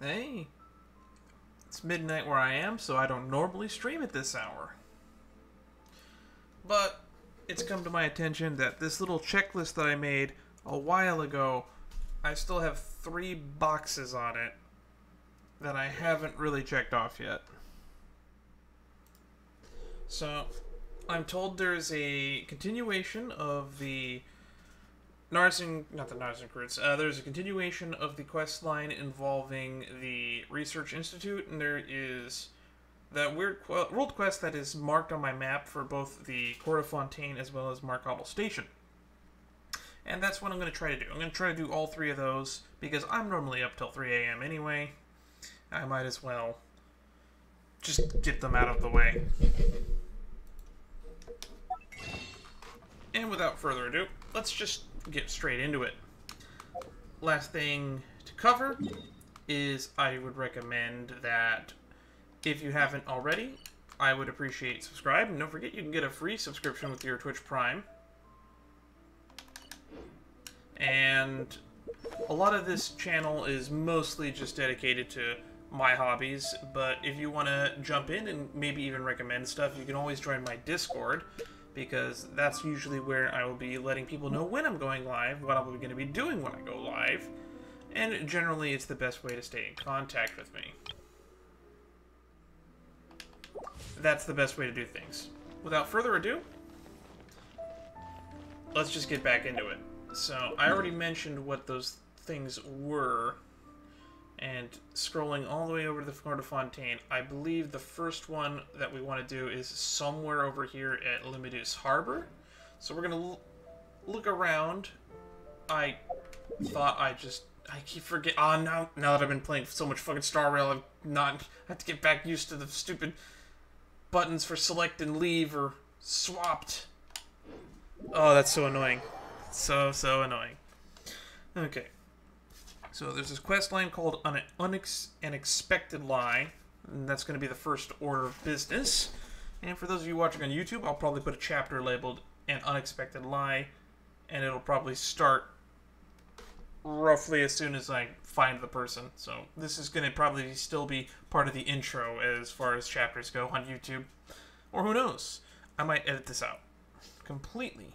Hey, it's midnight where I am, so I don't normally stream at this hour. But it's come to my attention that this little checklist that I made a while ago, I still have 3 boxes on it that I haven't really checked off yet. So, I'm told there's a continuation of the there's a continuation of the quest line involving the Research Institute, and there is that weird world quest that is marked on my map for both the Court of Fontaine as well as Markottle Station. And that's what I'm going to try to do. I'm going to try to do all 3 of those, because I'm normally up till 3 a.m. anyway. I might as well just get them out of the way. And without further ado, let's just get straight into it. Last thing to cover is I would recommend that if you haven't already, I would appreciate subscribe. And don't forget, you can get a free subscription with your Twitch Prime. And a lot of this channel is mostly just dedicated to my hobbies, but if you want to jump in and maybe even recommend stuff, you can always join my Discord, because that's usually where I will be letting people know when I'm going live, what I'm going to be doing when I go live, and generally it's the best way to stay in contact with me. That's the best way to do things. Without further ado, let's just get back into it. So, I already mentioned what those things were, and scrolling all the way over to the Court of Fontaine, I believe the first one that we want to do is somewhere over here at Limidus Harbor. So we're going to look around. I keep forgetting. Oh, now that I've been playing so much fucking Star Rail, I have to get back used to the stupid buttons for select and leave or swapped. Oh, that's so annoying. So annoying. Okay. So there's this quest line called An Unexpected Lie, and that's going to be the first order of business. And for those of you watching on YouTube, I'll probably put a chapter labeled An Unexpected Lie, and it'll probably start roughly as soon as I find the person. So this is going to probably still be part of the intro as far as chapters go on YouTube. Or who knows? I might edit this out completely,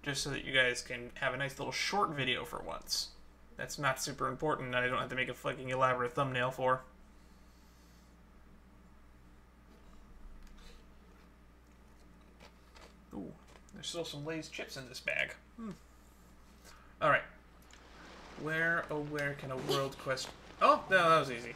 just so that you guys can have a nice little short video for once. That's not super important, and I don't have to make a fucking elaborate thumbnail for. Ooh, there's still some Lay's chips in this bag. Alright. Where, oh where can a world quest... Oh, no, that was easy.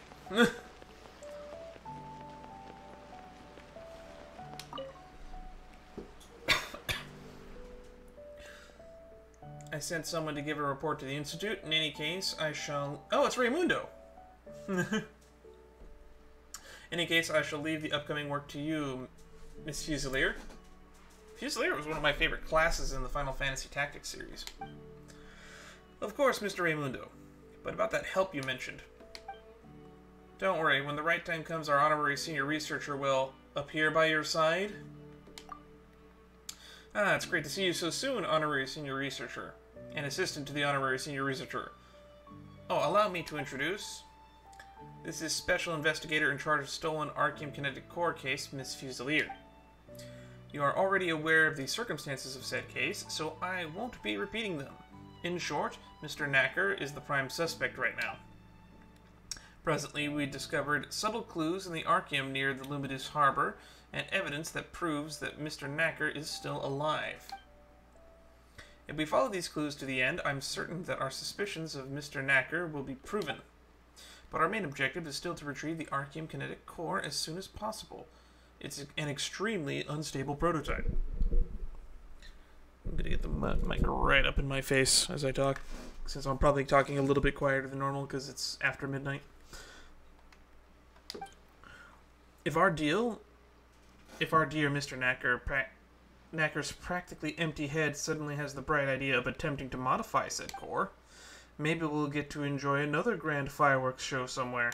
I sent someone to give a report to the Institute. In any case, I shall... Oh, it's Raymundo! In any case, I shall leave the upcoming work to you, Miss Fusilier. Fusilier was one of my favorite classes in the Final Fantasy Tactics series. Of course, Mr. Raymundo. But about that help you mentioned. Don't worry, when the right time comes, our honorary senior researcher will appear by your side. Ah, it's great to see you so soon, honorary senior researcher. An assistant to the honorary senior researcher. Oh, allow me to introduce. This is Special Investigator in charge of stolen Archeum Kinetic Core case, Miss Fusilier. You are already aware of the circumstances of said case, so I won't be repeating them. In short, Mr. Knacker is the prime suspect right now. Presently, we discovered subtle clues in the Archeum near the Limidus Harbor, and evidence that proves that Mr. Knacker is still alive. If we follow these clues to the end, I'm certain that our suspicions of Mr. Knacker will be proven. But our main objective is still to retrieve the Archeum Kinetic Core as soon as possible. It's an extremely unstable prototype. I'm gonna get the mic right up in my face as I talk, since I'm probably talking a little bit quieter than normal because it's after midnight. If our dear Mr. Knacker's practically empty head suddenly has the bright idea of attempting to modify said core, maybe we'll get to enjoy another grand fireworks show somewhere.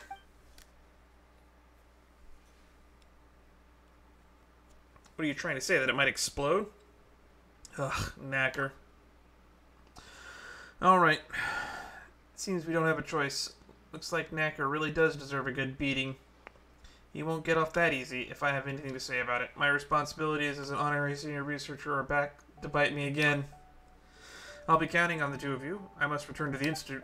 What are you trying to say, that it might explode? Ugh, Knacker. Alright. Seems we don't have a choice. Looks like Knacker really does deserve a good beating. He won't get off that easy if I have anything to say about it. My responsibilities as an honorary senior researcher are back to bite me again. I'll be counting on the two of you. I must return to the Institute.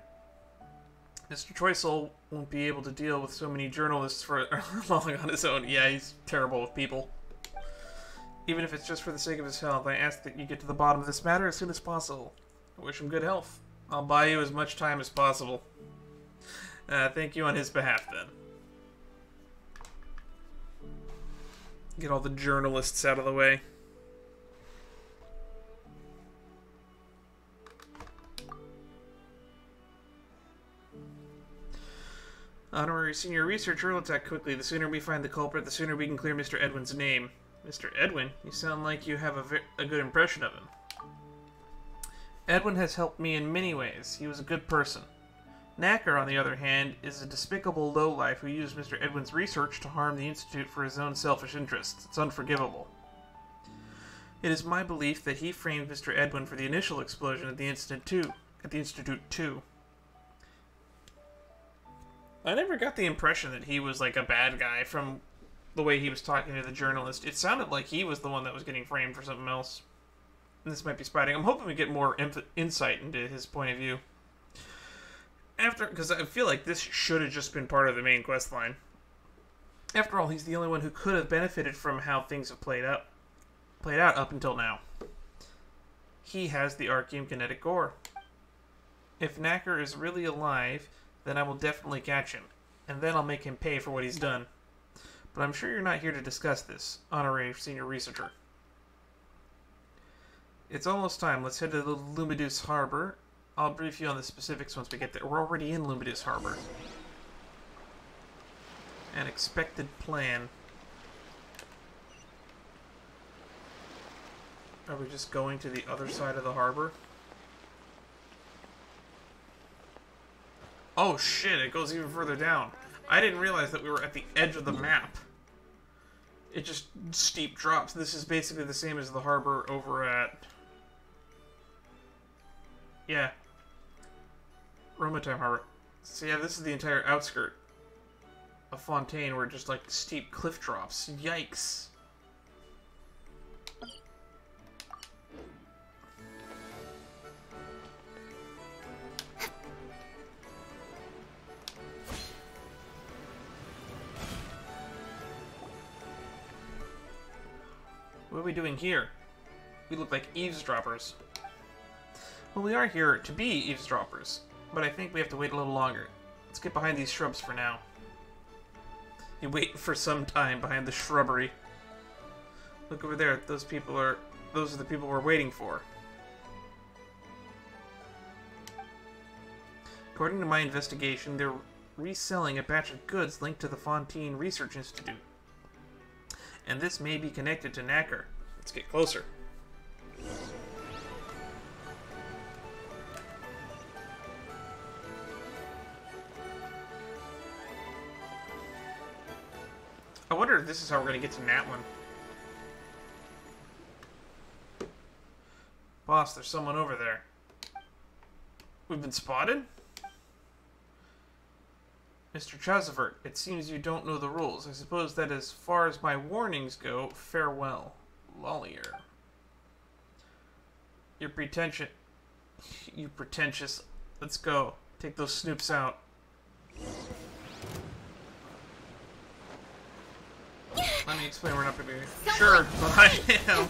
Mr. Troisel won't be able to deal with so many journalists for long on his own. Yeah, he's terrible with people. Even if it's just for the sake of his health, I ask that you get to the bottom of this matter as soon as possible. I wish him good health. I'll buy you as much time as possible. Thank you on his behalf, then. Get all the journalists out of the way. Honorary senior researcher, let's act quickly. The sooner we find the culprit, the sooner we can clear Mr. Edwin's name. Mr. Edwin? You sound like you have a good impression of him. Edwin has helped me in many ways. He was a good person. Knacker, on the other hand, is a despicable lowlife who used Mr. Edwin's research to harm the Institute for his own selfish interests. It's unforgivable. It is my belief that he framed Mr. Edwin for the initial explosion at the Institute too. I never got the impression that he was like a bad guy from the way he was talking to the journalist. It sounded like he was the one that was getting framed for something else. And this might be spiting. I'm hoping we get more insight into his point of view. Because I feel like this should have just been part of the main quest line. After all, he's the only one who could have benefited from how things have played out up until now. He has the Archeum kinetic core. If Knacker is really alive, then I will definitely catch him, and then I'll make him pay for what he's done. But I'm sure you're not here to discuss this, honorary senior researcher. It's almost time. Let's head to the Lumidus Harbor. I'll brief you on the specifics once we get there. We're already in Lumidus Harbor. An expected plan. Are we just going to the other side of the harbor? Oh shit, it goes even further down. I didn't realize that we were at the edge of the map. It just steep drops. This is basically the same as the harbor over at... Yeah. Romatime Harbor. So yeah, this is the entire outskirt of Fontaine where just like steep cliff drops. Yikes. What are we doing here? We look like eavesdroppers. Well, we are here to be eavesdroppers, but I think we have to wait a little longer. Let's get behind these shrubs for now. You wait for some time behind the shrubbery. Look over there. Those are the people we're waiting for. According to my investigation, they're reselling a batch of goods linked to the Fontaine Research Institute. And this may be connected to Knacker. Let's get closer. I wonder if this is how we're going to get to Natlin. Boss, there's someone over there. We've been spotted? Mr. Chazavert, it seems you don't know the rules. I suppose that as far as my warnings go, farewell. Lollier. You're pretentious. You pretentious. Let's go. Take those snoops out. Let me explain we're not going to be... Sure, but I am.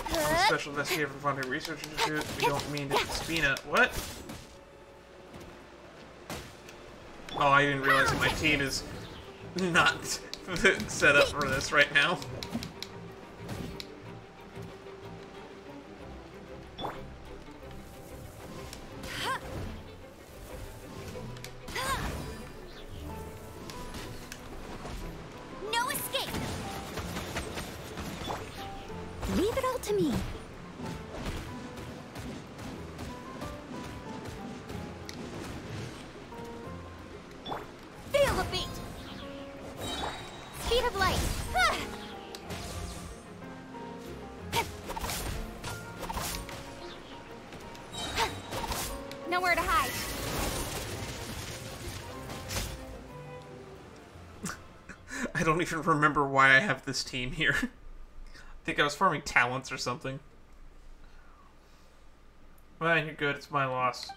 I'm a special investigator from the Fontaine Research Institute. We don't mean to Spina. What? Oh, I didn't realize that my team is not set up for this right now. No escape. Leave it all to me. Feel the beat. Speed of light. Nowhere to hide. I don't even remember why I have this team here. I think I was farming talents or something. Well, you're good. It's my loss.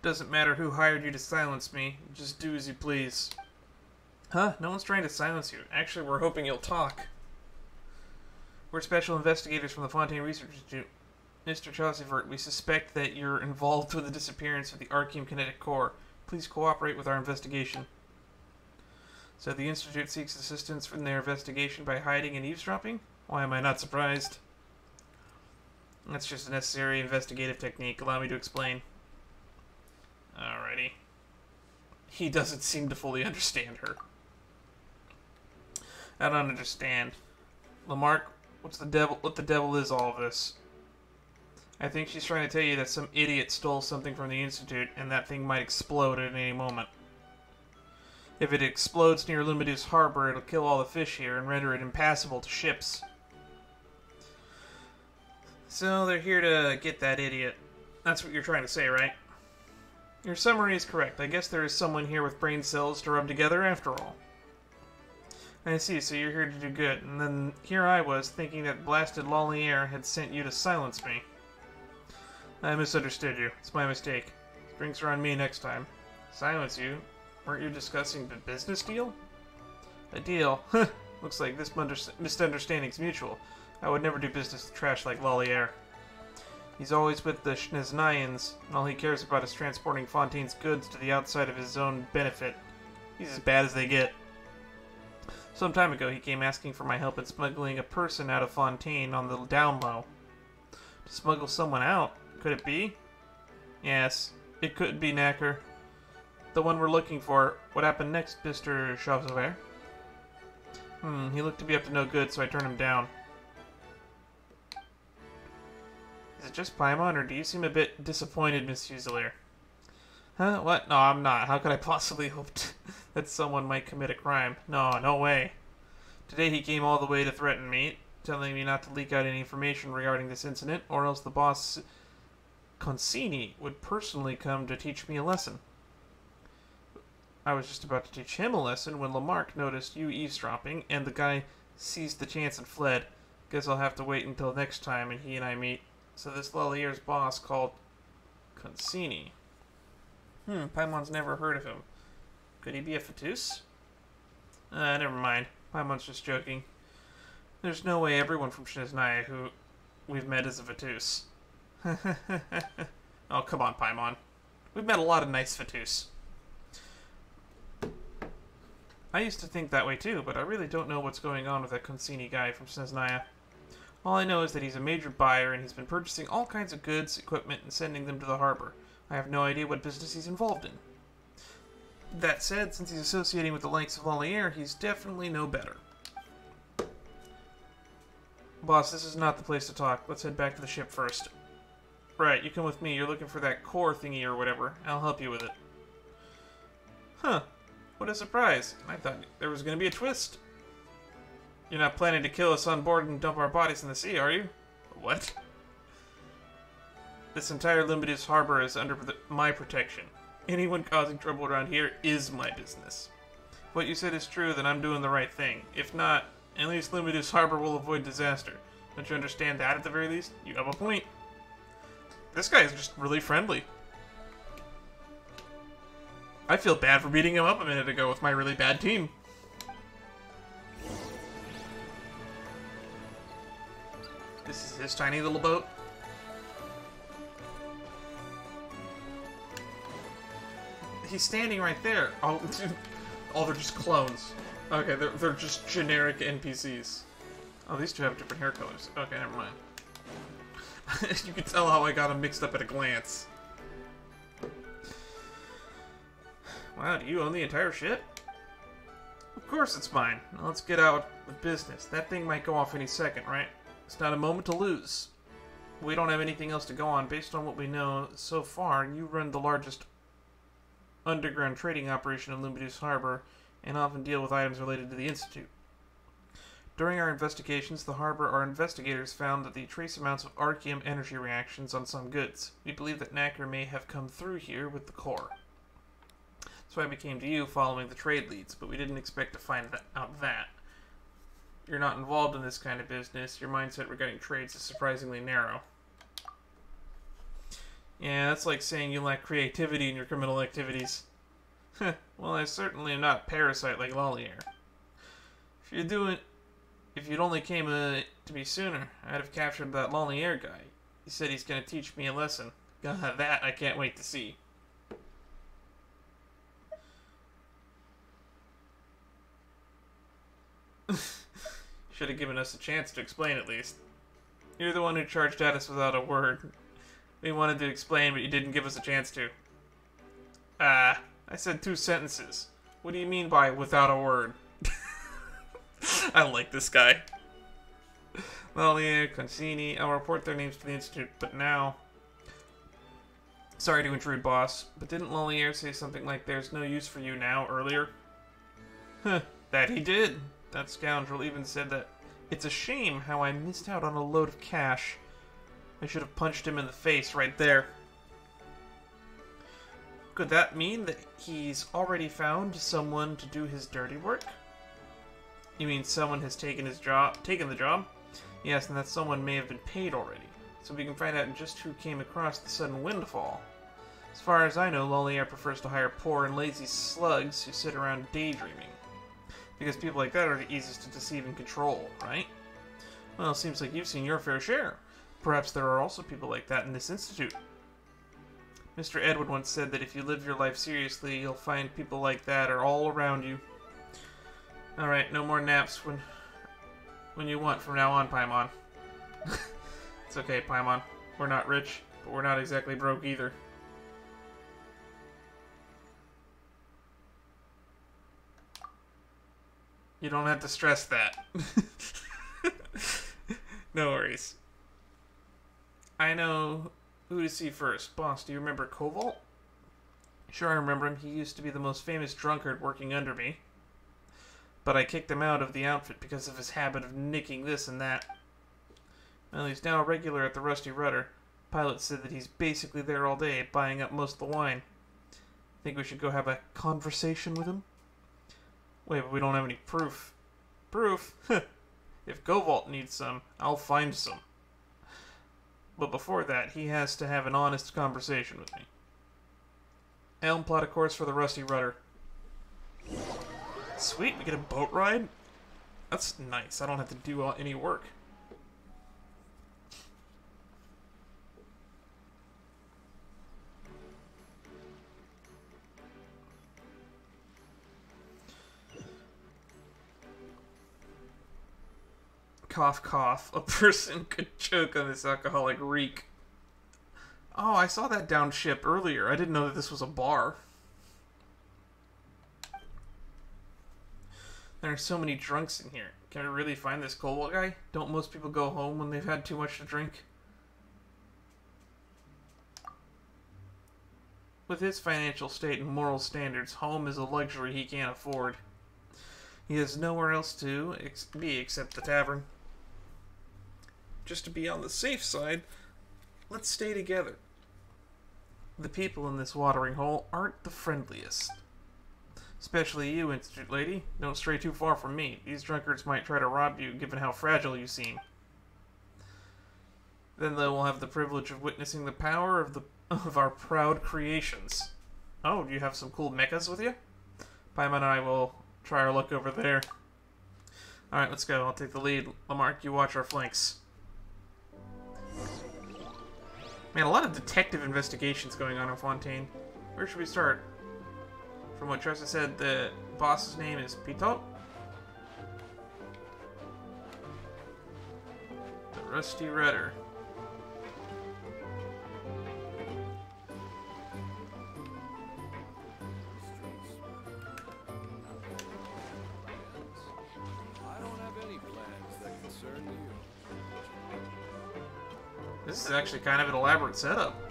Doesn't matter who hired you to silence me. Just do as you please. Huh? No one's trying to silence you. Actually, we're hoping you'll talk. We're special investigators from the Fontaine Research Institute. Mr. Chaucervert, we suspect that you're involved with the disappearance of the Archeum Kinetic Core. Please cooperate with our investigation. So the Institute seeks assistance in their investigation by hiding and eavesdropping? Why am I not surprised? That's just a necessary investigative technique. Allow me to explain. Alrighty. He doesn't seem to fully understand her. I don't understand. Lamarck, what the devil is all of this? I think she's trying to tell you that some idiot stole something from the Institute, and that thing might explode at any moment. If it explodes near Lumidu's harbor, it'll kill all the fish here and render it impassable to ships. So they're here to get that idiot. That's what you're trying to say, right? Your summary is correct. I guess there is someone here with brain cells to rub together after all. I see, so you're here to do good. And then here I was, thinking that blasted Lollier had sent you to silence me. I misunderstood you. It's my mistake. Drinks are on me next time. Silence you? Weren't you discussing the business deal? A deal? Looks like this misunderstanding's mutual. I would never do business with trash like Lollier. He's always with the Schneznayans, and all he cares about is transporting Fontaine's goods to the outside of his own benefit. He's as bad as they get. Some time ago, he came asking for my help in smuggling a person out of Fontaine on the down low. To smuggle someone out? Could it be? Yes, it could be Knacker. The one we're looking for. What happened next, Mr. Chaucervert? He looked to be up to no good, so I turned him down. Is it just Paimon, or do you seem a bit disappointed, Miss Fusilier? Huh? What? No, I'm not. How could I possibly hope that someone might commit a crime? No, no way. Today he came all the way to threaten me, telling me not to leak out any information regarding this incident, or else the boss, Consini, would personally come to teach me a lesson. I was just about to teach him a lesson when Lamarck noticed you eavesdropping, and the guy seized the chance and fled. Guess I'll have to wait until next time and he and I meet. So this Lollier's boss called Consini. Paimon's never heard of him. Could he be a Fatus? Never mind. Paimon's just joking. There's no way everyone from Schneznaya who we've met is a Fatus. Oh, come on, Paimon. We've met a lot of nice Fatus. I used to think that way too, but I really don't know what's going on with that Consini guy from Schneznaya. All I know is that he's a major buyer and he's been purchasing all kinds of goods, equipment, and sending them to the harbor. I have no idea what business he's involved in. That said, since he's associating with the likes of Lollier, he's definitely no better. Boss, this is not the place to talk. Let's head back to the ship first. Right, you come with me. You're looking for that core thingy or whatever. I'll help you with it. Huh. What a surprise. I thought there was going to be a twist. You're not planning to kill us on board and dump our bodies in the sea, are you? What? This entire Lumidu's harbor is under my protection. Anyone causing trouble around here is my business. If what you said is true, then I'm doing the right thing. If not, at least Lumidu's harbor will avoid disaster. Don't you understand that at the very least? You have a point. This guy is just really friendly. I feel bad for beating him up a minute ago with my really bad team. This is his tiny little boat. He's standing right there. Oh, oh, they're just clones. Okay, they're just generic NPCs. Oh, these two have different hair colors. Okay, never mind. You can tell how I got them mixed up at a glance. Wow, do you own the entire ship? Of course it's mine. Now let's get out with business. That thing might go off any second, right? It's not a moment to lose. We don't have anything else to go on. Based on what we know so far, you run the largest underground trading operation in Lumidu's harbor and often deal with items related to the Institute. During our investigations, the harbor, our investigators found that the trace amounts of Archeum energy reactions on some goods. We believe that Knacker may have come through here with the core. As So I became to you following the trade leads, but we didn't expect to find out that. You're not involved in this kind of business. Your mindset regarding trades is surprisingly narrow. Yeah, that's like saying you lack creativity in your criminal activities. Well, I certainly am not a parasite like Lollier. If you'd only came to me sooner, I'd have captured that Lollier guy. He said he's going to teach me a lesson. That I can't wait to see. Should have given us a chance to explain at least. You're the one who charged at us without a word. We wanted to explain, but you didn't give us a chance to. I said 2 sentences. What do you mean by without a word? I like this guy. Lollier, Consini, I'll report their names to the Institute, but now... Sorry to intrude, boss, but didn't Lollier say something like there's no use for you now earlier? That he did. That scoundrel even said that it's a shame how I missed out on a load of cash. I should have punched him in the face right there. Could that mean that he's already found someone to do his dirty work? You mean someone has taken the job? Yes, and that someone may have been paid already. So we can find out just who came across the sudden windfall. As far as I know, Lollier prefers to hire poor and lazy slugs who sit around daydreaming. Because people like that are the easiest to deceive and control, right? Well, it seems like you've seen your fair share. Perhaps there are also people like that in this institute. Mr. Edward once said that if you live your life seriously, you'll find people like that are all around you. Alright, no more naps when you want from now on, Paimon. It's okay, Paimon. We're not rich, but we're not exactly broke either. You don't have to stress that. No worries. I know who to see first. Boss, do you remember Cobalt? Sure, I remember him. He used to be the most famous drunkard working under me. But I kicked him out of the outfit because of his habit of nicking this and that. Well, he's now a regular at the Rusty Rudder. Pilot said that he's basically there all day, buying up most of the wine. Think we should go have a conversation with him? Wait, but we don't have any proof. Proof? If Cobalt needs some, I'll find some. But before that, he has to have an honest conversation with me. Elm, plot a course for the Rusty Rudder. Sweet, we get a boat ride? That's nice. I don't have to do any work. Cough, cough. A person could choke on this alcoholic reek. Oh, I saw that down ship earlier. I didn't know that this was a bar. There are so many drunks in here. Can we really find this Cobalt guy? Don't most people go home when they've had too much to drink? With his financial state and moral standards, home is a luxury he can't afford. He has nowhere else to be except the tavern. Just to be on the safe side, let's stay together. The people in this watering hole aren't the friendliest. Especially you, Institute Lady. Don't stray too far from me. These drunkards might try to rob you, given how fragile you seem. Then they will have the privilege of witnessing the power of our proud creations. Oh, do you have some cool mechas with you? Paimon and I will try our luck over there. Alright, let's go. I'll take the lead. Lamarck, you watch our flanks. Man, a lot of detective investigations going on in Fontaine. Where should we start? From what Tressa said, the boss's name is Pito? The Rusty Rudder. This is actually kind of an elaborate setup.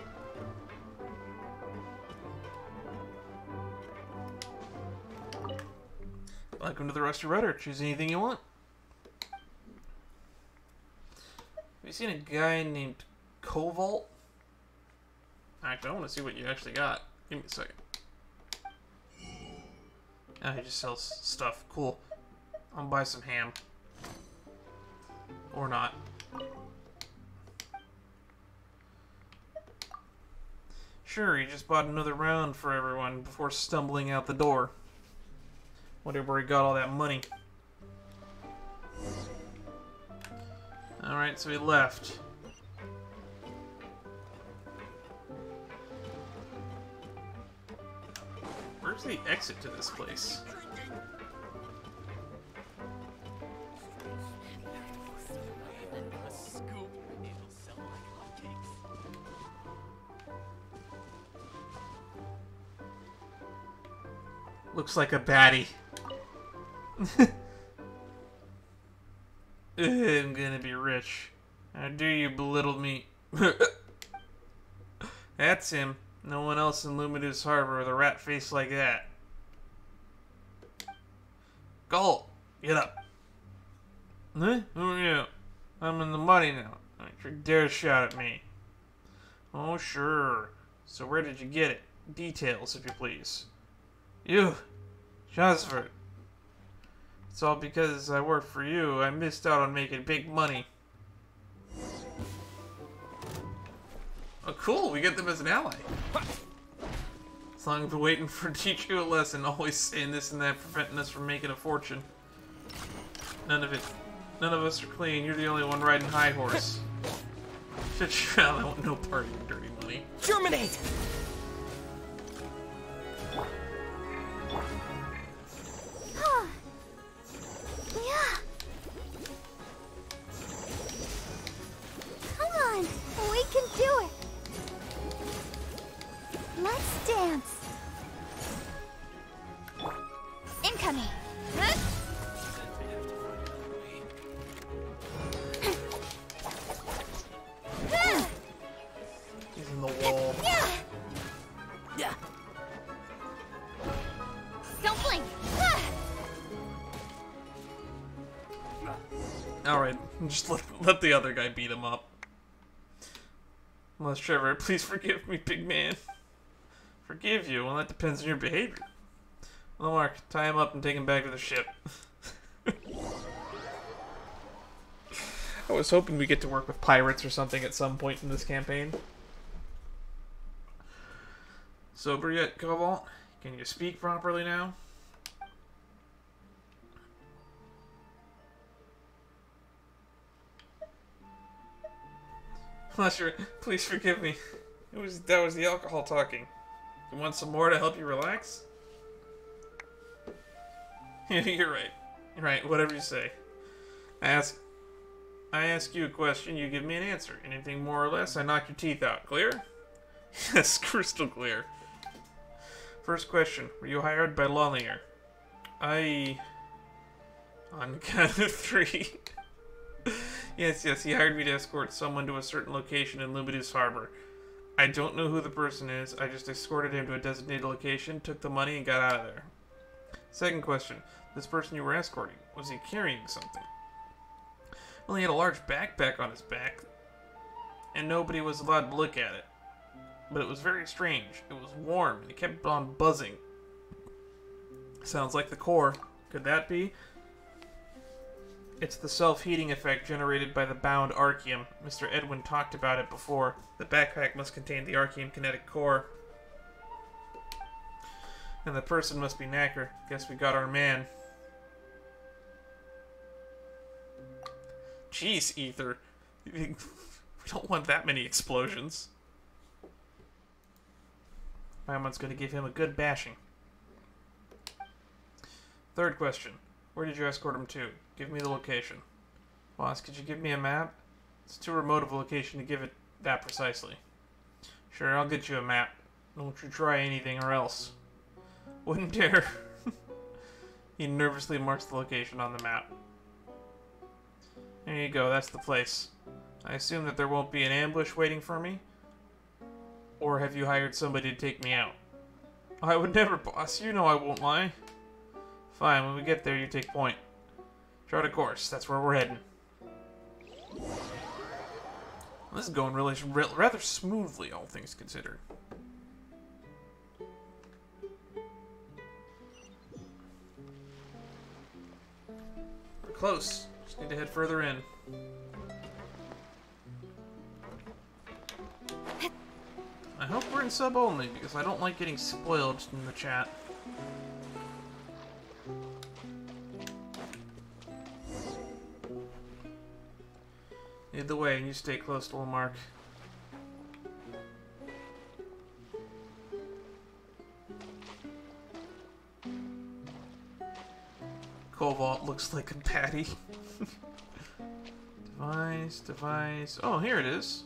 Welcome to the Rusty Rudder. Choose anything you want. Have you seen a guy named Cobalt? Actually, I want to see what you actually got. Give me a second. He just sells stuff. Cool. I'll buy some ham. Or not. Sure, he just bought another round for everyone before stumbling out the door. Wonder where he got all that money. Alright, so he left. Where's the exit to this place? Looks like a baddie. I'm gonna be rich. How dare you belittle me? That's him. No one else in Luminous Harbor with a rat face like that. Gull, get up. Huh? Who are you? I'm in the money now. Don't you dare shout at me. Oh, sure. So where did you get it? Details, if you please. You, Josford. It's all because I work for you. I missed out on making big money. Oh, cool. We get them as an ally. As long as we're waiting for teach you a lesson, always saying this and that, preventing us from making a fortune. None of us are clean. You're the only one riding high horse. Shit, I want no part of your dirty money. Germinate! Yeah. Come on, we can do it. Let's dance. Incoming. Huh? He's in the wall. Yeah. Don't blink. Alright, just let the other guy beat him up. Unless Trevor, please forgive me, big man. Forgive you? Well, that depends on your behavior. Well, Mark, tie him up and take him back to the ship. I was hoping we get to work with pirates or something at some point in this campaign. Sober yet, Cobalt? Can you speak properly now? I'm not sure. Please forgive me. That was the alcohol talking. You want some more to help you relax? You're right. You're right. Whatever you say. I ask you a question, you give me an answer. Anything more or less, I knock your teeth out. Clear? Yes, crystal clear. First question. Were you hired by Lawlinger? On the count of 3. Yes, he hired me to escort someone to a certain location in Luminous Harbor. I don't know who the person is. I just escorted him to a designated location, took the money, and got out of there. Second question. This person you were escorting, was he carrying something? Well, he had a large backpack on his back, and nobody was allowed to look at it. But it was very strange. It was warm, and it kept on buzzing. Sounds like the core. Could that be? It's the self-heating effect generated by the bound Archeum. Mr. Edwin talked about it before. The backpack must contain the Archeum kinetic core. And the person must be Knacker. Guess we got our man. Jeez, Ether. We don't want that many explosions. Paimon's gonna give him a good bashing. Third question. Where did you escort him to? Give me the location. Boss, could you give me a map? It's too remote of a location to give it that precisely. Sure, I'll get you a map. Don't you try anything or else. Wouldn't dare. He nervously marks the location on the map. There you go, that's the place. I assume that there won't be an ambush waiting for me? Or have you hired somebody to take me out? I would never, boss. You know I won't lie. Fine, when we get there, you take point. Chart a course. That's where we're heading. This is going really rather smoothly, all things considered. close. Just need to head further in. I hope we're in sub only, because I don't like getting spoiled in the chat. Lead the way, and you stay close to Lamarck. Cobalt looks like a patty. Device. Oh, here it is.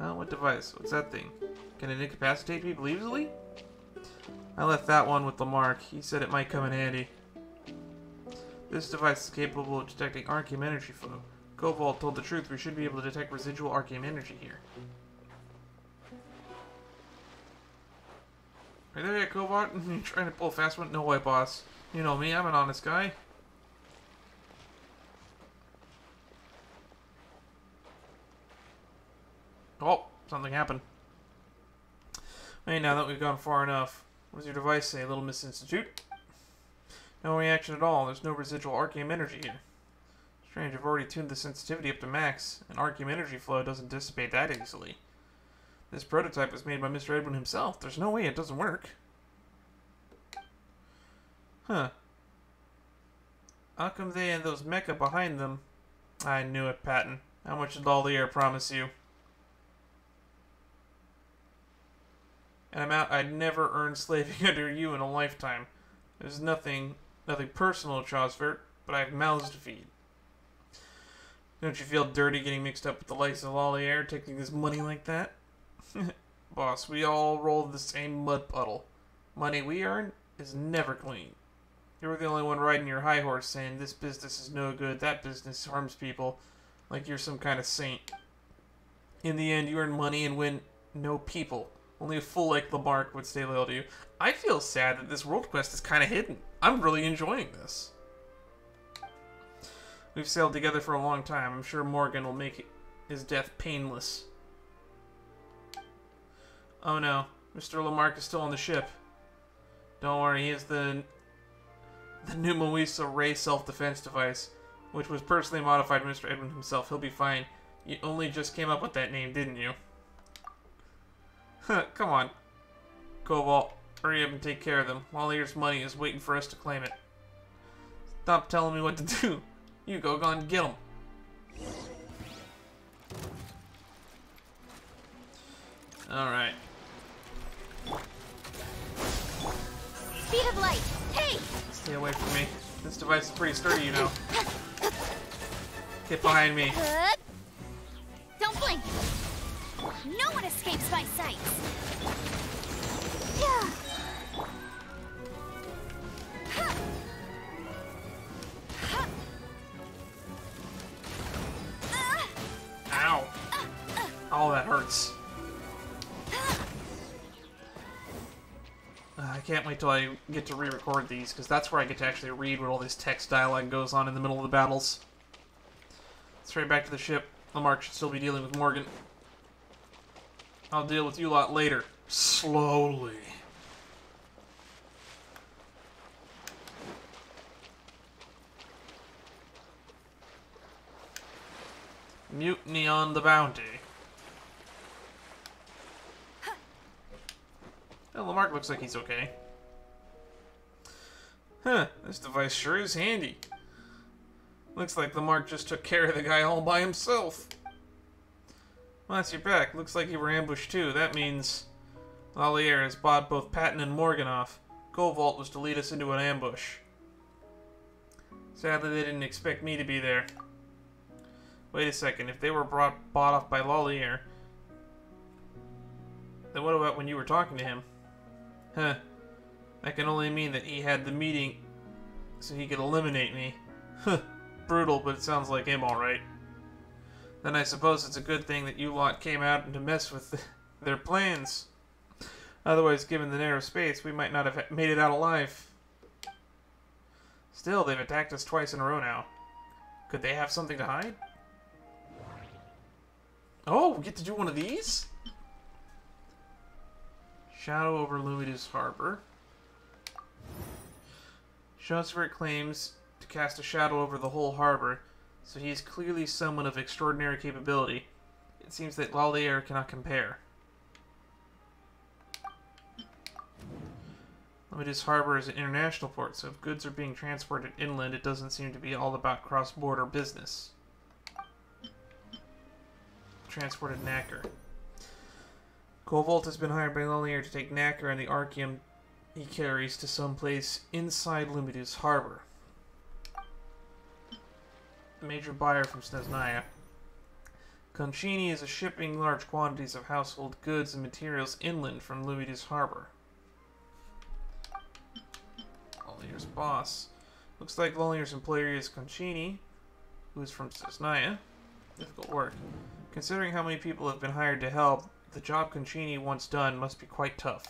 Oh, what device? What's that thing? Can it incapacitate people easily? I left that one with Lamarck. He said it might come in handy. This device is capable of detecting arcane energy flow. Cobalt told the truth. We should be able to detect residual arcane energy here. Are you there yet, Cobalt? You trying to pull a fast one? No way, boss. You know me, I'm an honest guy. Oh, something happened. Hey, now that we've gone far enough, what does your device say, Little Miss Institute? No reaction at all. There's no residual arcane energy here. Strange, I've already tuned the sensitivity up to max, and arcane energy flow doesn't dissipate that easily. This prototype was made by Mr. Edwin himself. There's no way it doesn't work. Huh. How come they and those mecha behind them? I knew it, Patton. How much did all the air promise you? An amount I'd never earn slaving under you in a lifetime. There's nothing personal, Chosvert, but I have mouths to feed. Don't you feel dirty getting mixed up with the likes of Lollier, taking his money like that? Boss, we all roll the same mud puddle. Money we earn is never clean. You're the only one riding your high horse saying this business is no good, that business harms people, like you're some kind of saint. In the end, you earn money and win no people. Only a fool like Lamarck would stay loyal to you. I feel sad that this world quest is kind of hidden. I'm really enjoying this. We've sailed together for a long time. I'm sure Morgan will make his death painless. Oh no, Mr. Lamarck is still on the ship. Don't worry, he has the new Moisa Ray self-defense device, which was personally modified by Mr. Edwin himself. He'll be fine. You only just came up with that name, didn't you? Huh, come on. Cobalt, hurry up and take care of them. Lollier's money is waiting for us to claim it. Stop telling me what to do. You go and get them. Alright. Speed of light. Hey! Stay away from me. This device is pretty sturdy, you know. Get behind me. Don't blink. No one escapes my sight. Ow. Oh, that hurts. I can't wait till I get to re-record these, because that's where I get to actually read what all this text dialogue goes on in the middle of the battles. Straight back to the ship. Lamarck should still be dealing with Morgan. I'll deal with you a lot later. Slowly. Mutiny on the Bounty. Well, Lamarck looks like he's okay. Huh, this device sure is handy. Looks like Lamarck just took care of the guy all by himself. Once you're back, looks like you were ambushed too. That means Lollier has bought both Patton and Morgan off. Cobalt was to lead us into an ambush. Sadly, they didn't expect me to be there. Wait a second, if they were bought off by Lollier, then what about when you were talking to him? Huh. That can only mean that he had the meeting so he could eliminate me. Huh. Brutal, but it sounds like him alright. Then I suppose it's a good thing that you lot came out to mess with their plans. Otherwise, given the narrow space, we might not have made it out alive. Still, they've attacked us twice in a row now. Could they have something to hide? Oh, we get to do one of these? Shadow over Luminous Harbor. Chosvert claims to cast a shadow over the whole harbor, so he is clearly someone of extraordinary capability. It seems that Lallier cannot compare. Limitus Harbor is an international port, so if goods are being transported inland, it doesn't seem to be all about cross-border business. Transported Knacker. Cobalt has been hired by Lallier to take Knacker and the Archeum he carries to some place inside Limitus Harbor. A major buyer from Snezhnaya. Concini is shipping large quantities of household goods and materials inland from Limitus Harbor. Lallier's boss. Looks like Lallier's employer is Concini, who is from Snezhnaya. Difficult work. Considering how many people have been hired to help, the job Concini once done must be quite tough.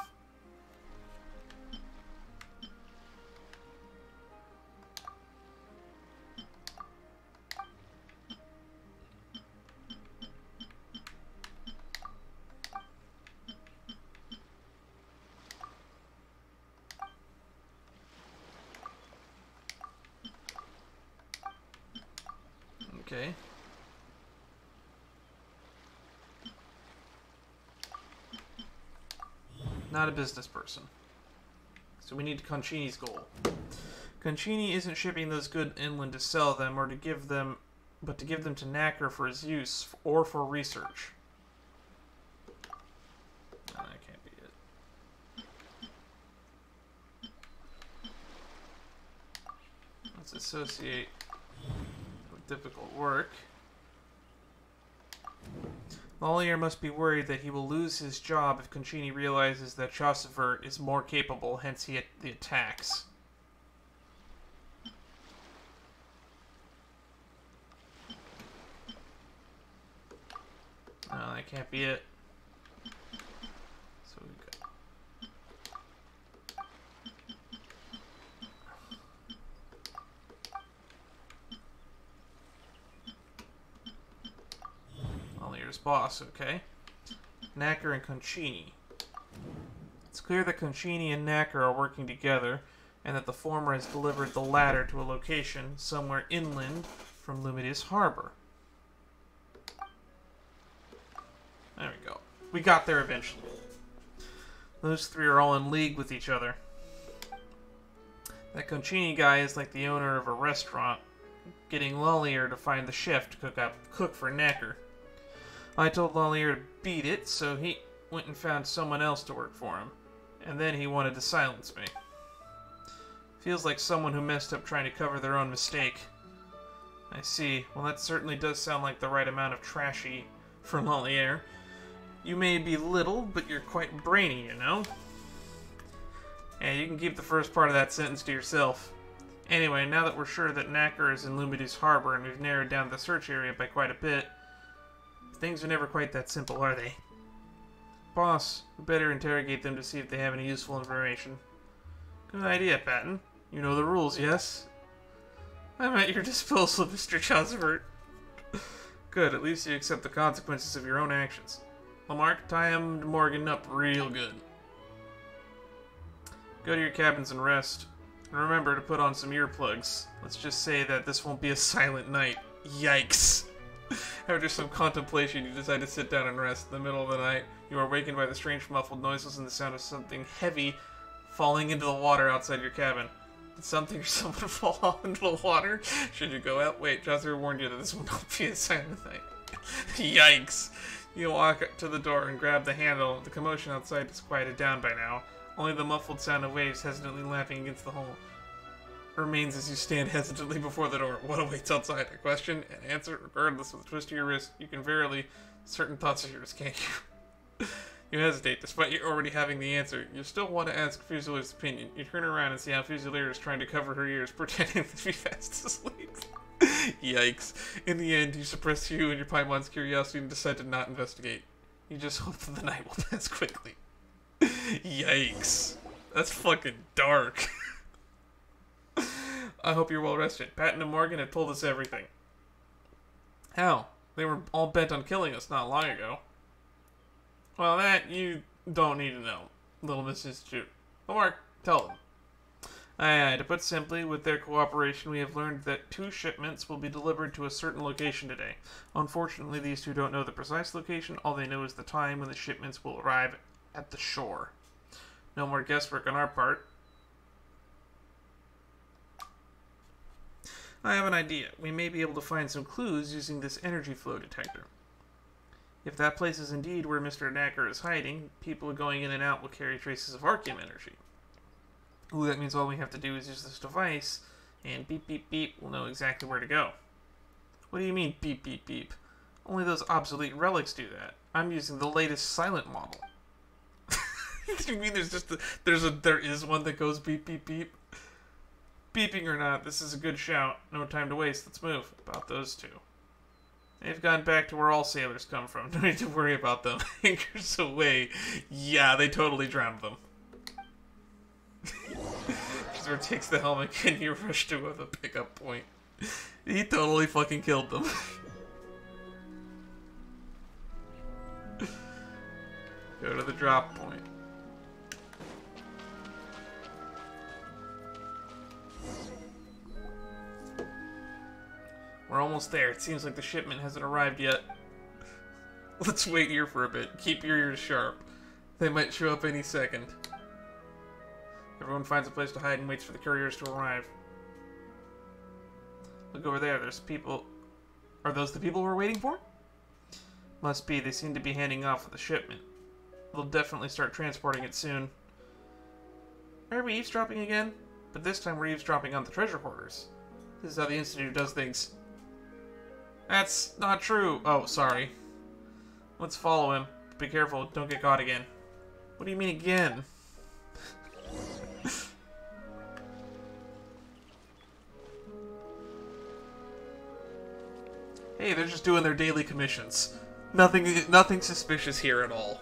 Okay. Not a business person. So we need Concini's goal. Concini isn't shipping those goods inland to sell them or to give them, but to give them to Knacker for his use or for research. No, that can't be it. Let's associate with difficult work. Lallier must be worried that he will lose his job if Concini realizes that Chaussevert is more capable, hence the attacks. No, that can't be it. So we got... Lallier's boss, okay. Knacker and Concini. It's clear that Concini and Knacker are working together, and that the former has delivered the latter to a location somewhere inland from Limitus Harbor. There we go. We got there eventually. Those three are all in league with each other. That Concini guy is like the owner of a restaurant, getting Lallier to find the chef to cook for Knacker. I told Lallier to beat it, so he went and found someone else to work for him. And then he wanted to silence me. Feels like someone who messed up trying to cover their own mistake. I see. Well, that certainly does sound like the right amount of trashy for Lallier. You may be little, but you're quite brainy, you know? And you can keep the first part of that sentence to yourself. Anyway, now that we're sure that Knacker is in Limitus Harbor and we've narrowed down the search area by quite a bit, things are never quite that simple, are they? Boss, we better interrogate them to see if they have any useful information. Good idea, Patton. You know the rules, yes? I'm at your disposal, Mr. Chaussevert. Good, at least you accept the consequences of your own actions. Lamarck, tie him to Morgan up real good. Go to your cabins and rest. And remember to put on some earplugs. Let's just say that this won't be a silent night. Yikes! After some contemplation, you decide to sit down and rest. In the middle of the night, you are awakened by the strange muffled noises and the sound of something heavy falling into the water outside your cabin. Did something or someone fall into the water? Should you go out? Wait, Chaucer warned you that this will not be a silent night. Yikes! You walk to the door and grab the handle. The commotion outside is quieted down by now. Only the muffled sound of waves hesitantly lapping against the hull remains as you stand hesitantly before the door. What awaits outside? A question and answer, regardless of the twist of your wrist. You can verily certain thoughts of yours, can't you? You hesitate, despite you already having the answer. You still want to ask Fusilier's opinion. You turn around and see how Fusilier is trying to cover her ears, pretending to be fast asleep. Yikes. In the end, you suppress you and your Paimon's curiosity and decide to not investigate. You just hope that the night will pass quickly. Yikes. That's fucking dark. I hope you're well rested. Patton and Morgan have told us everything. How? They were all bent on killing us not long ago. Well, that you don't need to know, little Mrs. Jude. Mark, tell them. Aye, aye. To put simply, with their cooperation, we have learned that 2 shipments will be delivered to a certain location today. Unfortunately, these 2 don't know the precise location. All they know is the time when the shipments will arrive at the shore. No more guesswork on our part. I have an idea. We may be able to find some clues using this energy flow detector. If that place is indeed where Mr. Knacker is hiding, people going in and out will carry traces of Arceum energy. Ooh, that means all we have to do is use this device, and beep beep beep, we'll know exactly where to go. What do you mean, beep beep beep? Only those obsolete relics do that. I'm using the latest silent model. You mean there is one that goes beep beep beep? Beeping or not, this is a good shout. No time to waste, let's move. About those 2. They've gone back to where all sailors come from. Don't need to worry about them. Anchors away. Yeah, they totally drowned them. Or takes the helmet, and you rush to the pickup point. He totally fucking killed them. Go to the drop point. We're almost there. It seems like the shipment hasn't arrived yet. Let's wait here for a bit. Keep your ears sharp. They might show up any second. Everyone finds a place to hide and waits for the couriers to arrive. Look over there, there's people... Are those the people we're waiting for? Must be, they seem to be handing off the shipment. They'll definitely start transporting it soon. Are we eavesdropping again? But this time we're eavesdropping on the treasure hoarders. This is how the Institute does things. That's not true! Oh, sorry. Let's follow him. Be careful, don't get caught again. What do you mean again? Hey, they're just doing their daily commissions. Nothing suspicious here at all.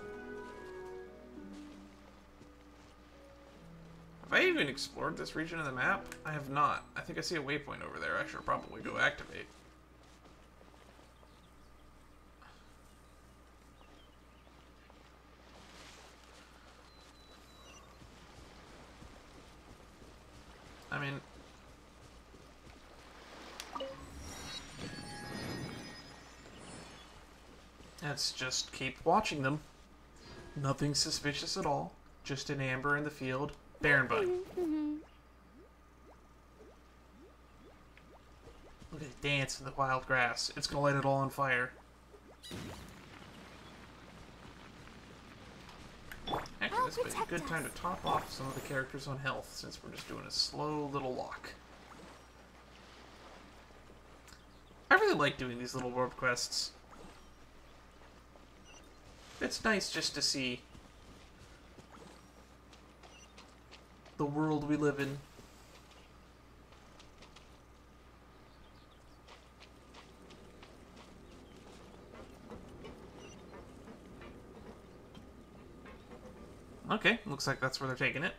Have I even explored this region of the map? I have not. I think I see a waypoint over there. I should probably go activate. I mean... Let's just keep watching them. Nothing suspicious at all. Just an amber in the field. Baron bud. Look at it dance in the wild grass. It's gonna light it all on fire. Actually, this would be a good time to top off some of the characters on health, since we're just doing a slow little walk. I really like doing these little world quests. It's nice just to see the world we live in. Okay, looks like that's where they're taking it.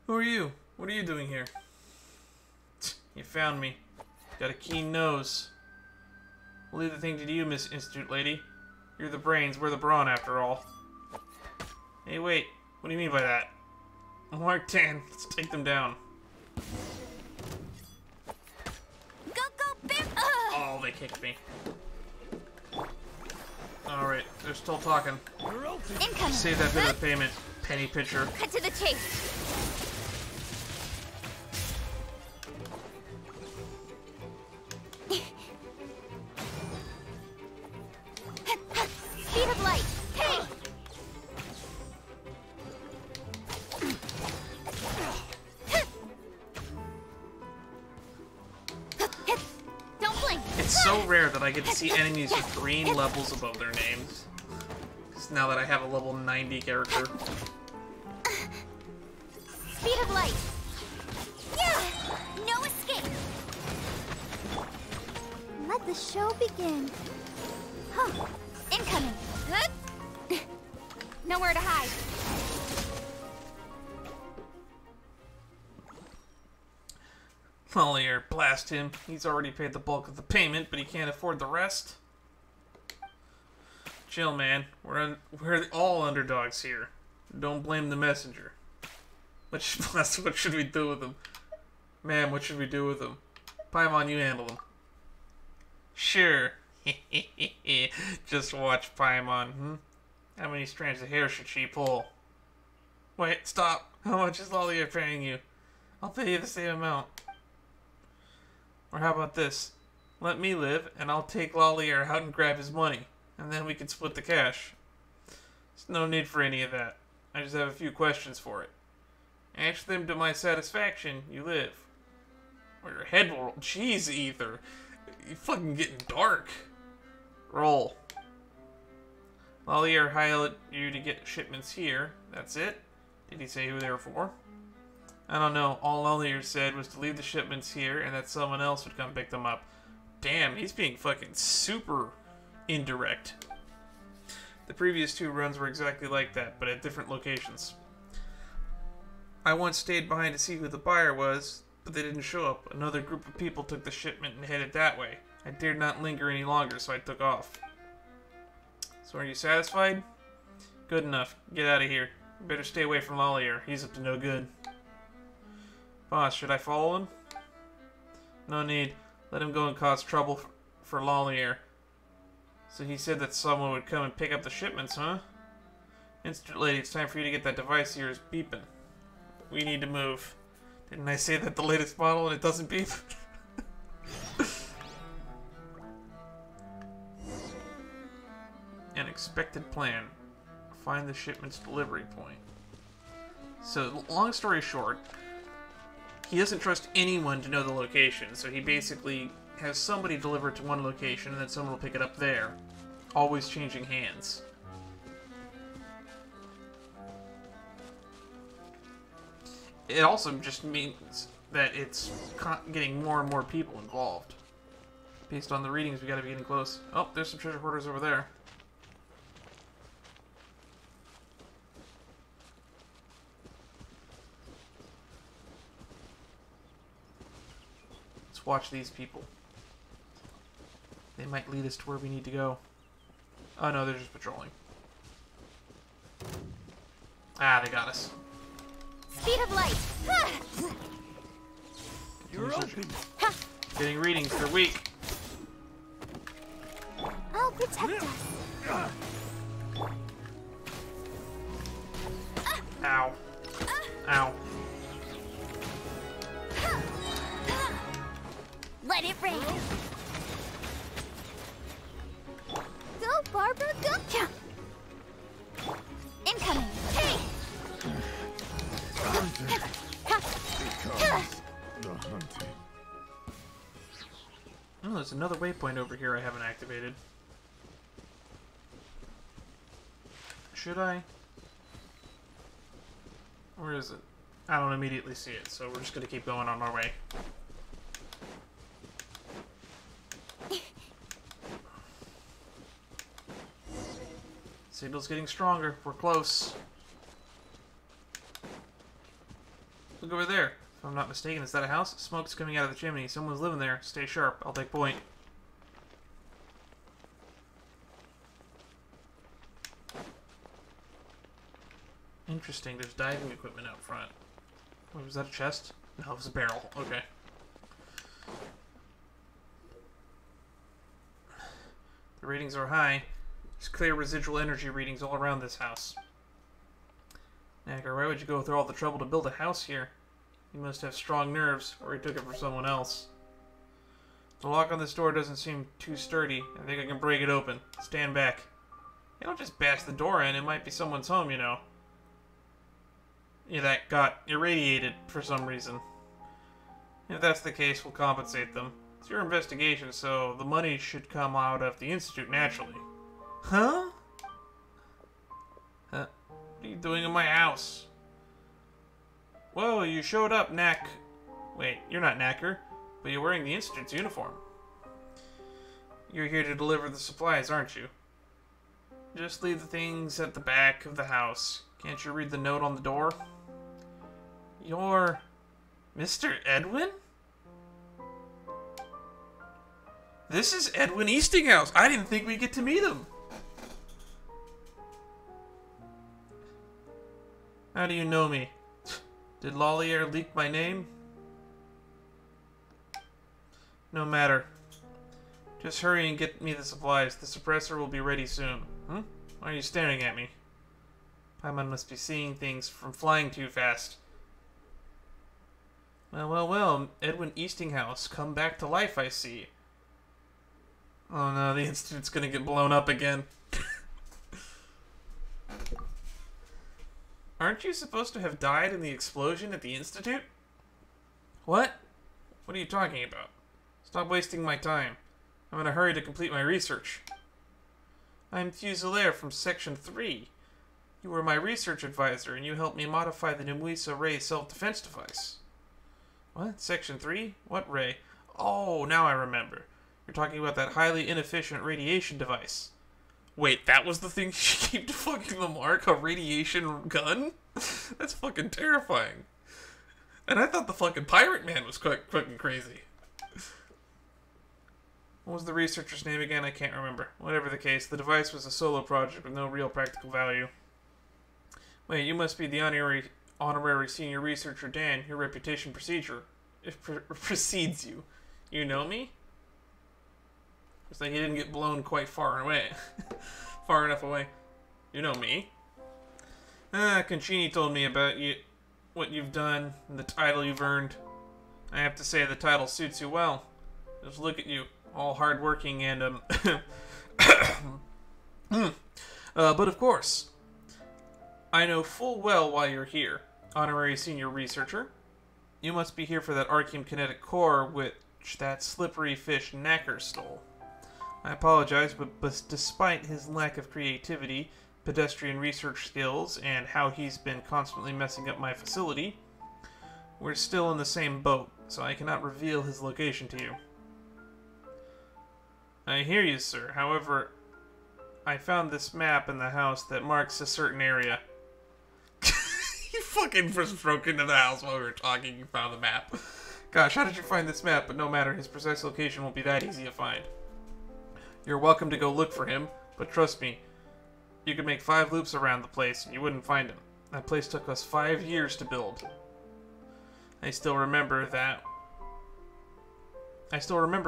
Who are you? What are you doing here? You found me. Got a keen nose. We'll leave the thing to you, Miss Institute Lady. You're the brains, we're the brawn after all. Hey, wait. What do you mean by that? Mark 10. Let's take them down. Go, Bear! Oh, they kicked me. Alright, they're still talking. Incoming! Save that bit of the payment, penny pitcher. Cut to the chase! Speed of light! Hey! Don't blink! It's so rare that I get to see enemies with green levels above their names. Just now that I have a level 90 character. Speed of light! Yeah! No escape! Let the show begin. Huh. Incoming! Nowhere to hide. Well, here, blast him. He's already paid the bulk of the payment, but he can't afford the rest. Chill, man. We're all underdogs here. Don't blame the messenger. What should we do with him? Man, what should we do with him? Paimon, you handle him. Sure. Just watch Paimon, How many strands of hair should she pull? Wait, stop. How much is Lollier paying you? I'll pay you the same amount. Or how about this? Let me live, and I'll take Lollier out and grab his money. And then we can split the cash. There's no need for any of that. I just have a few questions for it. Answer them to my satisfaction, you live. Or your head will roll. Jeez, Ether. You're fucking getting dark. Roll. Lollier hired you to get shipments here. That's it? Did he say who they were for? I don't know. All Lollier said was to leave the shipments here and that someone else would come pick them up. Damn, he's being fucking super indirect. The previous 2 runs were exactly like that, but at different locations. I once stayed behind to see who the buyer was, but they didn't show up. Another group of people took the shipment and headed that way. I dared not linger any longer, so I took off. So are you satisfied? Good enough. Get out of here. You better stay away from Lollier. He's up to no good. Boss, should I follow him? No need. Let him go and cause trouble for Lollier. So he said that someone would come and pick up the shipments, huh? Instant lady, it's time for you to get that device of yours beeping. We need to move. Didn't I say that the latest model and it doesn't beep? An expected plan. Find the shipment's delivery point. So, long story short, he doesn't trust anyone to know the location, so he basically has somebody deliver it to one location and then someone will pick it up there. Always changing hands. It also just means that it's getting more and more people involved. Based on the readings, we gotta be getting close. Oh, there's some treasure hoarders over there. Let's watch these people. They might lead us to where we need to go. Oh no, they're just patrolling. Ah, they got us. Speed of light. You're open. Getting readings, they're weak. I'll protect us. Ow. Ow. Let it rain. Go, Barbara, go. Incoming. Hey. The hunting. Oh, there's another waypoint over here I haven't activated. Should I? Where is it? I don't immediately see it, so we're just gonna keep going on our way. Signal's getting stronger. We're close. Look over there. If I'm not mistaken, is that a house? Smoke's coming out of the chimney. Someone's living there. Stay sharp. I'll take point. Interesting. There's diving equipment out front. Wait, was that a chest? No, it was a barrel. Okay. The readings are high. There's clear residual energy readings all around this house. Nacker, why would you go through all the trouble to build a house here? You must have strong nerves, or he took it for someone else. The lock on this door doesn't seem too sturdy. I think I can break it open. Stand back. You don't just bash the door in. It might be someone's home, you know. Yeah, that got irradiated for some reason. If that's the case, we'll compensate them. It's your investigation, so the money should come out of the Institute naturally. Huh? What are you doing in my house? Whoa, you showed up, Knack. Wait, you're not Knacker, but you're wearing the Institute's uniform. You're here to deliver the supplies, aren't you? Just leave the things at the back of the house. Can't you read the note on the door? You're Mr. Edwin? This is Edwin Eastinghouse. I didn't think we'd get to meet him. How do you know me? Did Lollier leak my name? No matter. Just hurry and get me the supplies. The suppressor will be ready soon. Hmm? Why are you staring at me? Paimon must be seeing things from flying too fast. Well, well, well. Edwin Eastinghouse, come back to life, I see. Oh no, the Institute's gonna get blown up again. Aren't you supposed to have died in the explosion at the Institute? What? What are you talking about? Stop wasting my time. I'm in a hurry to complete my research. I'm Fusilier from Section 3. You were my research advisor, and you helped me modify the Nemuisa Ray self-defense device. What? Section 3? What ray? Oh, now I remember. You're talking about that highly inefficient radiation device. Wait, that was the thing she kept fucking the mark? A radiation gun? That's fucking terrifying. And I thought the fucking pirate man was quite fucking crazy. What was the researcher's name again? I can't remember. Whatever the case, the device was a solo project with no real practical value. Wait, you must be the honorary senior researcher Dan. Your reputation precedes you. You know me? Looks like he didn't get blown quite far away. Far enough away. You know me. Concini told me about you, what you've done, and the title you've earned. I have to say the title suits you well. Just look at you. All hardworking and, but of course, I know full well why you're here, honorary senior researcher. You must be here for that Archeum kinetic core which that slippery fish Knacker stole. I apologize, but despite his lack of creativity, pedestrian research skills, and how he's been constantly messing up my facility, we're still in the same boat, so I cannot reveal his location to you. I hear you, sir. However, I found this map in the house that marks a certain area. You fucking just broke into the house while we were talking. You found the map. Gosh, how did you find this map? But no matter, his precise location won't be that easy to find. You're welcome to go look for him, but trust me, you could make 5 loops around the place and you wouldn't find him. That place took us 5 years to build. I still remember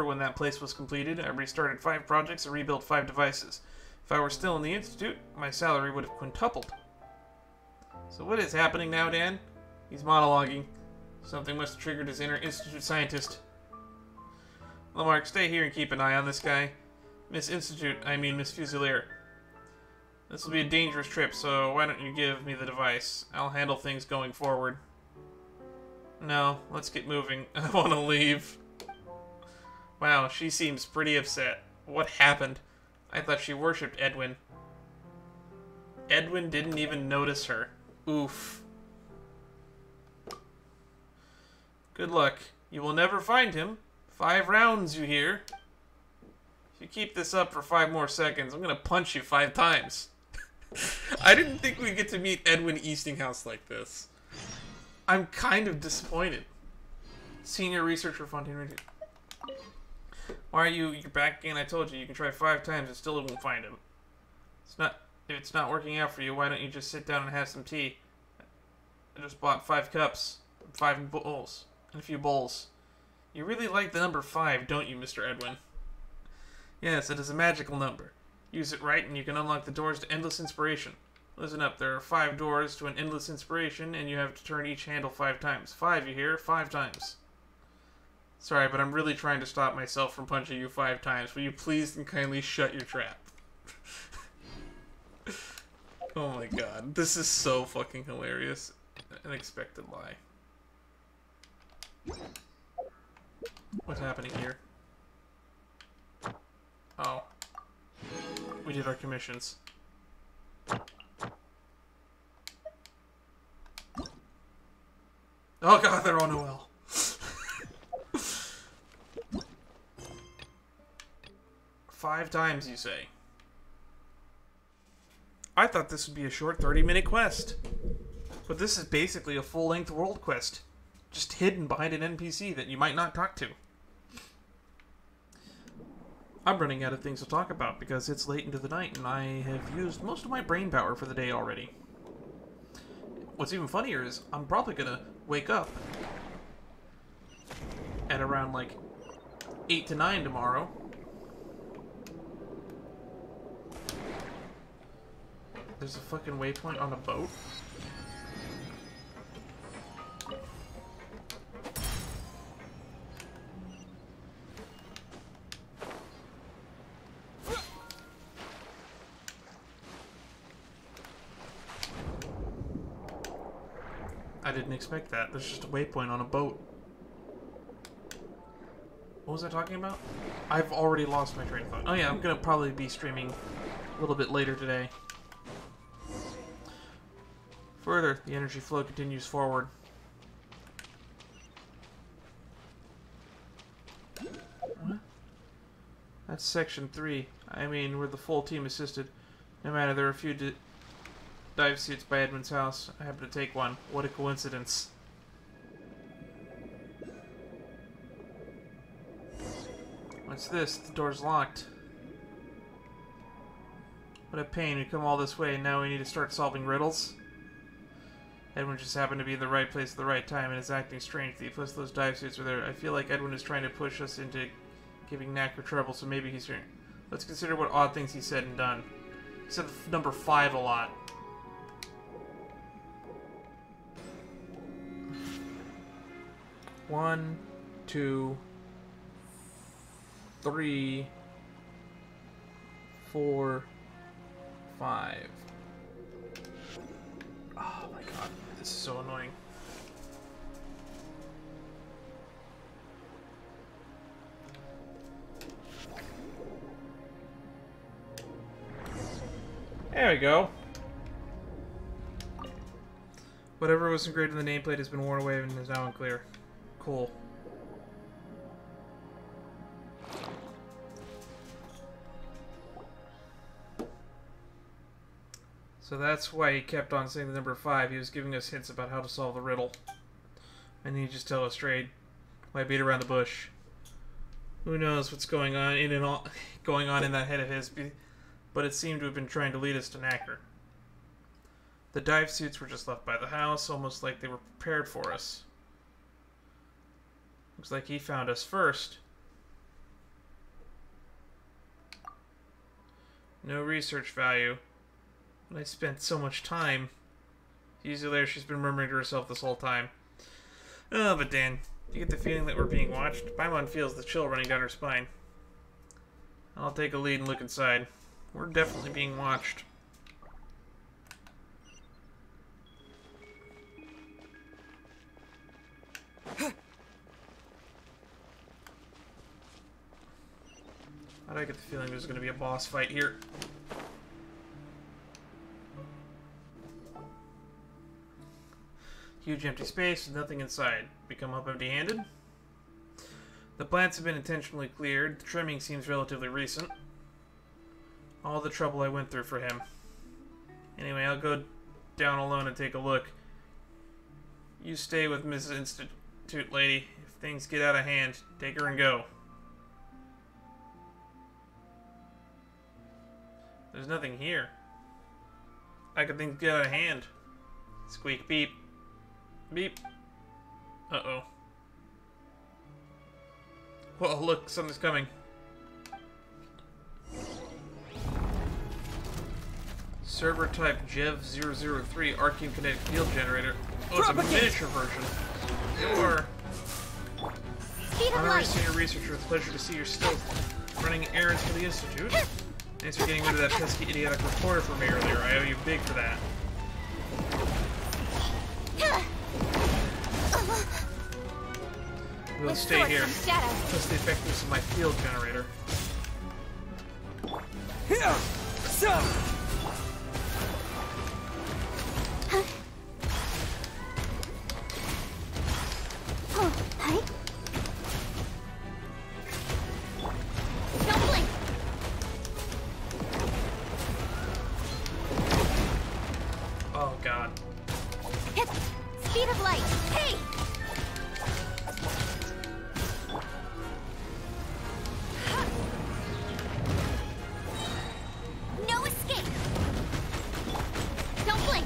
when that place was completed. I restarted 5 projects and rebuilt 5 devices. If I were still in the Institute, my salary would have quintupled. So what is happening now, Dan? He's monologuing. Something must have triggered his inner Institute scientist. Lamarck, stay here and keep an eye on this guy. Miss Fusilier. This will be a dangerous trip, so why don't you give me the device? I'll handle things going forward. No, let's get moving. I want to leave. Wow, she seems pretty upset. What happened? I thought she worshipped Edwin. Edwin didn't even notice her. Oof. Good luck. You will never find him. 5 rounds, you hear? If you keep this up for 5 more seconds, I'm gonna punch you 5 times. I didn't think we'd get to meet Edwin Eastinghouse like this. I'm kind of disappointed. Senior researcher Fontainian Message. Why are you're back again? I told you, you can try 5 times and still won't find him. If it's not working out for you, why don't you just sit down and have some tea? I just bought 5 cups, 5 bowls, and a few bowls. You really like the number 5, don't you, Mr. Edwin? Yes, it is a magical number. Use it right and you can unlock the doors to endless inspiration. Listen up, there are 5 doors to an endless inspiration, and you have to turn each handle 5 times. 5, you hear? 5 times. Sorry, but I'm really trying to stop myself from punching you 5 times. Will you please and kindly shut your trap? Oh my god, this is so fucking hilarious. Unexpected lie. What's happening here? Oh. We did our commissions. Oh god, they're on Noel. 5 times, you say? I thought this would be a short 30-minute quest. But this is basically a full-length world quest. Just hidden behind an NPC that you might not talk to. I'm running out of things to talk about because it's late into the night and I have used most of my brain power for the day already. What's even funnier is I'm probably gonna wake up at around like 8 to 9 tomorrow. There's a fucking waypoint on a boat. I didn't expect that. There's just a waypoint on a boat. What was I talking about? I've already lost my train of thought. Oh yeah, I'm gonna probably be streaming a little bit later today. Further, the energy flow continues forward. What? That's section 3. I mean, where the full team assisted. No matter, there are a few dive suits by Edmund's house. I happen to take one. What a coincidence. What's this? The door's locked. What a pain. We come all this way and now we need to start solving riddles. Edwin just happened to be in the right place at the right time and is acting strange. Plus those dive suits are there. I feel like Edwin is trying to push us into giving Knacker trouble, so maybe he's here. Let's consider what odd things he said and done. He said number 5 a lot. One, 2, 3, 4, 5. Oh my god, this is so annoying. There we go. Whatever was engraved in the nameplate has been worn away and is now unclear. Cool. So that's why he kept on saying the number 5. He was giving us hints about how to solve the riddle. And he just tell us straight. Why beat around the bush? Who knows what's going on in that head of his, but it seemed to have been trying to lead us to Knacker. The dive suits were just left by the house, almost like they were prepared for us. Looks like he found us first. No research value. I spent so much time. Usually there, she's been murmuring to herself this whole time. Oh, but Dan, you get the feeling that we're being watched? Paimon feels the chill running down her spine. I'll take a lead and look inside. We're definitely being watched. How did I get the feeling there's going to be a boss fight here? Huge empty space with nothing inside. We come up empty-handed. The plants have been intentionally cleared. The trimming seems relatively recent. All the trouble I went through for him. Anyway, I'll go down alone and take a look. You stay with Mrs. Institute Lady. If things get out of hand, take her and go. There's nothing here. How could things get out of hand? Squeak beep. Beep. Uh-oh. Whoa, look, something's coming. Server type Jev003 Arcane Kinetic Field Generator. Oh, it's a miniature version. You're Honorary Senior Researcher, with pleasure to see you're still running errands for the Institute. Thanks for getting rid of that pesky idiotic reporter for me earlier. I owe you big for that. We'll stay here. Test the effectiveness of my field generator. Here! So! Don't blink. Oh god. Hip. Speed of light. Hey! No escape. Don't blink.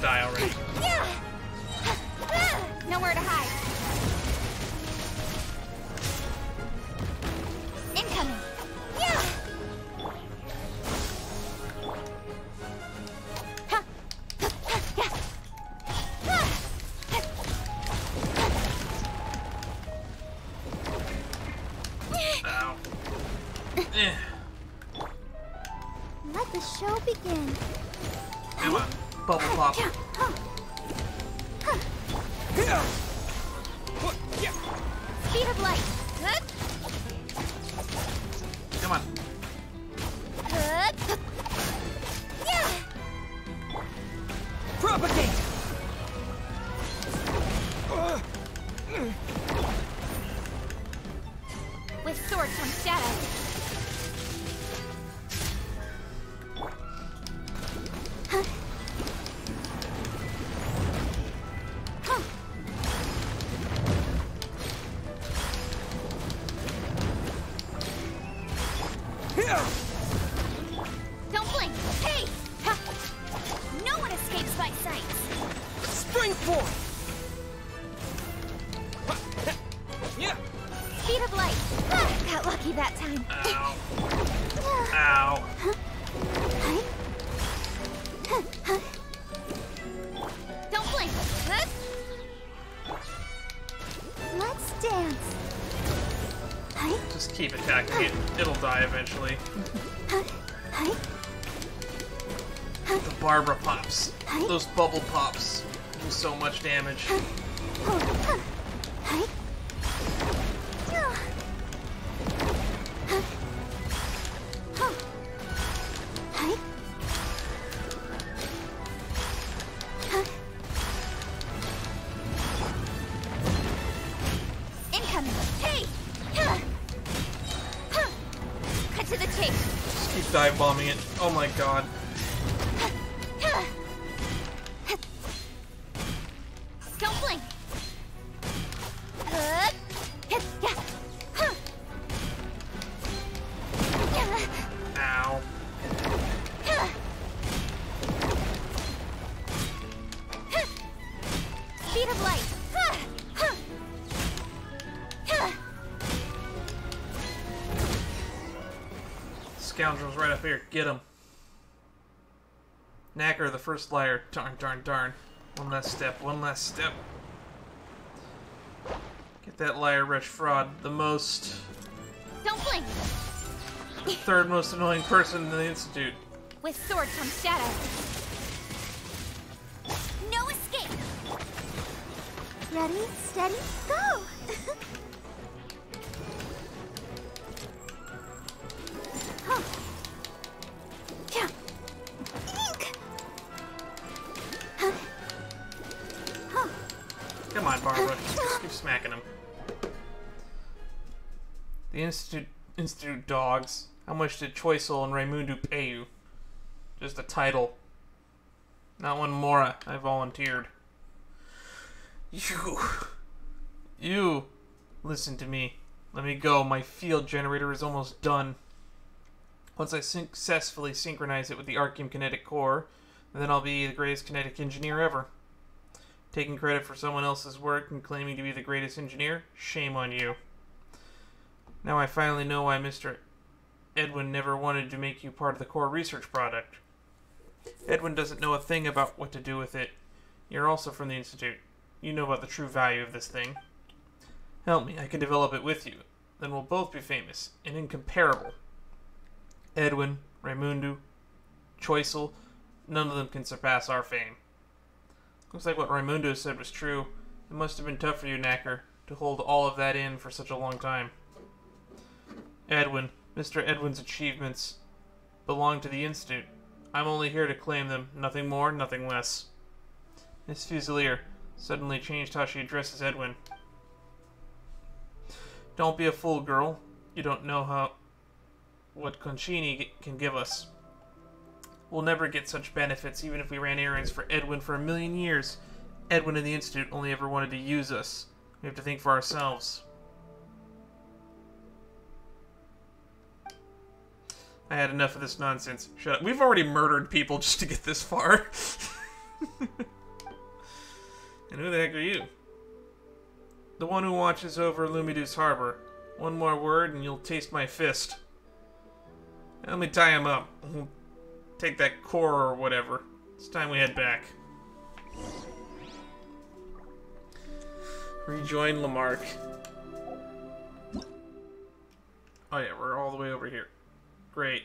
die already. Nowhere to hide. Incoming. Ow. Let the show begin. Come on, bubble pop. Speed of light. Come on. Propagate! With sword comes shadow. Don't blink! Hey! No one escapes my sight! Spring forth! Speed of light! Got lucky that time. Ow. Ow. Don't blink! Let's dance. Just keep attacking it. It'll die eventually. The Barbara pops. Those bubble pops do so much damage. Incoming! Hey! Cut to the chase! Just keep dive bombing it. Oh my god. Don't blink! Ow. Speed of light! Scoundrel's right up here. Get him. Knacker, the first liar. Darn, darn, darn. One last step. One last step. Get that liar, wretch fraud. The most... Don't blink! third most annoying person in the Institute. With sword comes shadow. No escape! Ready, steady, go! Huh. Yeah. Ink. Huh. Huh. Come on, Barbara. Just keep smacking him. The Institute dogs. How much did Choiceul and Raimundu pay you? Just a title. Not one Mora. I volunteered. You. Listen to me. Let me go. My field generator is almost done. Once I successfully synchronize it with the Arceum kinetic core, then I'll be the greatest kinetic engineer ever. Taking credit for someone else's work and claiming to be the greatest engineer? Shame on you. Now I finally know why Mr. Edwin never wanted to make you part of the core research product. Edwin doesn't know a thing about what to do with it. You're also from the Institute. You know about the true value of this thing. Help me, I can develop it with you. Then we'll both be famous and incomparable. Edwin, Raimundu, Choiceul, none of them can surpass our fame. Looks like what Raimundu said was true. It must have been tough for you, Knacker, to hold all of that in for such a long time. Edwin, Mr. Edwin's achievements belong to the Institute. I'm only here to claim them, nothing more, nothing less. Miss Fusilier suddenly changed how she addresses Edwin. Don't be a fool, girl. You don't know what Concini can give us. We'll never get such benefits, even if we ran errands for Edwin for 1,000,000 years. Edwin and the Institute only ever wanted to use us. We have to think for ourselves. I had enough of this nonsense. Shut up. We've already murdered people just to get this far. And who the heck are you? The one who watches over Lumidu's harbor. One more word and you'll taste my fist. Let me tie him up. We'll take that core or whatever. It's time we head back. Rejoin Lamarck. Oh yeah, we're all the way over here. Great.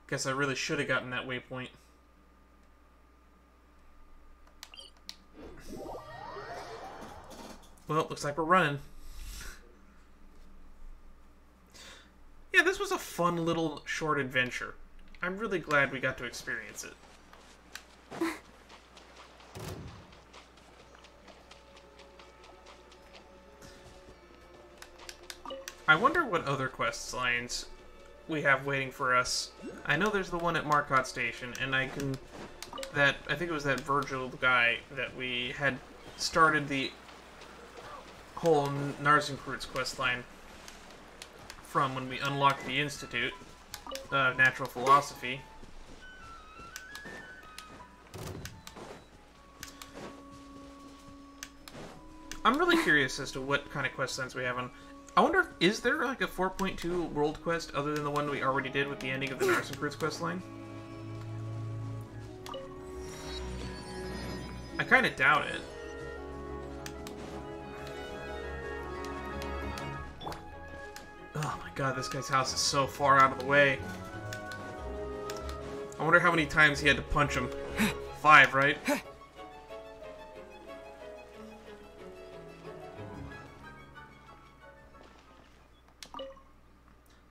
Guess I really should have gotten that waypoint. Well, looks like we're running. Yeah, this was a fun little short adventure. I'm really glad we got to experience it. I wonder what other quest lines we have waiting for us. I know there's the one at Marcotte Station, and I think it was that Virgil guy that we had started the whole Narzenkreuz quest line from when we unlocked the Institute of Natural Philosophy. I'm really curious as to what kind of quest lines we have on. I wonder, is there like a 4.2 world quest other than the one we already did with the ending of the Narzenkreuz quest line? I kind of doubt it. Oh my god, this guy's house is so far out of the way. I wonder how many times he had to punch him. 5, right?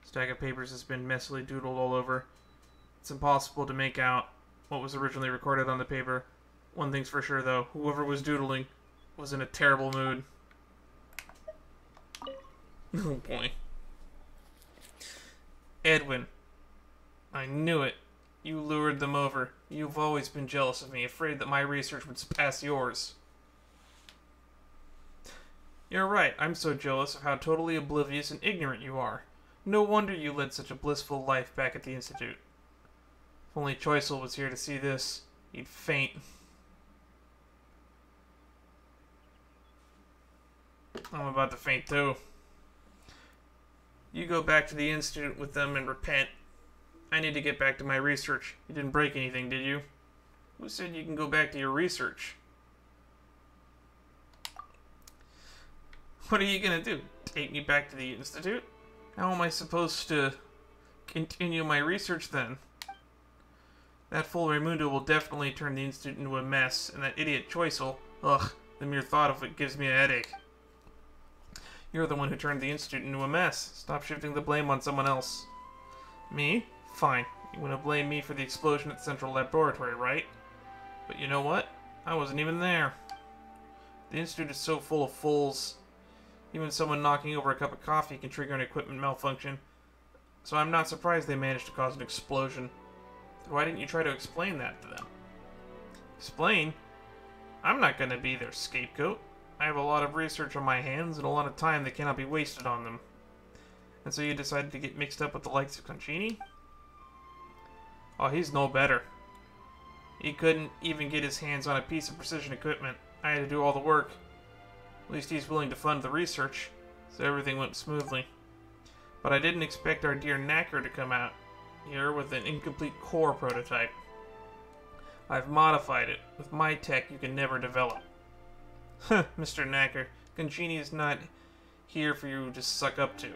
Stack of papers has been messily doodled all over. It's impossible to make out what was originally recorded on the paper. One thing's for sure, though. Whoever was doodling was in a terrible mood. Oh, boy. Edwin. I knew it. You lured them over. You've always been jealous of me, afraid that my research would surpass yours. You're right. I'm so jealous of how totally oblivious and ignorant you are. No wonder you led such a blissful life back at the Institute. If only Choiseul was here to see this, he'd faint. I'm about to faint too. You go back to the Institute with them and repent. I need to get back to my research. You didn't break anything, did you? Who said you can go back to your research? What are you gonna do? Take me back to the Institute? How am I supposed to continue my research then? That fool Raimundo will definitely turn the Institute into a mess, and that idiot Choiseul, ugh, the mere thought of it gives me a headache. You're the one who turned the Institute into a mess. Stop shifting the blame on someone else. Me? Fine. You want to blame me for the explosion at the Central Laboratory, right? But you know what? I wasn't even there. The Institute is so full of fools. Even someone knocking over a cup of coffee can trigger an equipment malfunction. So I'm not surprised they managed to cause an explosion. Why didn't you try to explain that to them? Explain? I'm not going to be their scapegoat. I have a lot of research on my hands and a lot of time that cannot be wasted on them. And so you decided to get mixed up with the likes of Concini? Oh, he's no better. He couldn't even get his hands on a piece of precision equipment. I had to do all the work. At least he's willing to fund the research, so everything went smoothly. But I didn't expect our dear Knacker to come out here with an incomplete core prototype. I've modified it. With my tech, you can never develop. Huh, Mr. Knacker, Concini is not here for you to suck up to.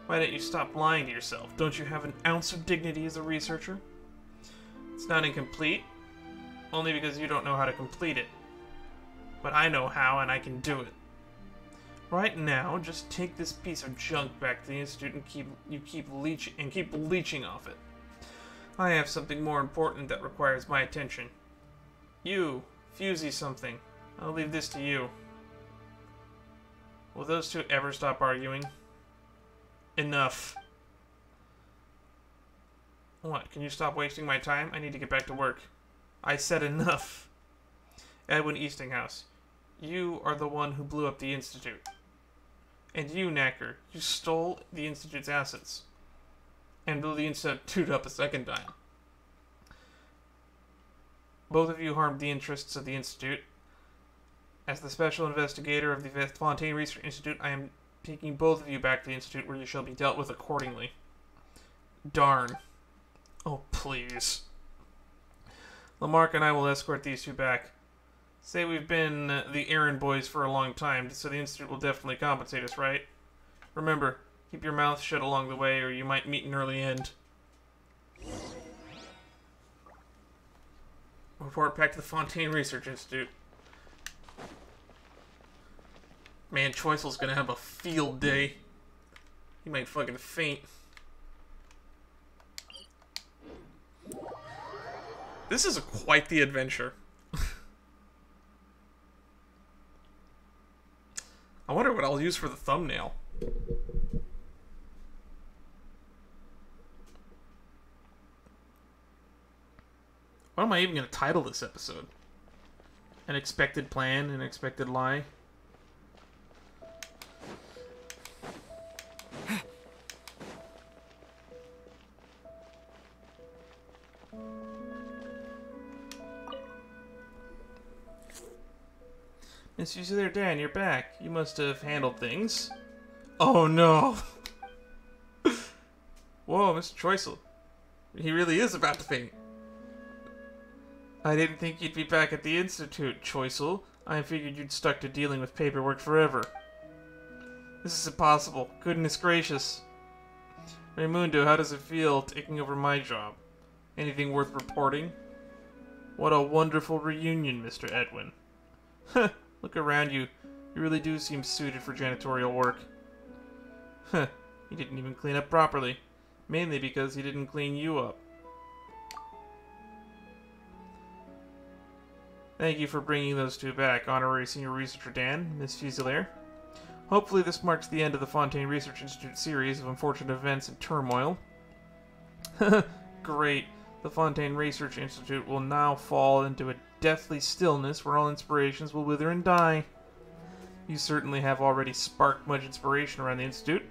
Why don't you stop lying to yourself? Don't you have an ounce of dignity as a researcher? It's not incomplete, only because you don't know how to complete it. But I know how, and I can do it. Right now, just take this piece of junk back to the Institute and keep leeching off it. I have something more important that requires my attention. You, Fusey something. I'll leave this to you. Will those two ever stop arguing? Enough. What? Can you stop wasting my time? I need to get back to work. I said enough. Edwin Eastinghouse, you are the one who blew up the Institute. And you, Knacker, you stole the Institute's assets. and blew the Institute up a second time. Both of you harmed the interests of the Institute. As the special investigator of the Fontaine Research Institute, I am taking both of you back to the Institute where you shall be dealt with accordingly. Darn. Oh, please. Lamarck and I will escort these two back. Say we've been the errand boys for a long time, so the Institute will definitely compensate us, right? Remember, keep your mouth shut along the way, or you might meet an early end. Report back to the Fontaine Research Institute. Man, Choisel's gonna have a field day. He might fucking faint. This is quite the adventure. I wonder what I'll use for the thumbnail. What am I even going to title this episode? An expected plan, an expected lie? Miss Yuzu there, Dan, you're back. You must have handled things. Oh no! Whoa, Mr. Choisel. He really is about to faint. I didn't think you'd be back at the Institute, Choisel. I figured you'd stuck to dealing with paperwork forever. This is impossible. Goodness gracious. Raimundo, how does it feel taking over my job? Anything worth reporting? What a wonderful reunion, Mr. Edwin. Huh, look around you. You really do seem suited for janitorial work. Huh, he didn't even clean up properly. Mainly because he didn't clean you up. Thank you for bringing those two back, Honorary Senior Researcher Dan, Miss Fusilier. Hopefully this marks the end of the Fontaine Research Institute series of unfortunate events and turmoil. Great. The Fontaine Research Institute will now fall into a deathly stillness where all inspirations will wither and die. You certainly have already sparked much inspiration around the Institute.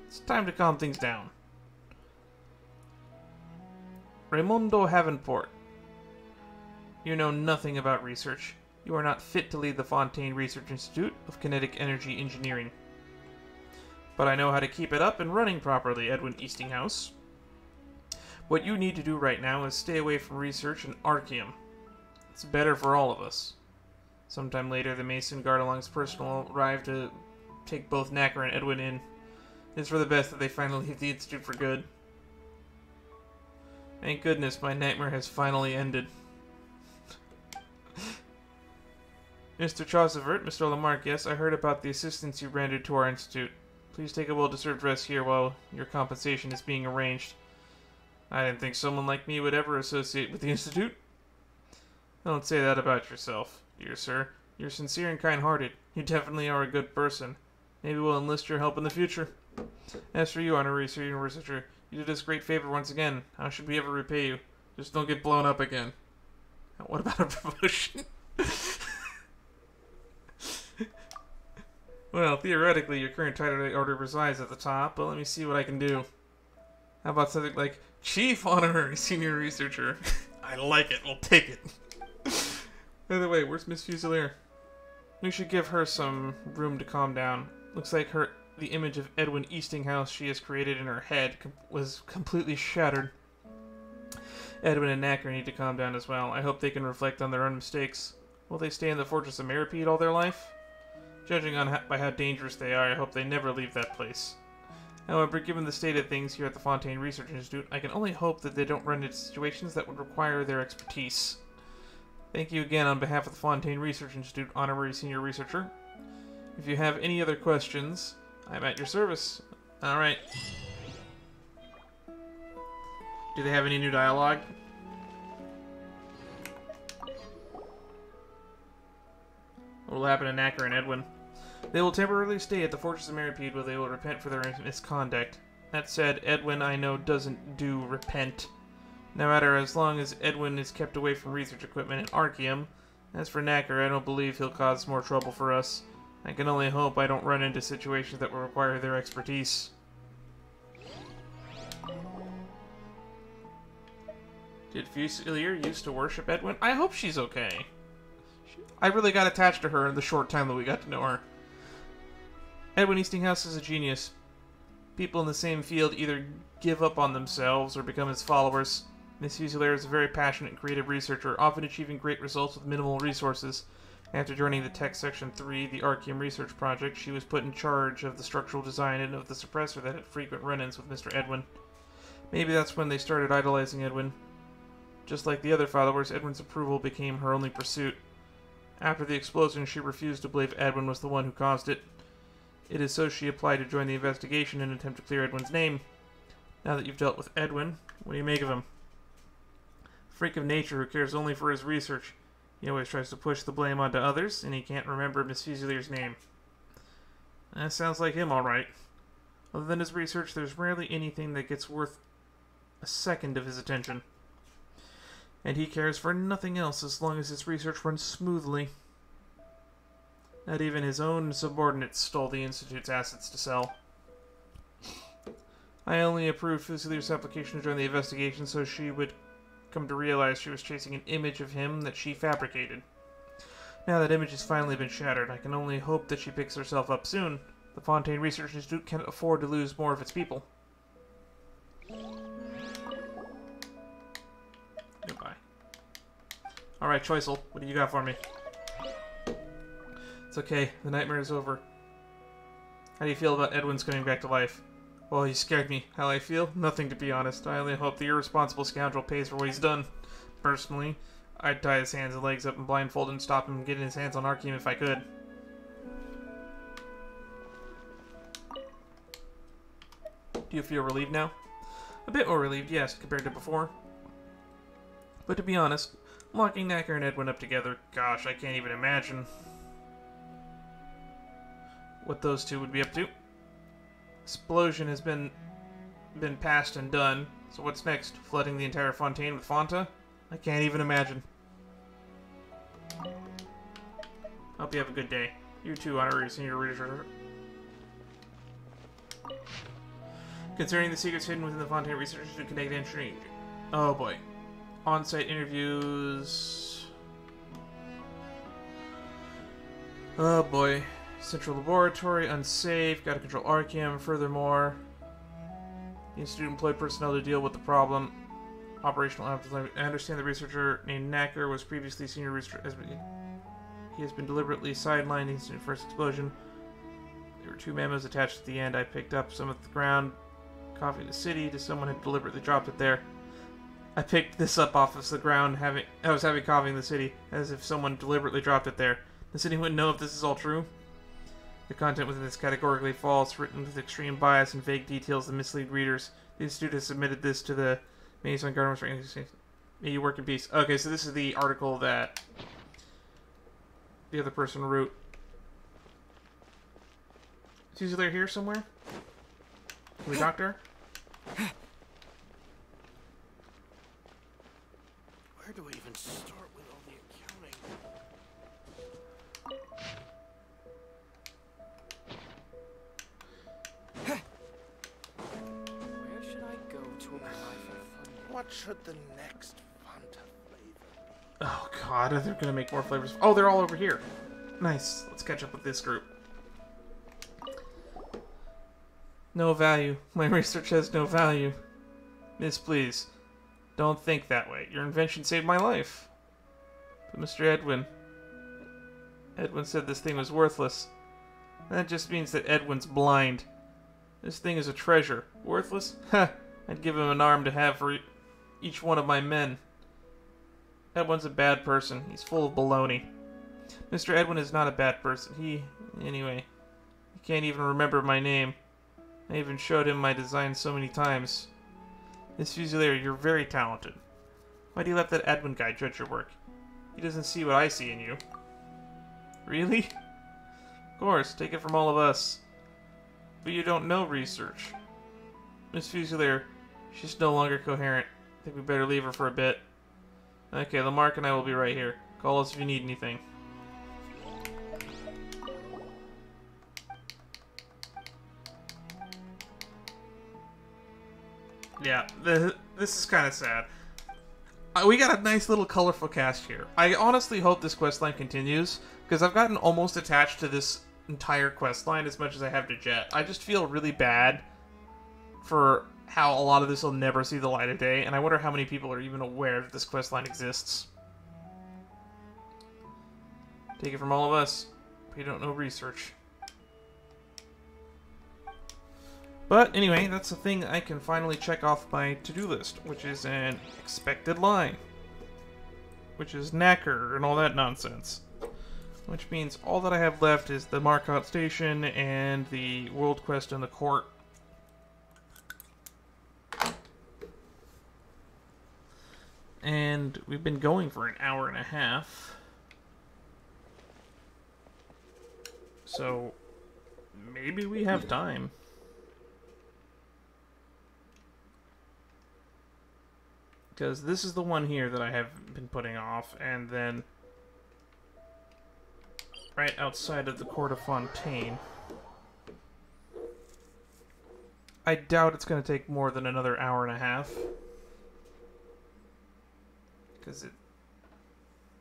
It's time to calm things down. Raimundo Havenport. You know nothing about research. You are not fit to lead the Fontaine Research Institute of Kinetic Energy Engineering. But I know how to keep it up and running properly, Edwin Eastinghouse. What you need to do right now is stay away from research in Arceum. It's better for all of us. Sometime later, the Mason Guard-along's personnel arrive to take both Knacker and Edwin in. It's for the best that they finally leave the Institute for good. Thank goodness my nightmare has finally ended. Mr. Chaucervert, Mr. Lamarck, yes, I heard about the assistance you rendered to our institute. Please take a well-deserved rest here while your compensation is being arranged. I didn't think someone like me would ever associate with the institute. Don't say that about yourself, dear sir. You're sincere and kind-hearted. You definitely are a good person. Maybe we'll enlist your help in the future. As for you, Honorary Senior Researcher, you did us a great favor once again. How should we ever repay you? Just don't get blown up again. Now, what about a promotion? Well, theoretically, your current title order resides at the top, but let me see what I can do. How about something like Chief Honorary Senior Researcher? I like it. We'll take it. By the way, where's Miss Fusilier? We should give her some room to calm down. Looks like the image of Edwin Eastinghouse she has created in her head was completely shattered. Edwin and Knacker need to calm down as well. I hope they can reflect on their own mistakes. Will they stay in the Fortress of Meripede all their life? Judging by how dangerous they are, I hope they never leave that place. However, given the state of things here at the Fontaine Research Institute, I can only hope that they don't run into situations that would require their expertise. Thank you again on behalf of the Fontaine Research Institute, Honorary Senior Researcher. If you have any other questions, I'm at your service. Alright. Do they have any new dialogue? What will happen to Knacker and Edwin? They will temporarily stay at the Fortress of Meripede where they will repent for their misconduct. That said, Edwin, I know, doesn't do repent. No matter, as long as Edwin is kept away from research equipment in Arceum. As for Knacker, I don't believe he'll cause more trouble for us. I can only hope I don't run into situations that will require their expertise. Did Fusilier used to worship Edwin? I hope she's okay. I really got attached to her in the short time that we got to know her. Edwin Eastinghouse is a genius. People in the same field either give up on themselves or become his followers. Miss Fusilier is a very passionate and creative researcher, often achieving great results with minimal resources. After joining the Tech Section 3, the Archeum Research Project, she was put in charge of the structural design and of the suppressor that had frequent run-ins with Mr. Edwin. Maybe that's when they started idolizing Edwin. Just like the other followers, Edwin's approval became her only pursuit. After the explosion, she refused to believe Edwin was the one who caused it. It is so she applied to join the investigation in an attempt to clear Edwin's name. Now that you've dealt with Edwin, what do you make of him? Freak of nature who cares only for his research. He always tries to push the blame onto others, and he can't remember Miss Fusilier's name. That sounds like him, alright. Other than his research, there's rarely anything that gets worth a second of his attention. And he cares for nothing else as long as his research runs smoothly. Not even his own subordinates stole the Institute's assets to sell. I only approved Fusilier's application to join the investigation so she would come to realize she was chasing an image of him that she fabricated. Now that image has finally been shattered, I can only hope that she picks herself up soon. The Fontaine Research Institute can't afford to lose more of its people. Goodbye. Alright, Choiseul, what do you got for me? It's okay, the nightmare is over. How do you feel about Edwin's coming back to life? Well, he scared me. How I feel? Nothing, to be honest. I only hope the irresponsible scoundrel pays for what he's done. Personally, I'd tie his hands and legs up and blindfold and stop him getting his hands on Archeum if I could. Do you feel relieved now? A bit more relieved, yes, compared to before. But to be honest, locking Knacker and Edwin up together, gosh, I can't even imagine what those two would be up to. Explosion has been passed and done, so what's next? Flooding the entire Fontaine with Fonta? I can't even imagine. Hope you have a good day. You too, honorary senior researcher. Concerning the secrets hidden within the Fontaine Research to connect entry. Oh boy. On-site interviews. Oh boy. Central Laboratory, unsafe, gotta control Archeum. Furthermore, the Institute employed personnel to deal with the problem. Operational output. I understand the researcher named Knacker was previously senior researcher. He has been deliberately sidelined the Institute first explosion. There were 2 memos attached at the end. I picked up some at the ground. Coffee in the city. Someone had deliberately dropped it there. I picked this up off of the ground. I was having coffee in the city, as if someone deliberately dropped it there. Does anyone know if this is all true? The content within this categorically false, written with extreme bias and vague details that mislead readers. The Institute has submitted this to the Mason Government. May you work in peace. Okay, so this is the article that the other person wrote. Is there here somewhere? Can we talk to her? Where do we even start with all the accounting? Where should I go to apply for funding? What should the next Fanta flavor be? Oh god, they're gonna make more flavors. Oh, they're all over here. Nice. Let's catch up with this group. No value. My research has no value. Miss, please. Don't think that way. Your invention saved my life. But Mr. Edwin said this thing was worthless. That just means that Edwin's blind. This thing is a treasure. Worthless? Ha! I'd give him an arm to have for each one of my men. Edwin's a bad person. He's full of baloney. Mr. Edwin is not a bad person. Anyway, he can't even remember my name. I even showed him my design so many times. Miss Fusilier, you're very talented. Why do you let that Edwin guy judge your work? He doesn't see what I see in you. Really? Of course, take it from all of us. But you don't know research. Miss Fusilier, she's no longer coherent. I think we better leave her for a bit. Okay, Lamarck and I will be right here. Call us if you need anything. Yeah, this is kind of sad. We got a nice little colorful cast here. I honestly hope this questline continues, because I've gotten almost attached to this entire questline as much as I have to Jet. I just feel really bad for how a lot of this will never see the light of day, and I wonder how many people are even aware that this questline exists. Take it from all of us. We don't know research. But anyway, that's the thing I can finally check off my to-do list, which is an expected line. Which is knacker and all that nonsense. Which means all that I have left is the Marcotte Station and the World Quest in the Court. And we've been going for an hour and a half. So maybe we have time. Because this is the one here that I have been putting off, and then right outside of the Court of Fontaine. I doubt it's going to take more than another hour and a half.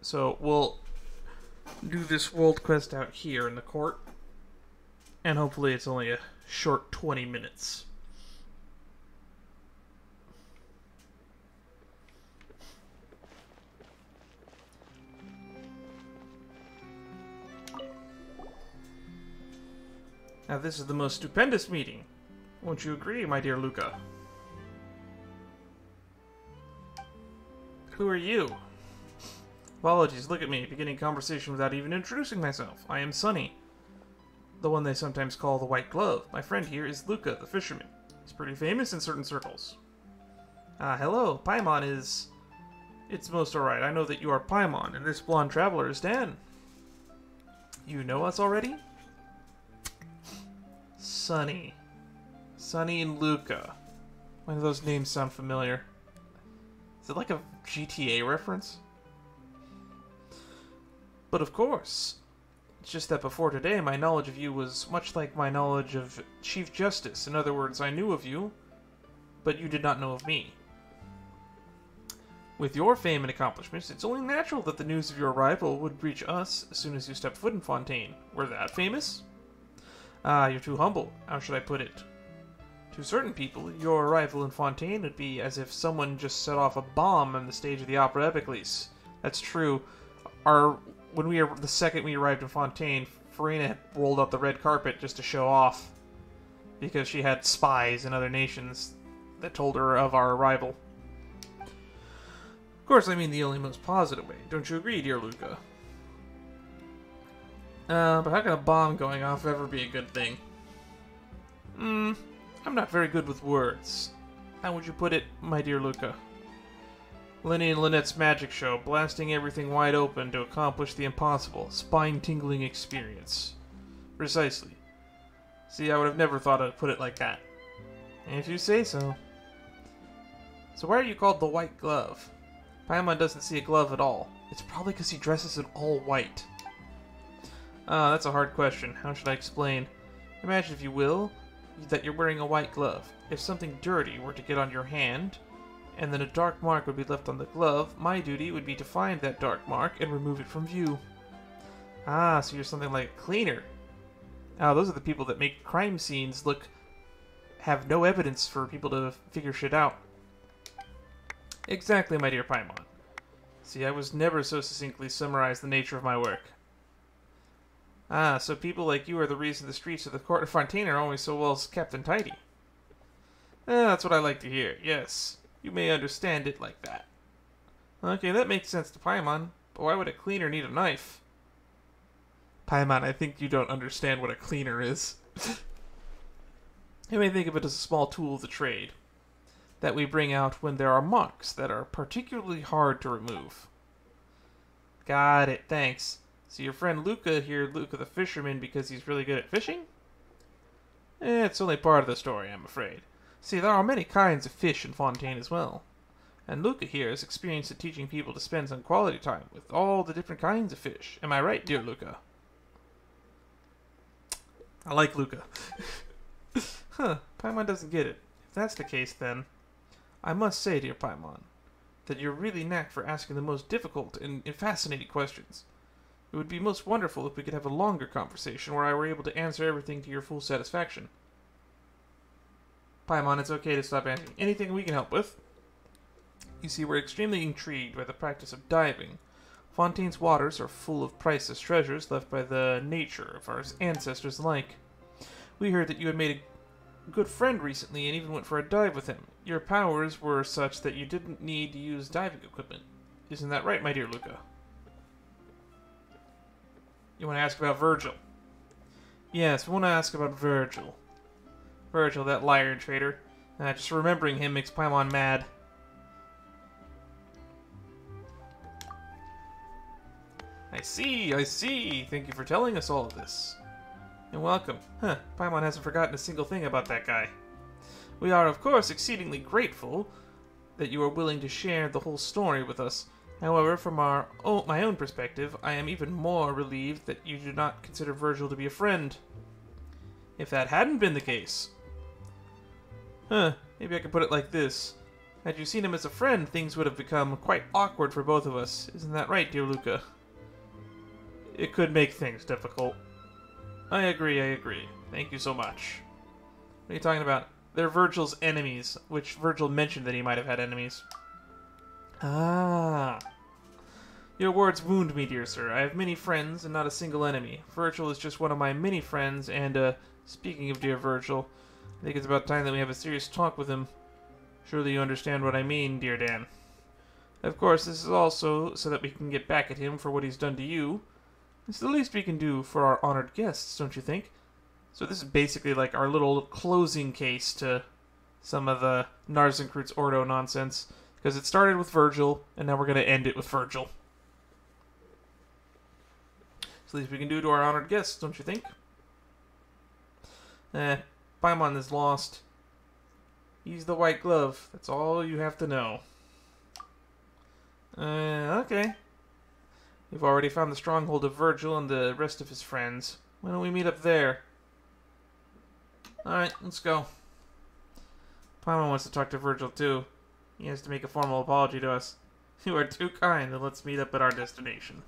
So we'll do this world quest out here in the court, and hopefully it's only a short 20 minutes. Now this is the most stupendous meeting. Won't you agree, my dear Luca? Who are you? Apologies, look at me, beginning conversation without even introducing myself. I am Sunny, the one they sometimes call the White Glove. My friend here is Luca, the fisherman. He's pretty famous in certain circles. Hello, Paimon is... It's most alright, I know that you are Paimon, and this blonde traveler is Dan. You know us already? Sunny. Sunny and Luca. Why do those names sound familiar? Is it like a GTA reference? But of course. It's just that before today, my knowledge of you was much like my knowledge of Chief Justice. In other words, I knew of you, but you did not know of me. With your fame and accomplishments, it's only natural that the news of your arrival would reach us as soon as you stepped foot in Fontaine. We're that famous? You're too humble. How should I put it? To certain people, your arrival in Fontaine would be as if someone just set off a bomb on the stage of the opera Epicles. That's true. The second we arrived in Fontaine, Farina had rolled out the red carpet just to show off, because she had spies in other nations that told her of our arrival. Of course, I mean the only most positive way. Don't you agree, dear Luca? But how can a bomb going off ever be a good thing? I'm not very good with words. How would you put it, my dear Luca? Lenny and Lynette's magic show, blasting everything wide open to accomplish the impossible, spine-tingling experience. Precisely. See, I would have never thought I'd put it like that. If you say so. So why are you called the White Glove? Paimon doesn't see a glove at all. It's probably because he dresses in all white. That's a hard question. How should I explain? Imagine, if you will, that you're wearing a white glove. If something dirty were to get on your hand, and then a dark mark would be left on the glove, my duty would be to find that dark mark and remove it from view. So you're something like a cleaner. Those are the people that make crime scenes have no evidence for people to figure shit out. Exactly, my dear Paimon. See, I was never so succinctly summarize the nature of my work. So people like you are the reason the streets of the Court of Fontaine are always so well kept and tidy. That's what I like to hear, yes. You may understand it like that. Okay, that makes sense to Paimon, but why would a cleaner need a knife? Paimon, I think you don't understand what a cleaner is. You may think of it as a small tool of the trade that we bring out when there are marks that are particularly hard to remove. Got it, thanks. So your friend Luca here, Luca the fisherman, because he's really good at fishing? It's only part of the story, I'm afraid. See, there are many kinds of fish in Fontaine as well. And Luca here is experienced at teaching people to spend some quality time with all the different kinds of fish. Am I right, dear Luca? I like Luca. Paimon doesn't get it. If that's the case, then, I must say, dear Paimon, that you're really knack for asking the most difficult and fascinating questions. It would be most wonderful if we could have a longer conversation where I were able to answer everything to your full satisfaction. Paimon, it's okay to stop answering anything we can help with. You see, we're extremely intrigued by the practice of diving. Fontaine's waters are full of priceless treasures left by the nature of our ancestors alike. We heard that you had made a good friend recently and even went for a dive with him. Your powers were such that you didn't need to use diving equipment. Isn't that right, my dear Luca? You want to ask about Virgil? Yes, we want to ask about Virgil. Virgil, that liar and traitor. Just remembering him makes Paimon mad. I see. Thank you for telling us all of this. And welcome. Paimon hasn't forgotten a single thing about that guy. We are, of course, exceedingly grateful that you are willing to share the whole story with us. However, from my own perspective, I am even more relieved that you do not consider Virgil to be a friend. If that hadn't been the case... maybe I could put it like this. Had you seen him as a friend, things would have become quite awkward for both of us. Isn't that right, dear Luca? It could make things difficult. I agree. Thank you so much. What are you talking about? They're Virgil's enemies, which Virgil mentioned that he might have had enemies. Ah. Your words wound me, dear sir. I have many friends and not a single enemy. Virgil is just one of my many friends, and, speaking of dear Virgil, I think it's about time that we have a serious talk with him. Surely you understand what I mean, dear Dan. Of course, this is also so that we can get back at him for what he's done to you. It's the least we can do for our honored guests, don't you think? So this is basically like our little closing case to some of the Narzenkreut's Ordo nonsense. Because it started with Virgil, and now we're going to end it with Virgil. It's the least we can do to our honored guests, don't you think? Paimon is lost. He's the white glove. That's all you have to know. Okay. We've already found the stronghold of Virgil and the rest of his friends. Why don't we meet up there? Alright, let's go. Paimon wants to talk to Virgil too. He has to make a formal apology to us. You are too kind, then let's meet up at our destination.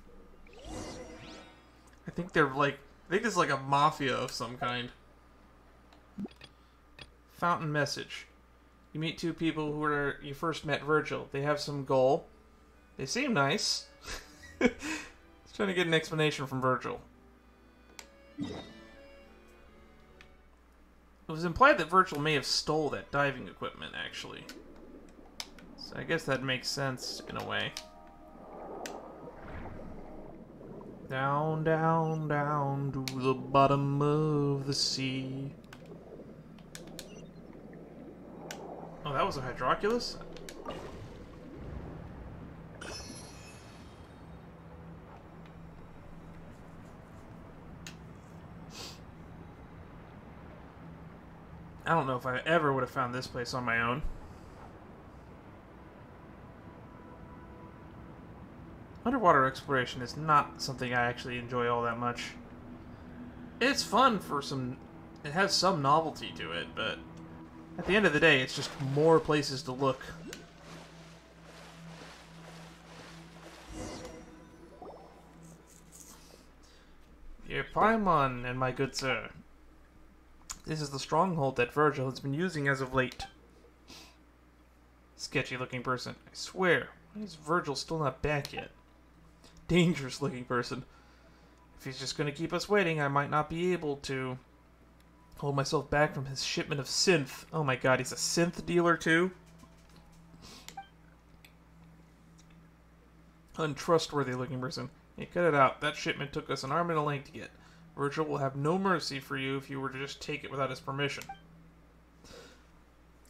I think they're like... I think this is like a mafia of some kind. Fontainian Message. You meet two people who were... You first met Virgil. They have some goal. They seem nice. Let's try to get an explanation from Virgil. It was implied that Virgil may have stole that diving equipment, actually. So I guess that makes sense, in a way. Down, down, down to the bottom of the sea. Oh, that was a Hydroculus? I don't know if I ever would have found this place on my own. Underwater exploration is not something I actually enjoy all that much. It's fun for some... It has some novelty to it, but... At the end of the day, it's just more places to look. Dear Paimon and my good sir. This is the stronghold that Virgil has been using as of late. Sketchy looking person. I swear, why is Virgil still not back yet? Dangerous looking person. If he's just going to keep us waiting, I might not be able to hold myself back from his shipment of synth. Oh my god, he's a synth dealer too? Untrustworthy looking person. Hey, cut it out. That shipment took us an arm and a leg to get. Virgil will have no mercy for you if you were to just take it without his permission.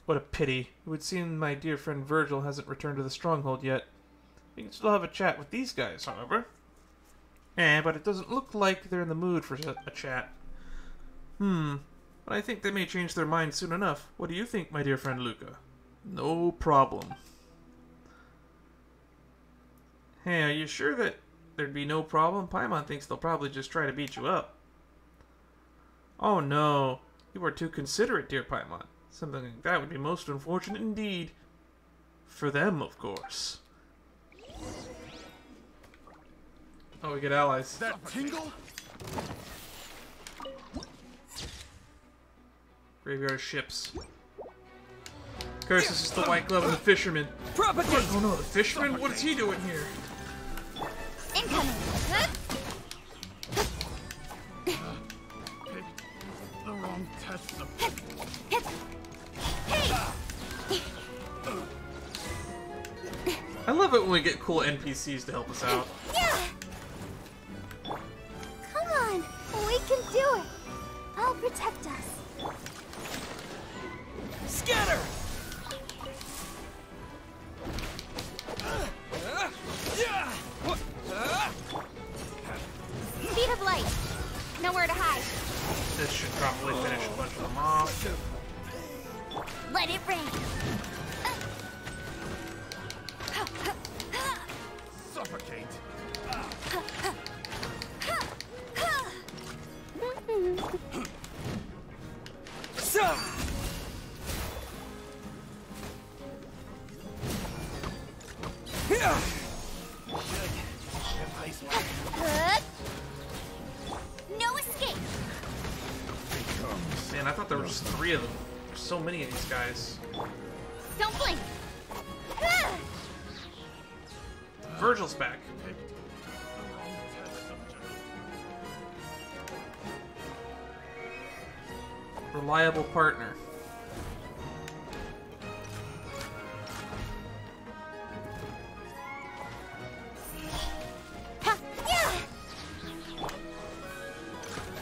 What a pity. It would seem my dear friend Virgil hasn't returned to the stronghold yet. We can still have a chat with these guys, however. But it doesn't look like they're in the mood for a chat. But I think they may change their minds soon enough. What do you think, my dear friend Luca? No problem. Hey, are you sure that there'd be no problem? Paimon thinks they'll probably just try to beat you up. Oh no, you are too considerate, dear Paimon. Something like that would be most unfortunate indeed. For them, of course. Oh, we get allies. That tingle? Graveyard ships. Of course, this is the White Glove and the Fisherman. Propagate! Oh no, the Fisherman? What is he doing here? Incoming. Huh? The wrong test of I love it when we get cool NPCs to help us out. Yeah. Come on, we can do it. I'll protect us. Scatter! Speed of light. Nowhere to hide. This should probably finish a bunch of them off. Let it rain. suffocate. No escape. Man, I thought there were just 3 of them. There's so many of these guys. Don't blink. Virgil's back. Reliable partner.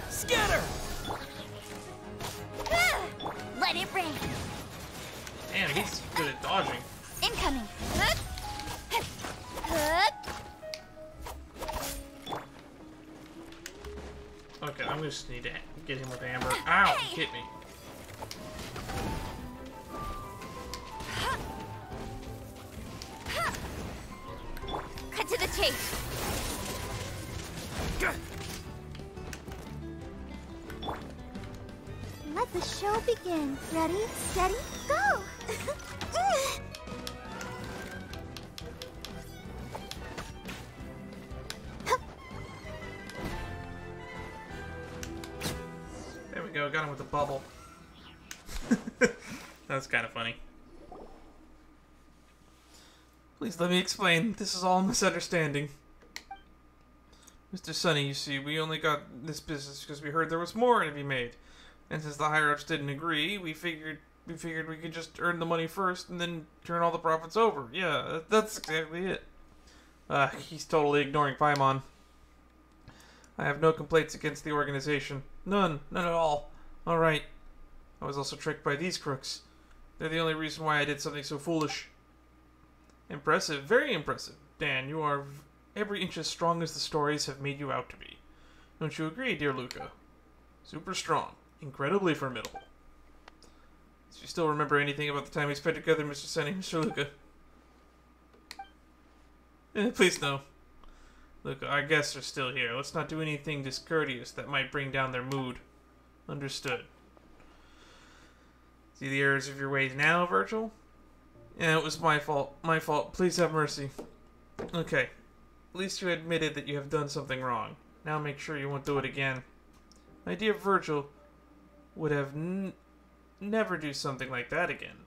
Scatter! Let it rain. Damn, he's good at dodging. Incoming. Okay, I'm just need to get him with Amber. Ow, he hit me. Cut to the chase. Let the show begin. Ready, steady, go! There we go, got him with the bubble. That's kind of funny. Please let me explain. This is all a misunderstanding. Mr. Sunny, you see, we only got this business because we heard there was more to be made. And since the higher-ups didn't agree, we figured we could just earn the money first and then turn all the profits over. Yeah, that's exactly it. He's totally ignoring Paimon. I have no complaints against the organization. None at all. Alright. I was also tricked by these crooks. They're the only reason why I did something so foolish. Impressive, very impressive. Dan, you are every inch as strong as the stories have made you out to be. Don't you agree, dear Luca? Super strong. Incredibly formidable. Do you still remember anything about the time we spent together, Mr. Sunny, Mr. Luca? Please no. Luca, our guests are still here. Let's not do anything discourteous that might bring down their mood. Understood. See the errors of your ways now, Virgil? Yeah, it was my fault. My fault. Please have mercy. Okay. At least you admitted that you have done something wrong. Now make sure you won't do it again. My dear Virgil would have never do something like that again.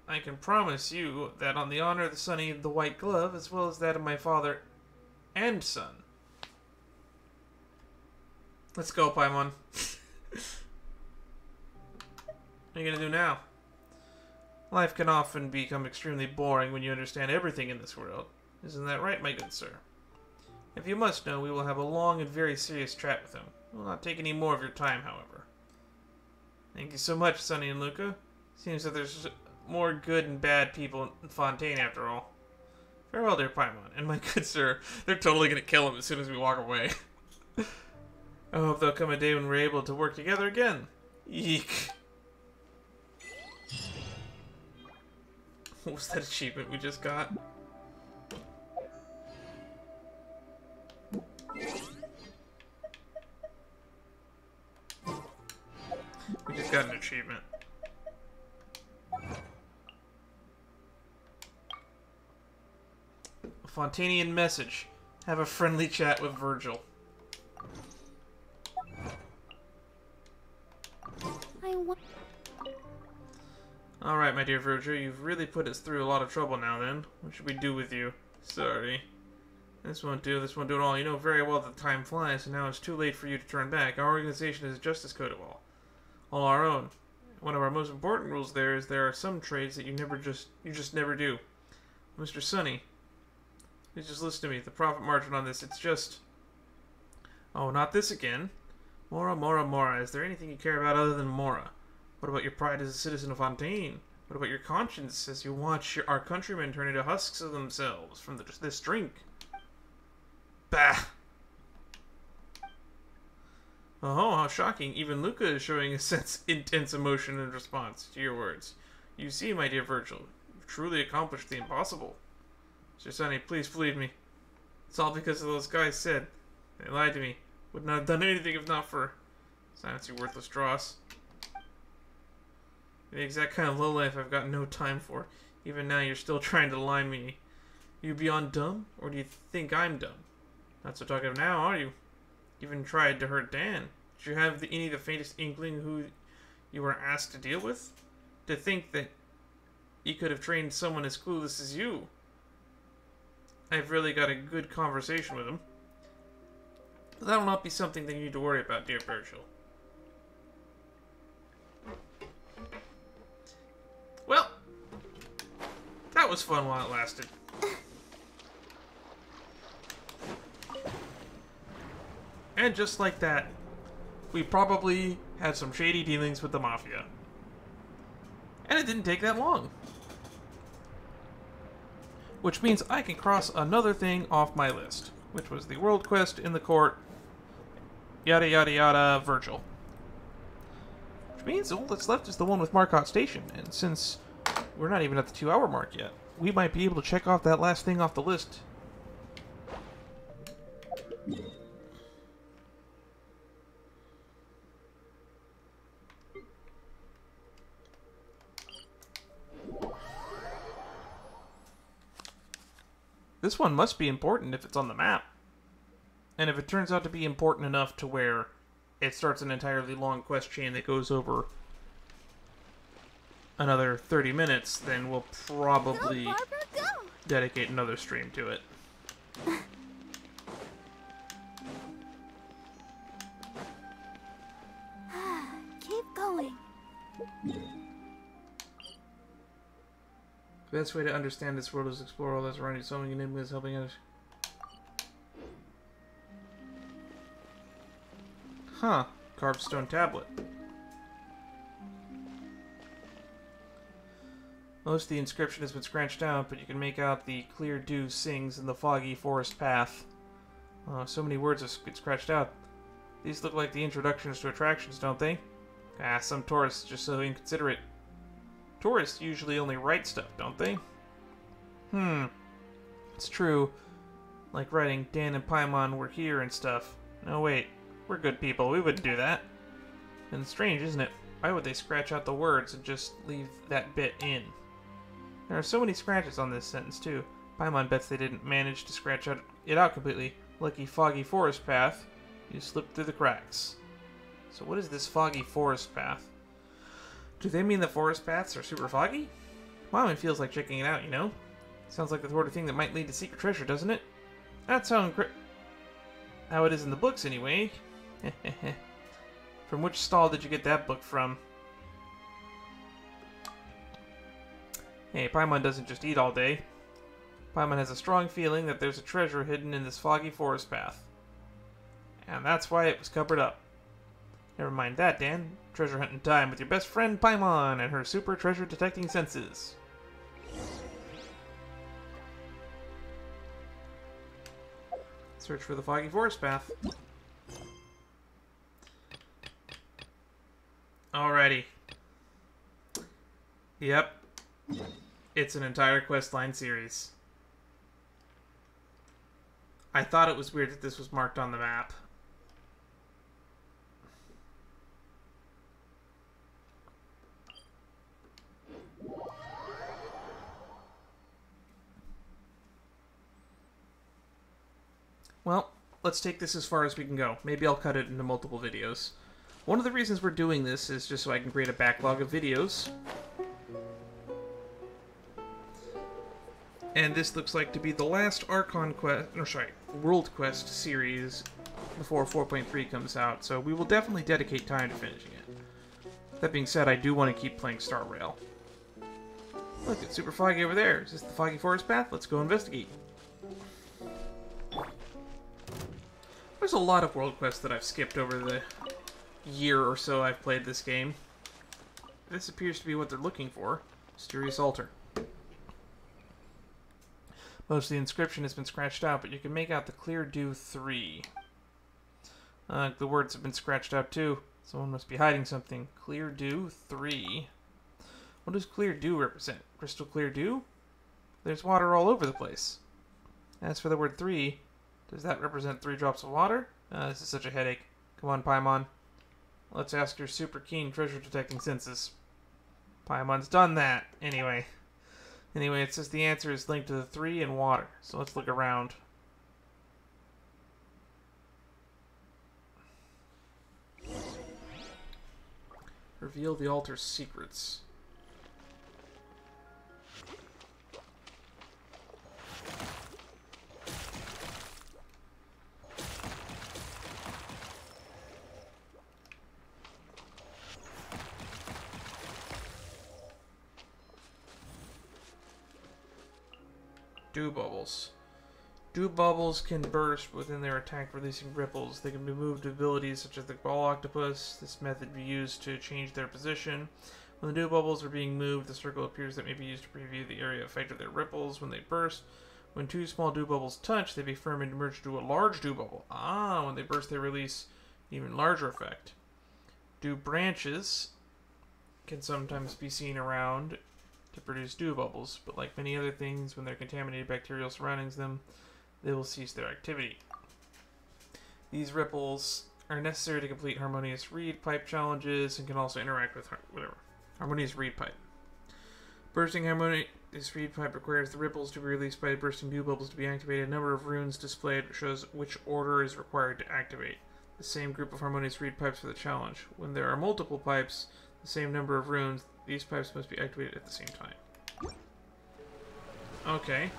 I can promise you that on the honor of the Sunny of the White Glove, as well as that of my father and son. Let's go, Paimon. What are you gonna do now? Life can often become extremely boring when you understand everything in this world. Isn't that right, my good sir? If you must know, we will have a long and very serious chat with him. We will not take any more of your time, however. Thank you so much, Sunny and Luca. Seems that there's more good and bad people in Fontaine after all. Farewell, dear Paimon. And my good sir, they're totally gonna kill him as soon as we walk away. I hope there'll come a day when we're able to work together again. Eek. What was that achievement we just got? We just got an achievement. Fontainian Message. Have a friendly chat with Virgil. Alright, my dear Virgil, you've really put us through a lot of trouble now then. What should we do with you? Sorry. This won't do at all. You know very well that time flies, and now it's too late for you to turn back. Our organization is a justice code of all our own. One of our most important rules there is there are some trades that you just never do. Mr. Sonny, please just listen to me. The profit margin on this, it's just... Oh, not this again. Mora, Mora, Mora. Is there anything you care about other than Mora? What about your pride as a citizen of Fontaine? What about your conscience as you watch our countrymen turn into husks of themselves from this drink? Bah! Oh, how shocking. Even Luca is showing intense emotion in response to your words. You see, my dear Virgil, you've truly accomplished the impossible. Mr. Sonny, please believe me. It's all because of those guys said. They lied to me. Would not have done anything if not for... Silence, you worthless dross. The exact kind of lowlife I've got no time for. Even now you're still trying to lie me. You beyond dumb? Or do you think I'm dumb? Not so talkative now, are you? Even tried to hurt Dan. Did you have any of the faintest inkling who you were asked to deal with? To think that you could have trained someone as clueless as you. I've really got a good conversation with him. That'll not be something that you need to worry about, dear Virgil. Well, that was fun while it lasted. And just like that, we probably had some shady dealings with the Mafia. And it didn't take that long. Which means I can cross another thing off my list, which was the world quest in the court, yada yada yada, Virgil. Which means all that's left is the one with Marcotte Station, and since we're not even at the 2-hour mark yet, we might be able to check off that last thing off the list. This one must be important if it's on the map. And if it turns out to be important enough to where it starts an entirely long quest chain that goes over another 30 minutes, then we'll probably dedicate another stream to it. Keep going. The best way to understand this world is to explore all that's around you. Solving enigmas, helping others. Huh. Carved stone tablet. Most of the inscription has been scratched out, but you can make out the clear dew sings in the foggy forest path. So many words have been scratched out. These look like the introductions to attractions, don't they? Ah, some tourists are just so inconsiderate. Tourists usually only write stuff, don't they? It's true. Like writing, Dan and Paimon were here and stuff. No, wait. We're good people. We wouldn't do that. And it's strange, isn't it? Why would they scratch out the words and just leave that bit in? There are so many scratches on this sentence, too. Paimon bets they didn't manage to scratch it out completely. Lucky foggy forest path. You slipped through the cracks. So what is this foggy forest path? Do they mean the forest paths are super foggy? Paimon feels like checking it out, you know? Sounds like the sort of thing that might lead to secret treasure, doesn't it? That's how it is in the books, anyway. From which stall did you get that book from? Hey, Paimon doesn't just eat all day. Paimon has a strong feeling that there's a treasure hidden in this foggy forest path. And that's why it was covered up. Never mind that, Dan. Treasure hunting time with your best friend Paimon and her super treasure detecting senses. Search for the foggy forest path. Alrighty. Yep. It's an entire questline series. I thought it was weird that this was marked on the map. Well, let's take this as far as we can go. Maybe I'll cut it into multiple videos. One of the reasons we're doing this is just so I can create a backlog of videos. And this looks like to be the last Archon Quest, or sorry, World Quest series before 4.3 comes out, so we will definitely dedicate time to finishing it. That being said, I do want to keep playing Star Rail. Look, it's super foggy over there. Is this the Foggy Forest path? Let's go investigate. There's a lot of world quests that I've skipped over the year or so I've played this game. This appears to be what they're looking for. Mysterious altar. Most of the inscription has been scratched out, but you can make out the Clear Dew 3. The words have been scratched out too. Someone must be hiding something. Clear Dew 3. What does Clear Dew represent? Crystal clear dew? There's water all over the place. As for the word 3, does that represent 3 drops of water? This is such a headache. Come on, Paimon. Let's ask your super keen treasure-detecting senses. Paimon's done that. Anyway, it says the answer is linked to the 3 and water. So let's look around. Reveal the altar's secrets. Dew bubbles. Dew bubbles can burst within their attack, releasing ripples. They can be moved with abilities such as the ball octopus. This method can be used to change their position. When the dew bubbles are being moved, the circle appears that may be used to preview the area affected their ripples when they burst. When 2 small dew bubbles touch, they be firm and merge into a large dew bubble. When they burst, they release an even larger effect. Dew branches can sometimes be seen around to produce dew bubbles, but like many other things, when they're contaminated bacterial surroundings them, they will cease their activity. These ripples are necessary to complete harmonious reed pipe challenges and can also interact with harmonious reed pipe. Bursting harmonious reed pipe requires the ripples to be released by the bursting dew bubbles to be activated. A number of runes displayed shows which order is required to activate the same group of harmonious reed pipes for the challenge. When there are multiple pipes, the same number of runes, these pipes must be activated at the same time. Okay.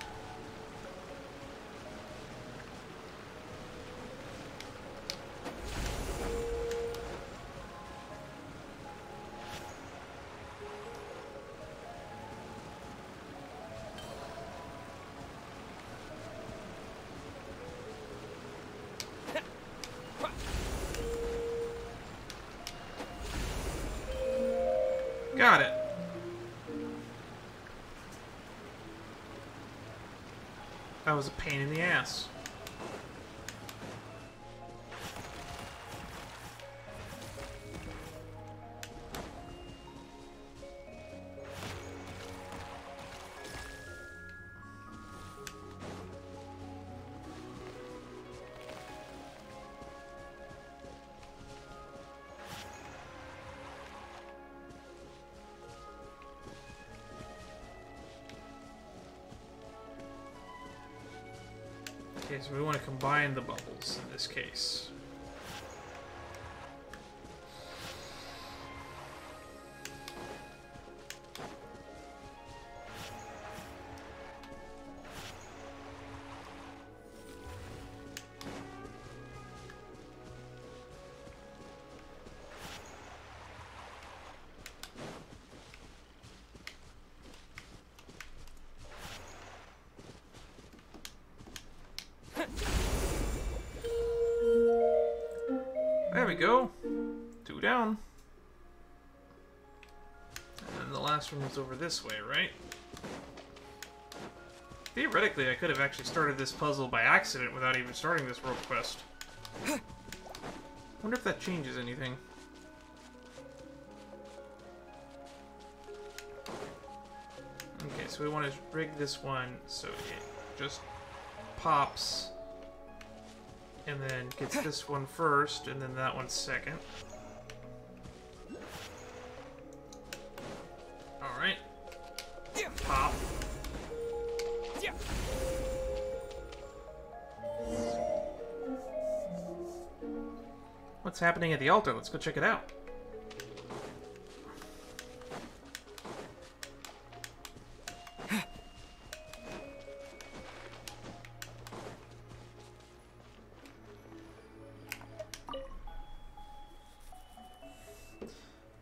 Got it. That was a pain in the ass. Okay, so we want to combine the bubbles in this case. There we go. 2 down. And the last one was over this way, right? Theoretically, I could have actually started this puzzle by accident without even starting this world quest. Wonder if that changes anything. Okay, so we want to rig this one so it just pops and then gets this one first, and then that one second. Alright. Pop. What's happening at the altar? Let's go check it out.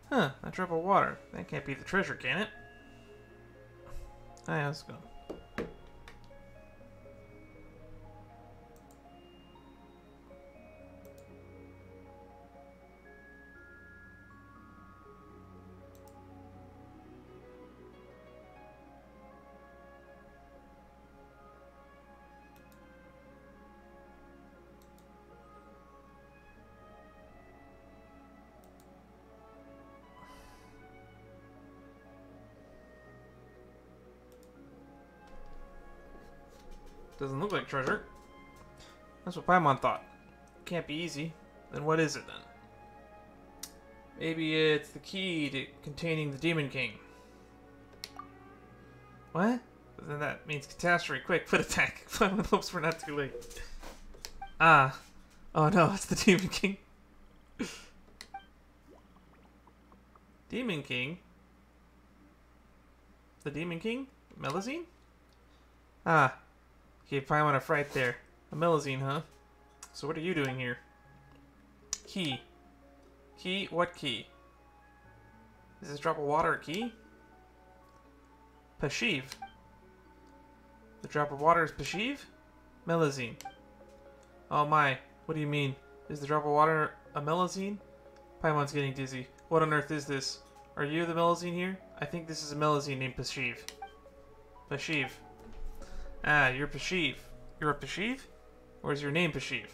Huh, a drop of water. That can't be the treasure, can it? Alright, let's go. Doesn't look like treasure. That's what Paimon thought. Can't be easy. Then what is it then? Maybe it's the key to containing the Demon King. What? But then that means catastrophe. Quick, foot attack. Paimon hopes we're not too late. Ah. Oh no, it's the Demon King. Demon King? The Demon King? Melazine? Ah. Gave Paimon a fright there. A Melazine, huh? So what are you doing here? Key. Key? What key? Is this drop of water a key? Pashiv. The drop of water is Pashiv? Melazine. Oh my. What do you mean? Is the drop of water a Melazine? Paimon's getting dizzy. What on earth is this? Are you the Melazine here? I think this is a Melazine named Pashiv. Pashiv. Ah, you're Pashiv. You're a Pashiv? Or is your name Pashiv?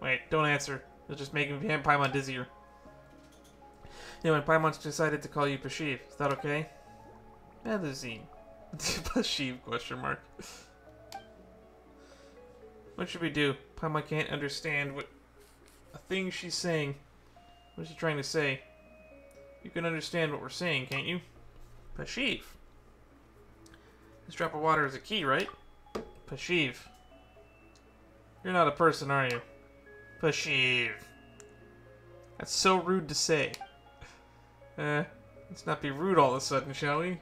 Wait, don't answer. You'll just make Paimon dizzier. Anyway, Paimon's decided to call you Pashiv. Is that okay? Melazine. Pashiv, question mark. What should we do? Paimon can't understand what a thing she's saying. What is she trying to say? You can understand what we're saying, can't you? Pashiv. This drop of water is a key, right? Pashiv. You're not a person, are you? Pashiv. That's so rude to say. Let's not be rude all of a sudden, shall we?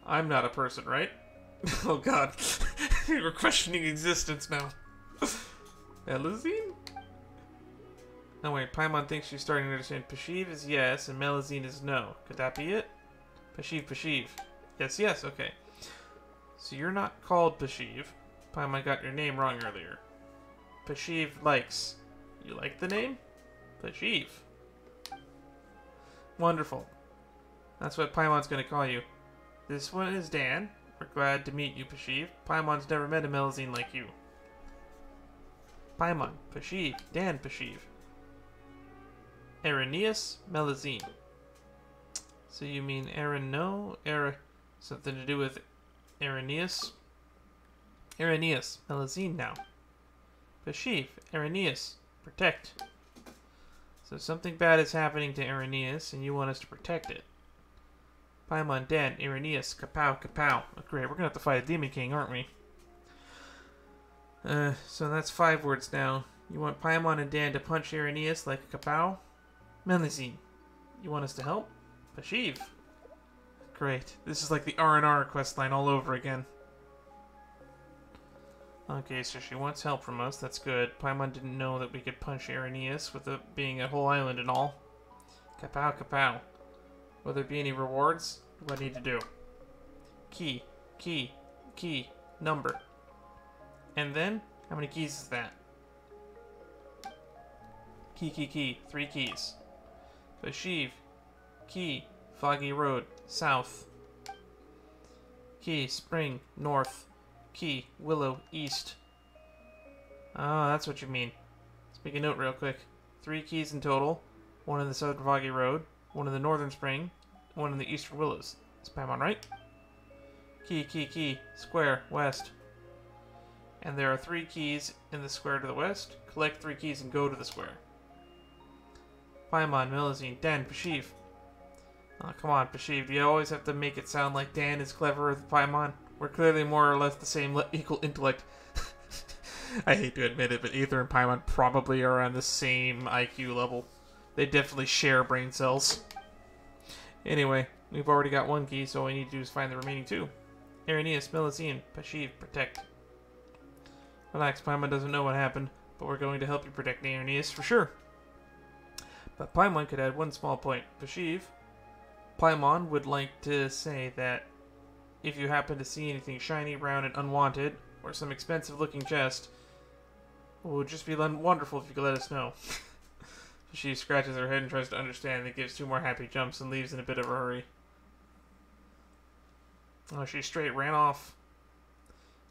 I'm not a person, right? Oh god. We're questioning existence now. Melazine? No wait, Paimon thinks she's starting to understand. Pashiv is yes, and Melazine is no. Could that be it? Pashiv, Pashiv. Yes, yes, okay. So you're not called Pashiv. Paimon got your name wrong earlier. Pashiv likes. You like the name? Pashiv. Wonderful. That's what Paimon's going to call you. This one is Dan. We're glad to meet you, Pashiv. Paimon's never met a Melazine like you. Paimon, Pashiv, Dan, Pashiv. Erinnyes, Melazine. So you mean something to do with Erinnyes? Erinnyes, Melazine now. Pashiv, Erinnyes, protect. So something bad is happening to Erinnyes, and you want us to protect it. Paimon, Dan, Erinnyes, kapow, kapow. Oh, great, we're gonna have to fight a Demon King, aren't we? So that's 5 words now. You want Paimon and Dan to punch Erinnyes like a kapow? Melazine, you want us to help? Pashiv. Great. This is like the R&R questline all over again. Okay, so she wants help from us. That's good. Paimon didn't know that we could punch Erinnyes with it being a whole island and all. Kapow, kapow. Will there be any rewards? What do I need to do? Key, key, key, number. And then, how many keys is that? Key, key, key. 3 keys. Pashiv. Key. Foggy Road. South. Key. Spring. North. Key. Willow. East. Ah, that's what you mean. Let's make a note real quick. 3 keys in total. 1 in the southern Foggy Road. 1 in the northern Spring. 1 in the eastern Willows. Is Paimon right? Key, key, key. Square. West. And there are 3 keys in the square to the west. Collect 3 keys and go to the square. Paimon, Melazine, Dan, Pashiv. Oh, come on, Pashiv. Do you always have to make it sound like Dan is cleverer than Paimon? We're clearly more or less the same equal intellect. I hate to admit it, but Aether and Paimon probably are on the same IQ level. They definitely share brain cells. Anyway, we've already got one key, so all we need to do is find the remaining two. Erinnyes, Melazine, Pashiv, protect. Relax, Paimon doesn't know what happened, but we're going to help you protect Erinnyes for sure. But Paimon could add one small point. Pashiv, Paimon would like to say that if you happen to see anything shiny, round, and unwanted, or some expensive-looking chest, it would just be wonderful if you could let us know. She scratches her head and tries to understand, then gives 2 more happy jumps and leaves in a bit of a hurry. Oh, she straight ran off.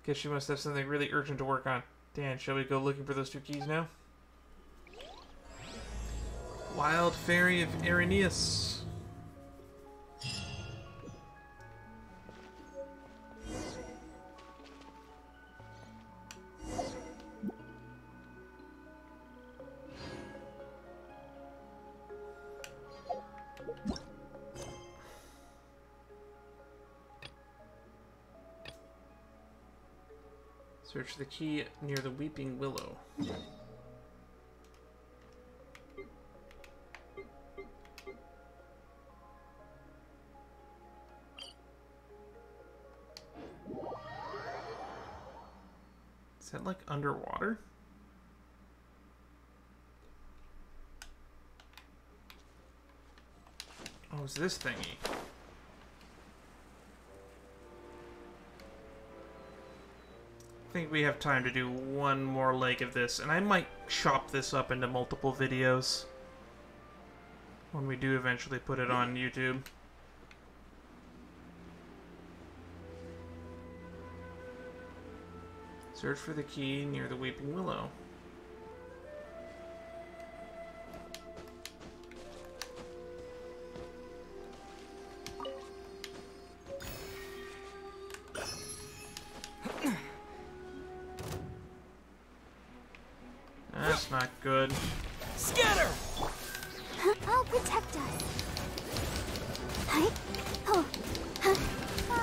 Guess she must have something really urgent to work on. Dan, shall we go looking for those 2 keys now? Wild Fairy of Erinnyes. Search for the key near the Weeping Willow. Is that like underwater? Oh, it's this thingy. I think we have time to do one more leg of this, and I might chop this up into multiple videos when we do eventually put it on YouTube. Search for the key near the Weeping Willow. That's not good. Scatter! I'll protect us. Hi. Oh. Huh. La,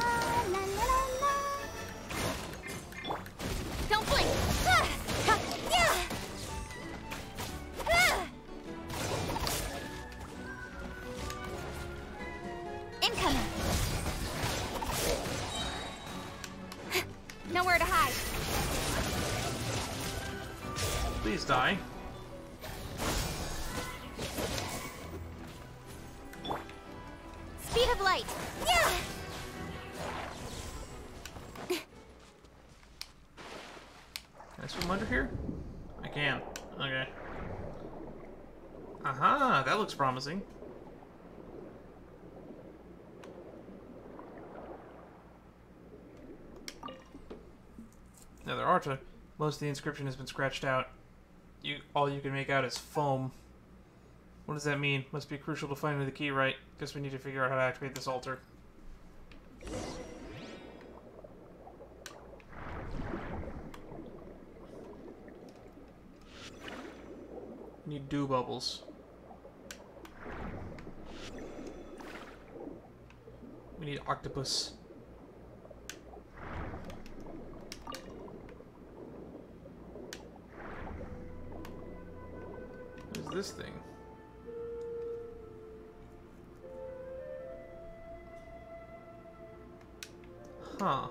la, la, la. Don't blink. Ah. Ha. Yeah. Ah. Incoming. Nowhere to hide. Please die. Speed of light. Yeah. Can I swim under here? I can. Okay. Aha! That looks promising. Now there are to. Most of the inscription has been scratched out. All you can make out is foam. What does that mean? Must be crucial to finding the key, right? Guess we need to figure out how to activate this altar. We need dew bubbles. We need octopus. What is this thing? Huh.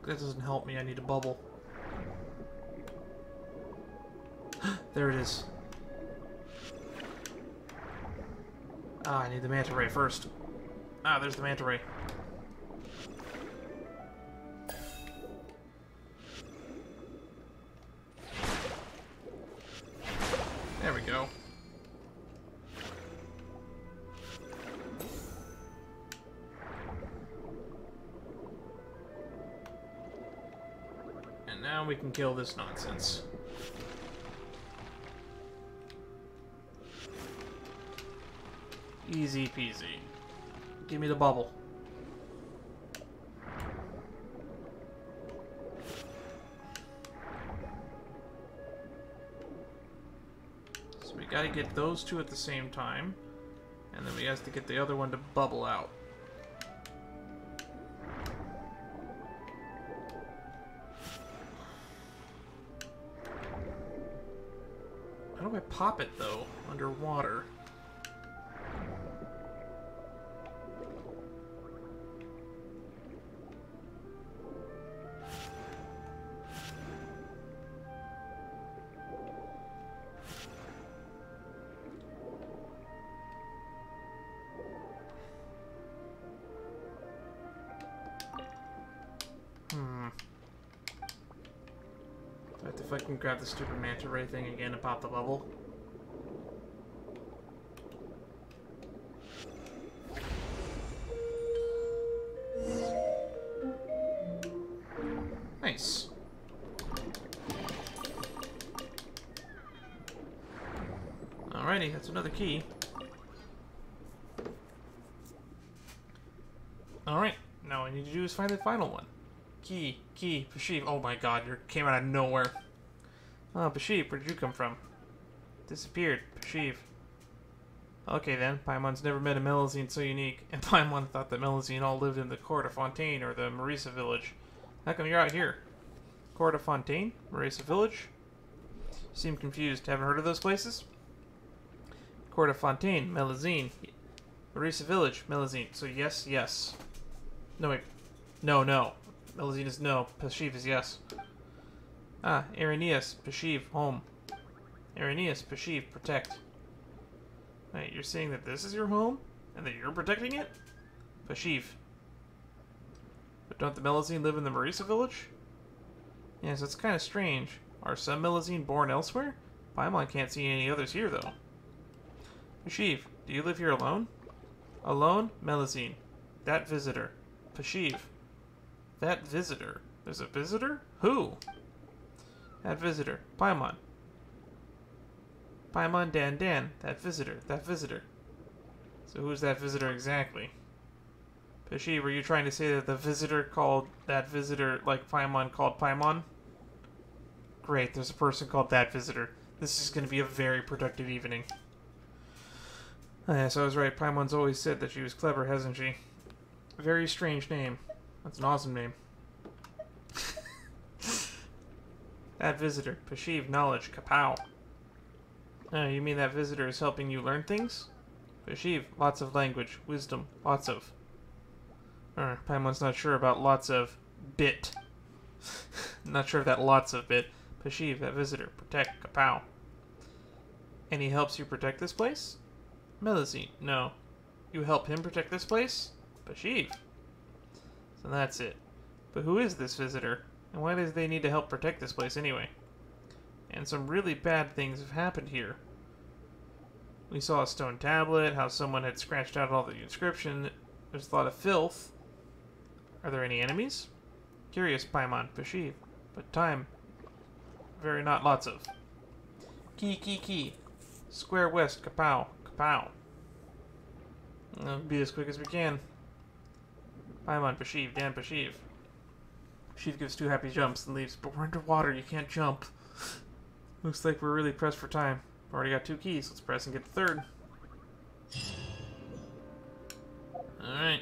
That doesn't help me. I need a bubble. There it is. Ah, I need the manta ray first. Ah, there's the manta ray. There we go. And now we can kill this nonsense. Easy peasy. Give me the bubble. So we gotta get those two at the same time. And then we have to get the other one to bubble out. How do I pop it, though, underwater? I have to fucking grab the stupid manta ray thing again and pop the bubble. Nice. Alrighty, that's another key. Alright, now what I need to do is find the final one. Key, Pashiv. Oh my god, you came out of nowhere. Oh, Pashiv, where did you come from? Disappeared, Pashiv. Okay then, Paimon's never met a Melusine so unique, and Paimon thought that Melusine all lived in the court of Fontaine or the Marisa village. How come you're out here? Court of Fontaine? Marisa village? You seem confused. Haven't heard of those places? Court of Fontaine, Melusine. Marisa village, Melusine. So yes, yes. No, wait. No, no. Melusine is no. Pashiv is yes. Ah, Erinnyes, Pashiv, home. Erinnyes, Pashiv, protect. Wait, you're saying that this is your home? And that you're protecting it? Pashiv. But don't the Melusine live in the Marisa village? Yes, that's kind of strange. Are some Melusine born elsewhere? Paimon can't see any others here, though. Pashiv, do you live here alone? Alone? Melusine. That visitor. Pashiv. That visitor. There's a visitor? Who? That visitor. Paimon. Paimon Dan. That visitor. That visitor. So who's that visitor exactly? Pashiv, were you trying to say that the visitor called that visitor like Paimon called Paimon? Great, there's a person called that visitor. This is going to be a very productive evening. Yes, I was right. Paimon's always said that she was clever, hasn't she? Very strange name. That's an awesome name. That visitor. Pashiv, knowledge. Kapow. You mean that visitor is helping you learn things? Pashiv, lots of language. Wisdom. Lots of. Paimon's not sure about lots of bit. Not sure of that lots of bit. Pashiv, that visitor. Protect. Kapow. And he helps you protect this place? Melusine, no. You help him protect this place? Pashiv. So that's it. But who is this visitor? And why does they need to help protect this place anyway? And some really bad things have happened here. We saw a stone tablet, how someone had scratched out all the inscription. There's a lot of filth. Are there any enemies? Curious, Paimon, Pashiv. But time. Very not lots of. Key. Square west, kapow. Kapow. Be as quick as we can. Paimon, Pashiv, Dan, Pashiv. Pashiv gives 2 happy jumps and leaves, but we're underwater, you can't jump. Looks like we're really pressed for time. We've already got 2 keys, let's press and get the 3rd. Alright.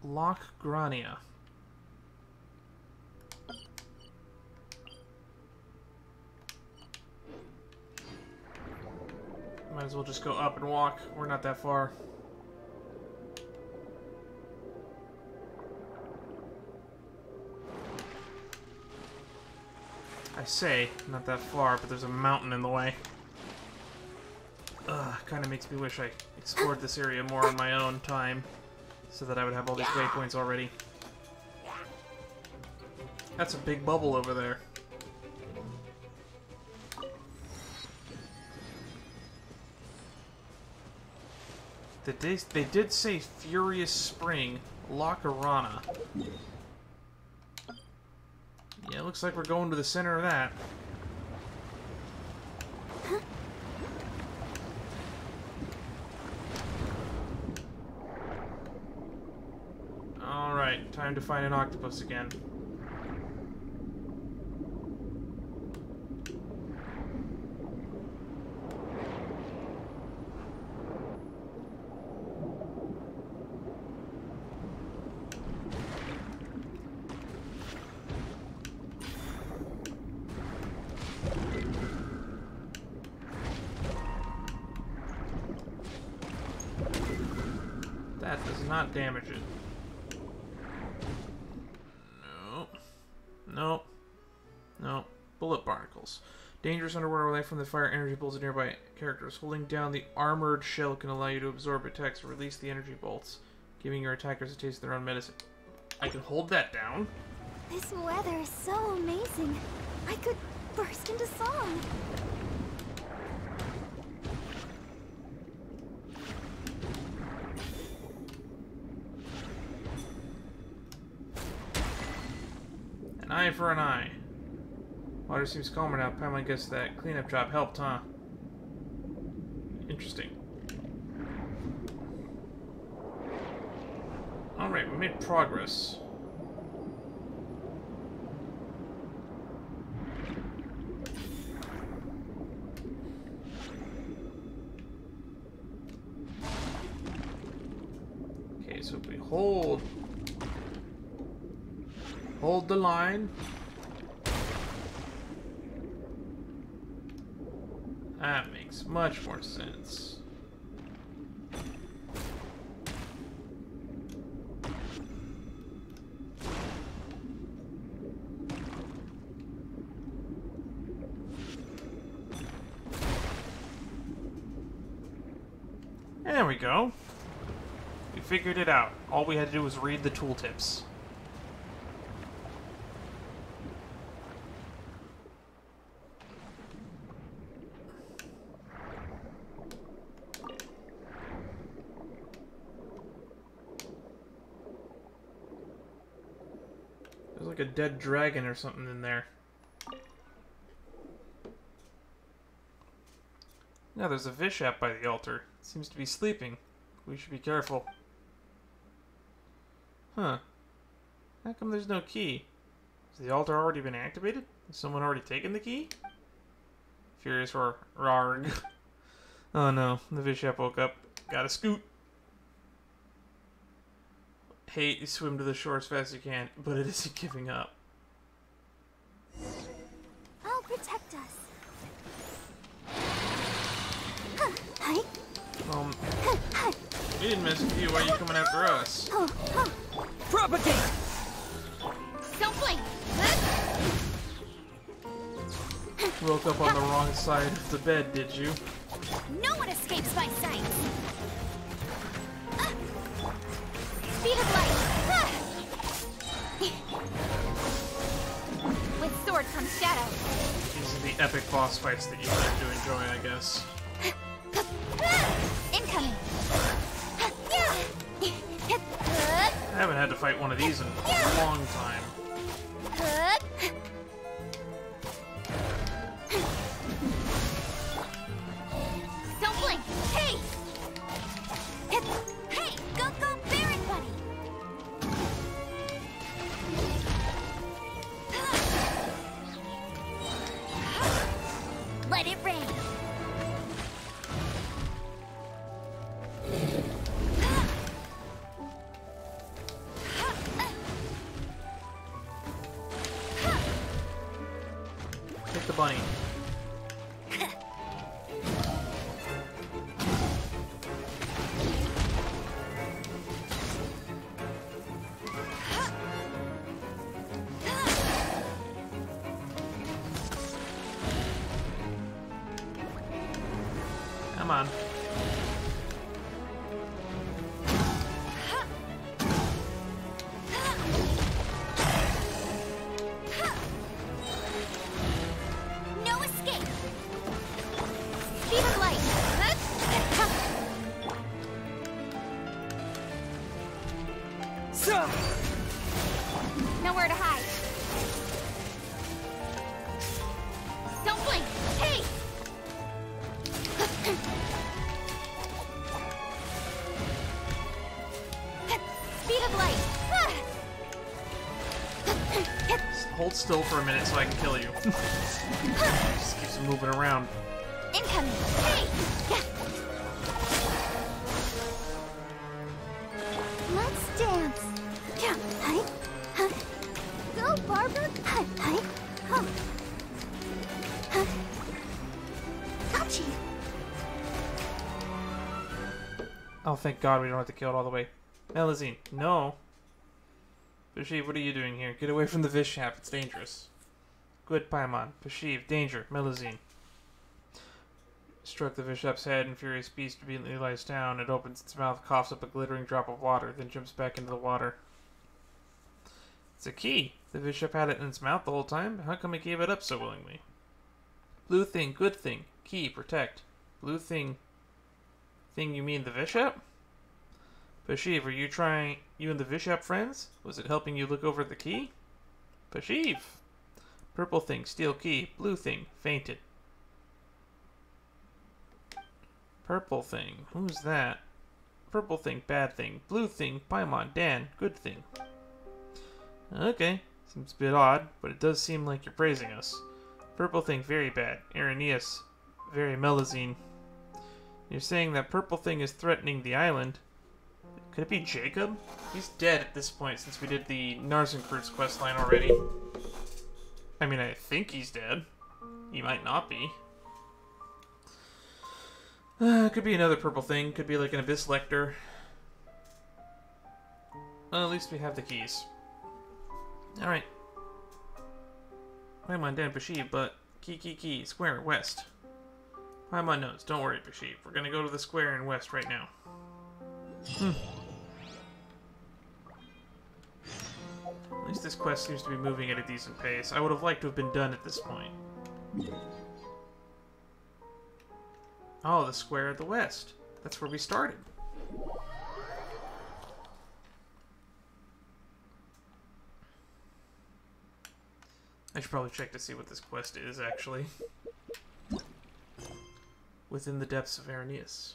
Loch Grania. Might as well just go up and walk. We're not that far. I say, not that far, but there's a mountain in the way. Kind of makes me wish I explored this area more on my own time, so that I would have all these waypoints already. That's a big bubble over there. They did say Furious Spring, Locarana. Yeah, it looks like we're going to the center of that. Alright, time to find an octopus again. not damage it. No. No. No. Bullet barnacles. Dangerous underwater life from the fire energy bolts of nearby characters. Holding down the armored shell can allow you to absorb attacks or release the energy bolts, giving your attackers a taste of their own medicine. I can hold that down. This weather is so amazing. I could burst into song. An eye for an eye. Water seems calmer now. Paimon guess that cleanup job helped, huh? Interesting. Alright, we made progress. Okay, so if we hold the line. That makes much more sense. There we go. We figured it out. All we had to do was read the tooltips. There's like a dead dragon or something in there. Now there's a Vishap by the altar. Seems to be sleeping. We should be careful. Huh. How come there's no key? Has the altar already been activated? Has someone already taken the key? Furious roar. Rarg. Oh no, the Vishap woke up. Gotta scoot. Hate, you swim to the shore as fast as you can, but it isn't giving up. I'll protect us. Hi. We didn't mess with you. Why are you coming after us? Propagate! Don't blink. Woke up on the wrong side of the bed, did you? No one escapes my sight. Speed of light. With sword comes shadow. These are the epic boss fights that you like to enjoy, I guess. Incoming. I haven't had to fight one of these in a long time. Don't blink. Hey. Hey, go Baron buddy. Let it rain. Hit the bunny. Come on. No escape. Speed of light. So, Nowhere to hide. Don't blink. Hey. Speed of light. Hold still for a minute so I can kill you. Just keeps moving around. Incoming. Hey. Let's dance. Hi. Go, Barbara. Hi. Ouchie. Oh, thank God we don't have to kill it all the way. Melazine, no. Pashiv, what are you doing here? Get away from the Vishap, it's dangerous. Good, Paimon. Pashiv, danger. Melazine. Struck the Vishap's head, and furious beast immediately lies down. It opens its mouth, coughs up a glittering drop of water, then jumps back into the water. It's a key. The Vishap had it in its mouth the whole time. How come it gave it up so willingly? Blue thing, good thing. Key, protect. Blue thing. Thing, you mean the Vishap? Pashiv, are you and the Vishap friends? Was it helping you look over the key? Pashiv. Purple thing, steel key. Blue thing, fainted. Purple thing, who's that? Purple thing, bad thing. Blue thing, Paimon, Dan, good thing. Okay, seems a bit odd, but it does seem like you're praising us. Purple thing, very bad. Erinnyes, very Melazine. You're saying that purple thing is threatening the island. Could it be Jacob? He's dead at this point since we did the Narzenkrutz questline already. I mean, I think he's dead. He might not be. Could be another purple thing. Could be like an Abyss Lector. Well, at least we have the keys. Alright. Paimon, Dan, Pashiv, but... Key, square, west. Paimon knows. Don't worry, Pashiv. We're gonna go to the square in west right now. At least this quest seems to be moving at a decent pace. I would have liked to have been done at this point. Oh, the square at the west. That's where we started. I should probably check to see what this quest is, actually. Within the depths of Erinnyes.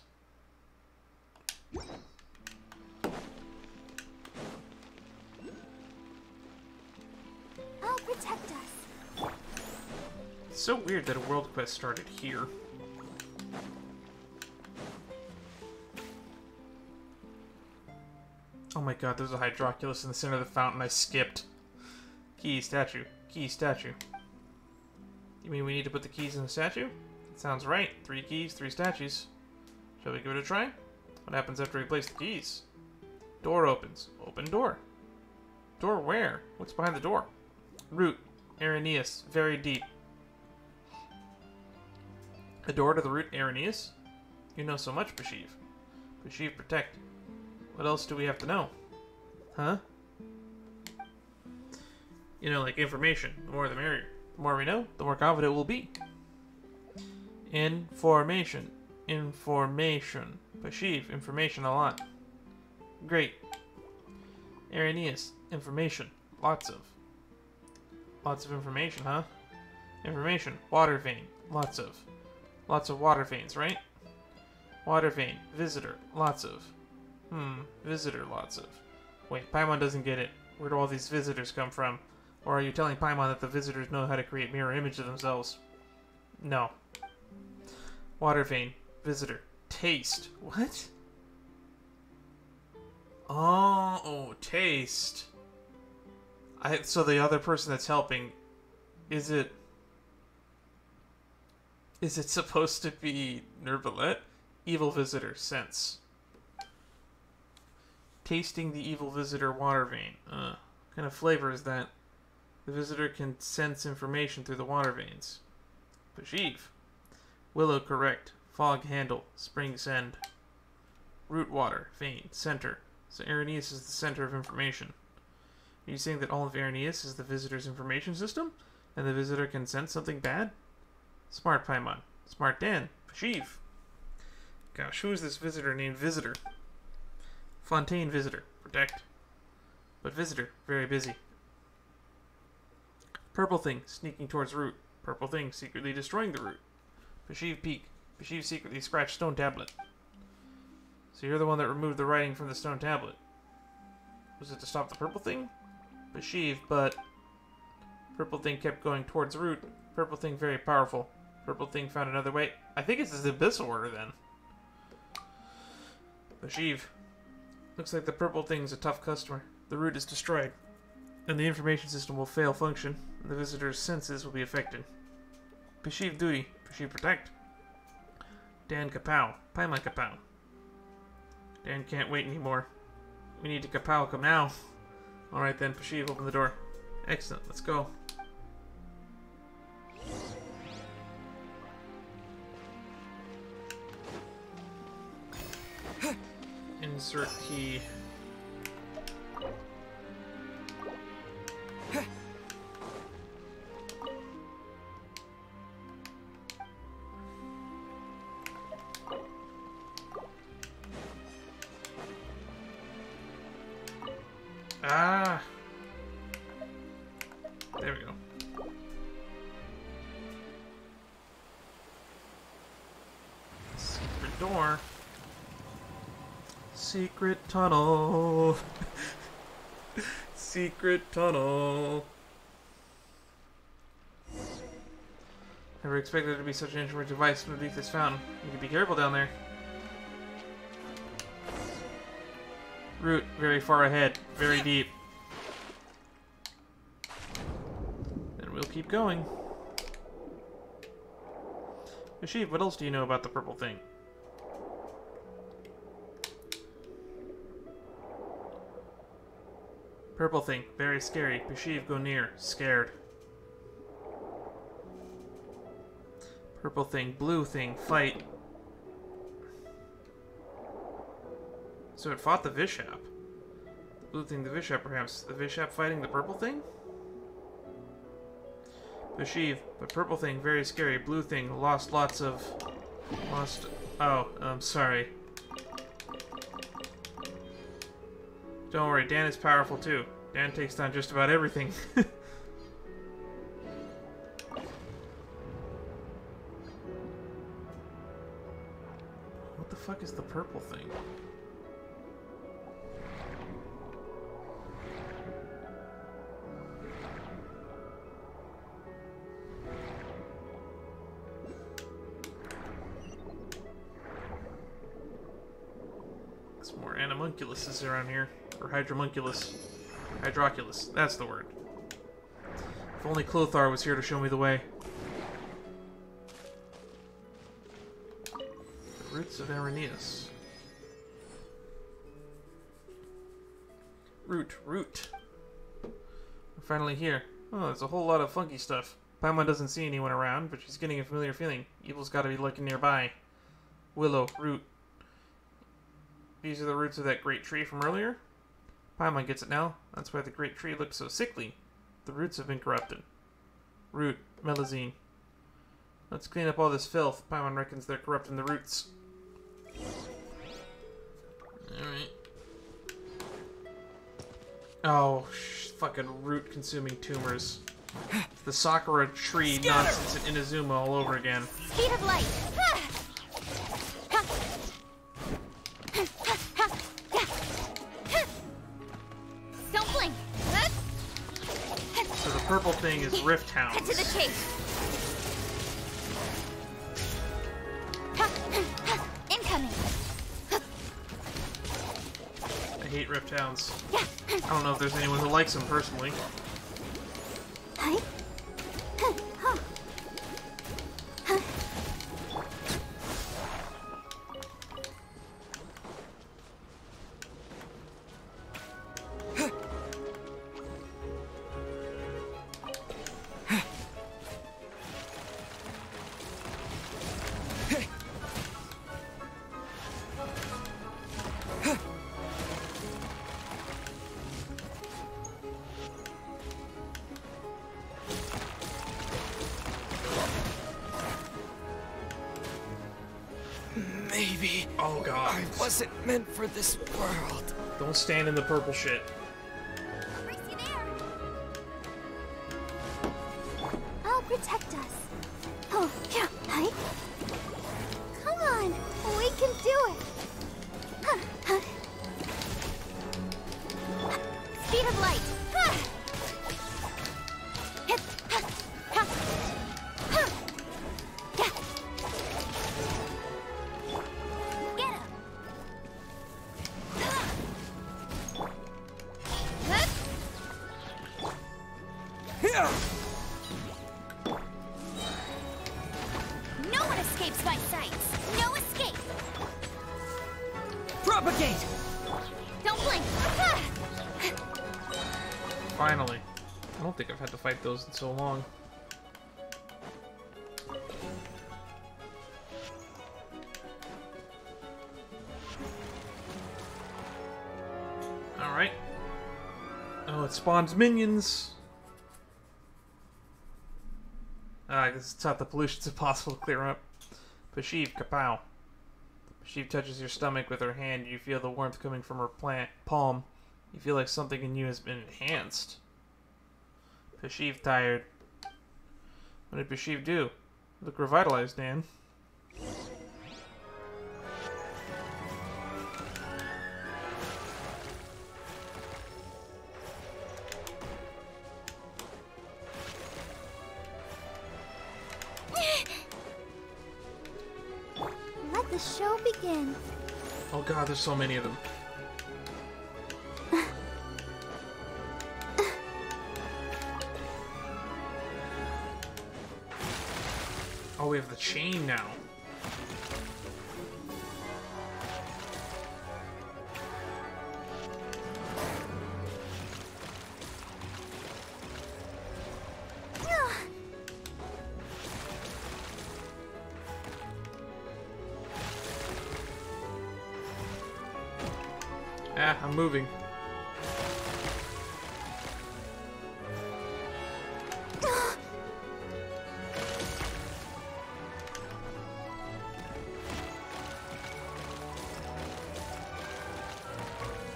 I'll protect us. It's so weird that a world quest started here. Oh my god, there's a Hydroculus in the center of the fountain. I skipped. Key, statue. Key, statue. You mean we need to put the keys in the statue? That sounds right. 3 keys, 3 statues. Shall we give it a try? What happens after we place the keys? Door opens. Open door. Door where? What's behind the door? Root. Erinnyes. Very deep. A door to the root Erinnyes? You know so much, Pashiv. Pashiv, protect. What else do we have to know? Huh? You know, like information. The more the merrier. The more we know, the more confident we'll be. Information. Information. Pashiv, information a lot. Great. Erinnyes, information. Lots of. Lots of information, huh? Information. Water vein. Lots of. Lots of water veins, right? Water vein. Visitor. Lots of. Visitor. Lots of. Wait, Paimon doesn't get it. Where do all these visitors come from? Or are you telling Paimon that the visitors know how to create mirror image of themselves? No. Water vein. Visitor. Taste. What? Oh, taste. So the other person that's helping, is it supposed to be Nervalet? Evil visitor, sense. Tasting the evil visitor water vein. What kind of flavor is that? The visitor can sense information through the water veins. Pashiv. Willow, correct. Fog handle. Spring's end. Root water. Vein. Center. So Erinnyes is the center of information. Are you saying that all of Erinnyes is the visitor's information system? And the visitor can sense something bad? Smart Paimon. Smart Dan. Pashiv. Gosh, who is this visitor named Visitor? Fontaine Visitor. Protect. But Visitor. Very busy. Purple thing. Sneaking towards root. Purple thing. Secretly destroying the root. Pashiv peek. Pashiv secretly scratched stone tablet. So you're the one that removed the writing from the stone tablet. Was it to stop the purple thing? Pashiv, but... Purple thing kept going towards root. Purple thing very powerful. Purple thing found another way. I think it's the Abyssal Order then. Pashiv. Looks like the purple thing's a tough customer. The root is destroyed. And the information system will fail function. And the visitor's senses will be affected. Pashiv duty. Pashiv protect. Dan Kapow. Paimon Kapow. Dan can't wait anymore. We need to kapow come now. Alright then, Pashiv, open the door. Excellent, let's go. Insert key. Ah! There we go. Secret door. Secret tunnel. Secret tunnel. Never expected there to be such an intricate device underneath this fountain. You need to be careful down there. Route very far ahead, very deep. Then we'll keep going. Vishap, what else do you know about the purple thing? Purple thing, very scary. Pashiv, go near. Scared. Purple thing, blue thing, fight. So it fought the Vishap. The blue thing, the Vishap, perhaps. The Vishap fighting the purple thing? Pashiv, but purple thing, very scary. Blue thing, lost lots of... Lost... Oh, I'm sorry. Don't worry, Dan is powerful too. Dan takes down just about everything. What the fuck is the purple thing? Some more animunculuses around here. Or hydromunculus. Hydroculus. That's the word. If only Clothar was here to show me the way. The roots of Erinnyes. Root. We're finally here. Oh, there's a whole lot of funky stuff. Paimon doesn't see anyone around, but she's getting a familiar feeling. Evil's gotta be lurking nearby. Willow, root. These are the roots of that great tree from earlier? Paimon gets it now. That's why the great tree looks so sickly. The roots have been corrupted. Root, Melazine. Let's clean up all this filth. Paimon reckons they're corrupting the roots. Alright. Oh, fucking root-consuming tumors. The Sakura tree nonsense in Inazuma all over again. Speed of light. Don't blink. So the purple thing is Rift Hounds. Cut to the chase. Incoming. I hate Rift Hounds. I don't know if there's anyone who likes them personally. Hi. Maybe. Oh god. I wasn't meant for this world. Don't stand in the purple shit. Brace you there. I'll protect us. Oh, yeah. Hi. Come on. We can do it. Speed of light. No one escapes my sights. No escape. Propagate! Don't blink. finally. I don't think I've had to fight those in so long. Alright. Oh, it spawns minions! I guess it's not the pollution's impossible to clear up. Pashiv, kapow. Pashiv touches your stomach with her hand. You feel the warmth coming from her palm. You feel like something in you has been enhanced. Pashiv tired. What did Pashiv do? Look revitalized, Dan. Let the show begin. Oh god, there's so many of them. Oh, we have the chain now. Ah, I'm moving.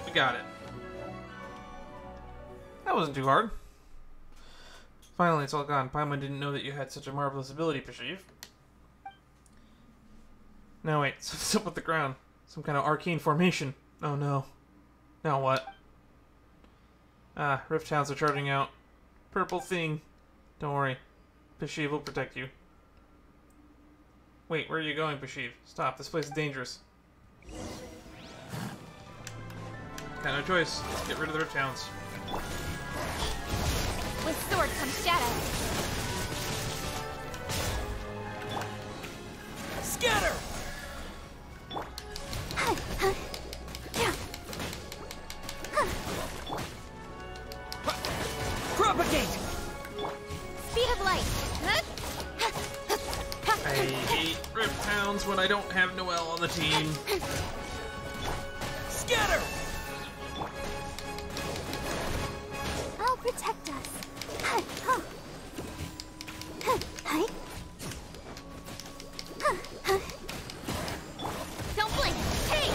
We got it. That wasn't too hard. Finally, it's all gone. Paimon didn't know that you had such a marvelous ability, Pashiv. No, wait. Something's up with the ground. Some kind of arcane formation. Oh no. Now what? Ah, rift hounds are charging out. Purple thing. Don't worry. Pashiv will protect you. Wait, where are you going, Pashiv? Stop, this place is dangerous. Got no choice. Let's get rid of the rift hounds. With sword comes shadow. Scatter! Propagate! Speed of light. I hate rift hounds when I don't have Noelle on the team. Scatter! I'll protect us. Don't blink. Hey!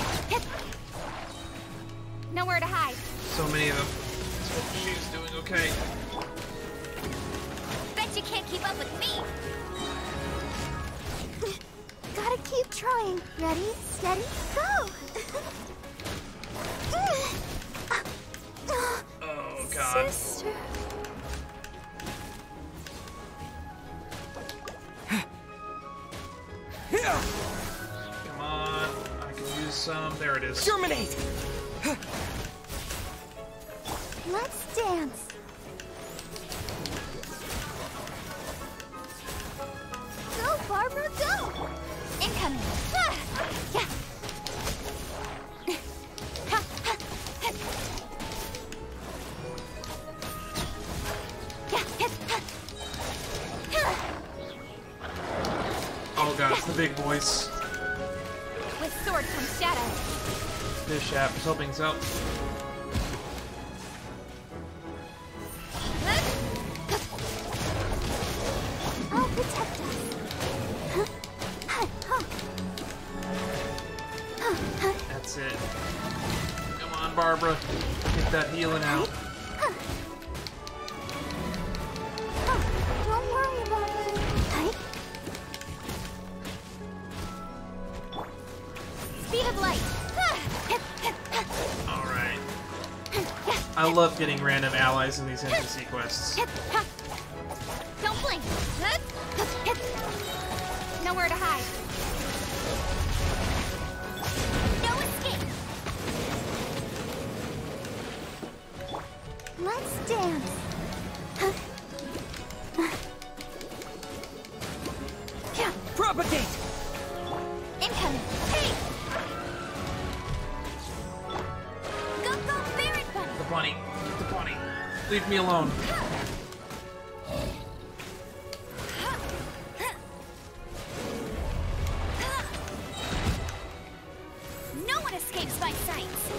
Nowhere to hide. So many of them. Let's hope she's doing okay. Bet you can't keep up with me. Gotta keep trying. Ready, steady, go! Oh god. Sister. Come on. I can use some. There it is. Germinate! Let's dance. Go, Barbara, go! Incoming. Yeah. Oh god, it's the big voice. With sword comes shadow. Vishap is helping us out. I'll protect us. That's it. Come on, Barbara. Get that healing out. Don't worry about it. Speed of light. Alright. I love getting random allies in these NPC quests. Don't blink. Nowhere to hide. No escape. Let's dance. Propagate! Incoming. Hey! Go, go, Baron Bunny. The bunny. The bunny. Leave me alone. No one escapes my sights.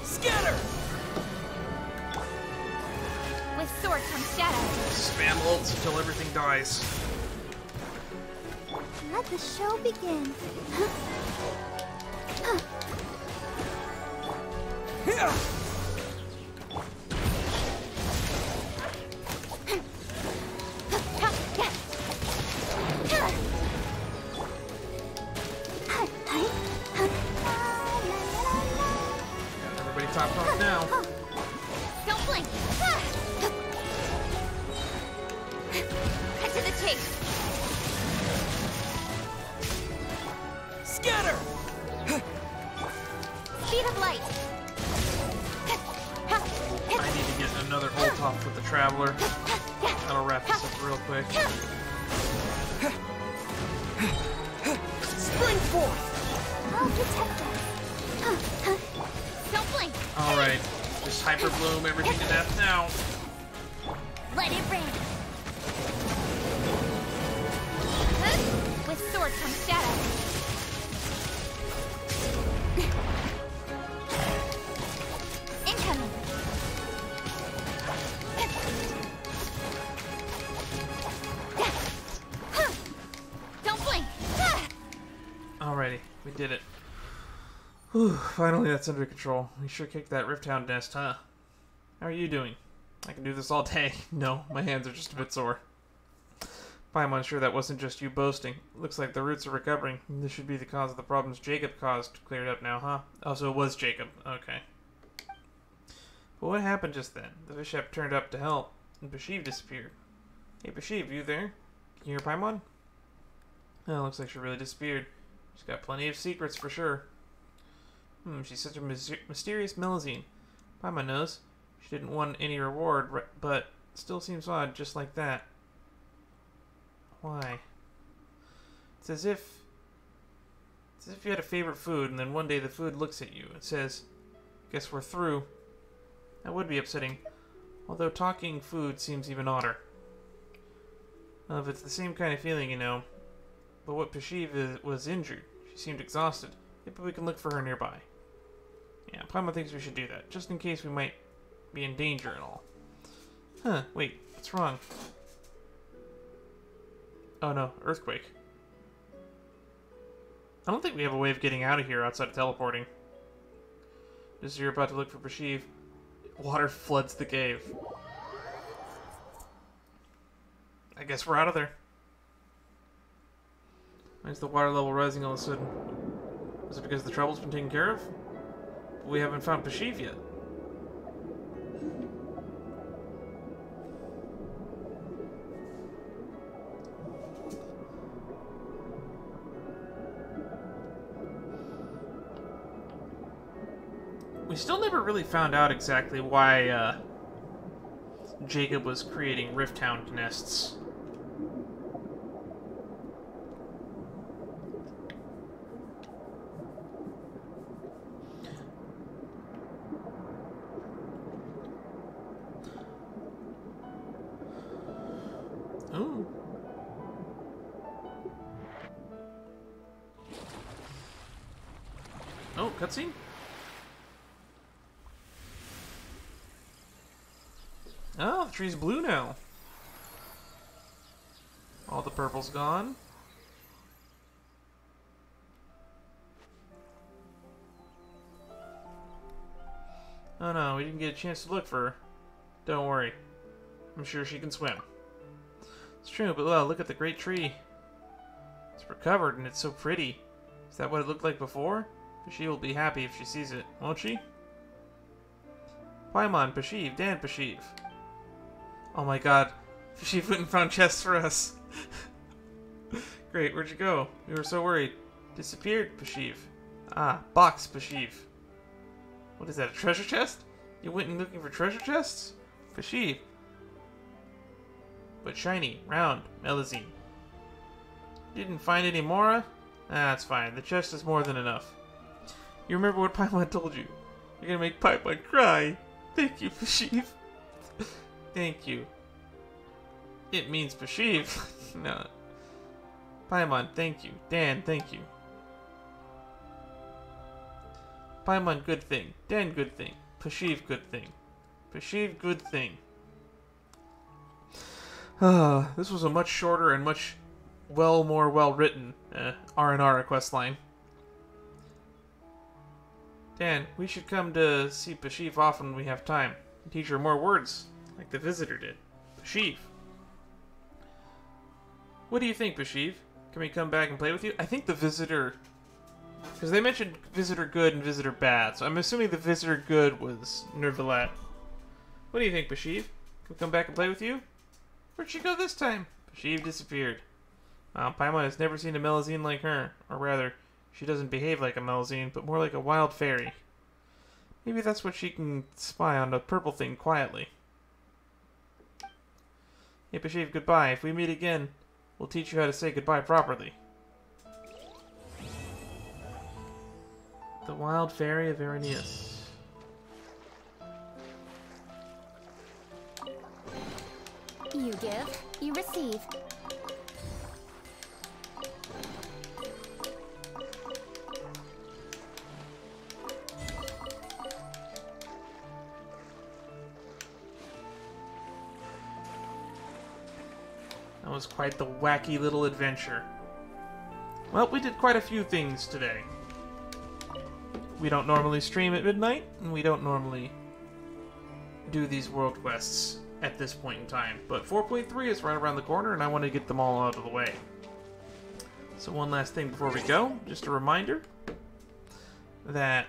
Scatter! With sword comes shadow. Spam ults until everything dies. Let the show begin. Yeah. Everybody top off now. Don't blink. Cut to the chase. Scatter! Speed of light. I need to get another ult off with the Traveler. That'll wrap this up real quick. Spring forth! I'll protect us. Don't blink. Alright. Just Hyper Bloom everything to death now. Let it rain. With sword comes shadow. Incoming. Don't blink. Alrighty, we did it. Whew, finally that's under control. We sure kicked that Rifthound nest, huh? How are you doing? I can do this all day. No, my hands are just a bit sore. I'm sure that wasn't just you boasting. Looks like the roots are recovering. This should be the cause of the problems Jacob caused. Cleared up now, huh? Oh, so it was Jacob. Okay. But what happened just then? The Vishap turned up to help, and Pashiv disappeared. Hey Pashiv, you there? Can you hear Paimon? Oh, looks like she really disappeared. She's got plenty of secrets for sure. She's such a mysterious Melusine. Paimon knows. She didn't want any reward, but still seems odd just like that. Why? It's as if you had a favorite food, and then one day the food looks at you and says, "Guess we're through." That would be upsetting, although talking food seems even odder. Well, if it's the same kind of feeling, you know. But what Pashiv was injured. She seemed exhausted. Maybe we can look for her nearby. Yeah, Paimon thinks we should do that, just in case we might be in danger and all. Huh, wait, what's wrong? Oh no, earthquake. I don't think we have a way of getting out of here outside of teleporting. Just as you're about to look for Pashiv, water floods the cave. I guess we're out of there. Why is the water level rising all of a sudden? Is it because the trouble's been taken care of? But we haven't found Pashiv yet. We still never really found out exactly why Jacob was creating Rifthound nests. Ooh. Oh, cutscene? Oh, the tree's blue now. All the purple's gone. Oh no, we didn't get a chance to look for her. Don't worry. I'm sure she can swim. It's true, but well, look at the great tree. It's recovered and it's so pretty. Is that what it looked like before? She will be happy if she sees it, won't she? Paimon, Pashiv, Dan Pashiv. Oh my god, Pashiv went and found chests for us. Great, where'd you go? We were so worried. Disappeared, Pashiv. Ah, box, Pashiv. What is that, a treasure chest? You went and looking for treasure chests? Pashiv. But shiny, round, Melusine. Didn't find any more? Ah, that's fine. The chest is more than enough. You remember what Paimon told you. You're gonna make Paimon cry. Thank you, Pashiv. Thank you. It means Pashiv. No. Paimon, thank you. Dan, thank you. Paimon, good thing. Dan, good thing. Pashiv, good thing. Pashiv, good thing. This was a much shorter and much more well-written R&R quest line. Dan, we should come to see Pashiv often when we have time. And teach her more words, like the visitor did. Pashiv. What do you think, Pashiv? Can we come back and play with you? I think the visitor... Because they mentioned visitor good and visitor bad, so I'm assuming the visitor good was Nervalet. What do you think, Pashiv? Can we come back and play with you? Where'd she go this time? Pashiv disappeared. Paimon has never seen a Melazine like her. Or rather, she doesn't behave like a Melazine, but more like a wild fairy. Maybe that's what she can spy on the purple thing quietly. Hey Pashiv, goodbye. If we meet again, we'll teach you how to say goodbye properly. The Wild Fairy of Erinnyes. You give, you receive. That was quite the wacky little adventure. Well, we did quite a few things today. We don't normally stream at midnight, and we don't normally do these world quests at this point in time. But 4.3 is right around the corner, and I want to get them all out of the way. So one last thing before we go, just a reminder that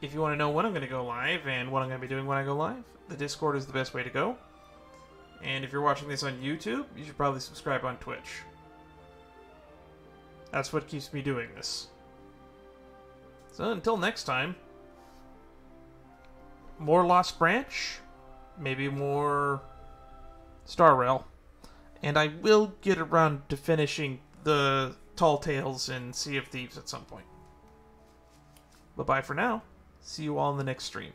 if you want to know when I'm going to go live and what I'm going to be doing when I go live, the Discord is the best way to go. And if you're watching this on YouTube, you should probably subscribe on Twitch. That's what keeps me doing this. So until next time, more Lost Branch, maybe more Star Rail, and I will get around to finishing the Tall Tales and Sea of Thieves at some point. Bye-bye for now. See you all in the next stream.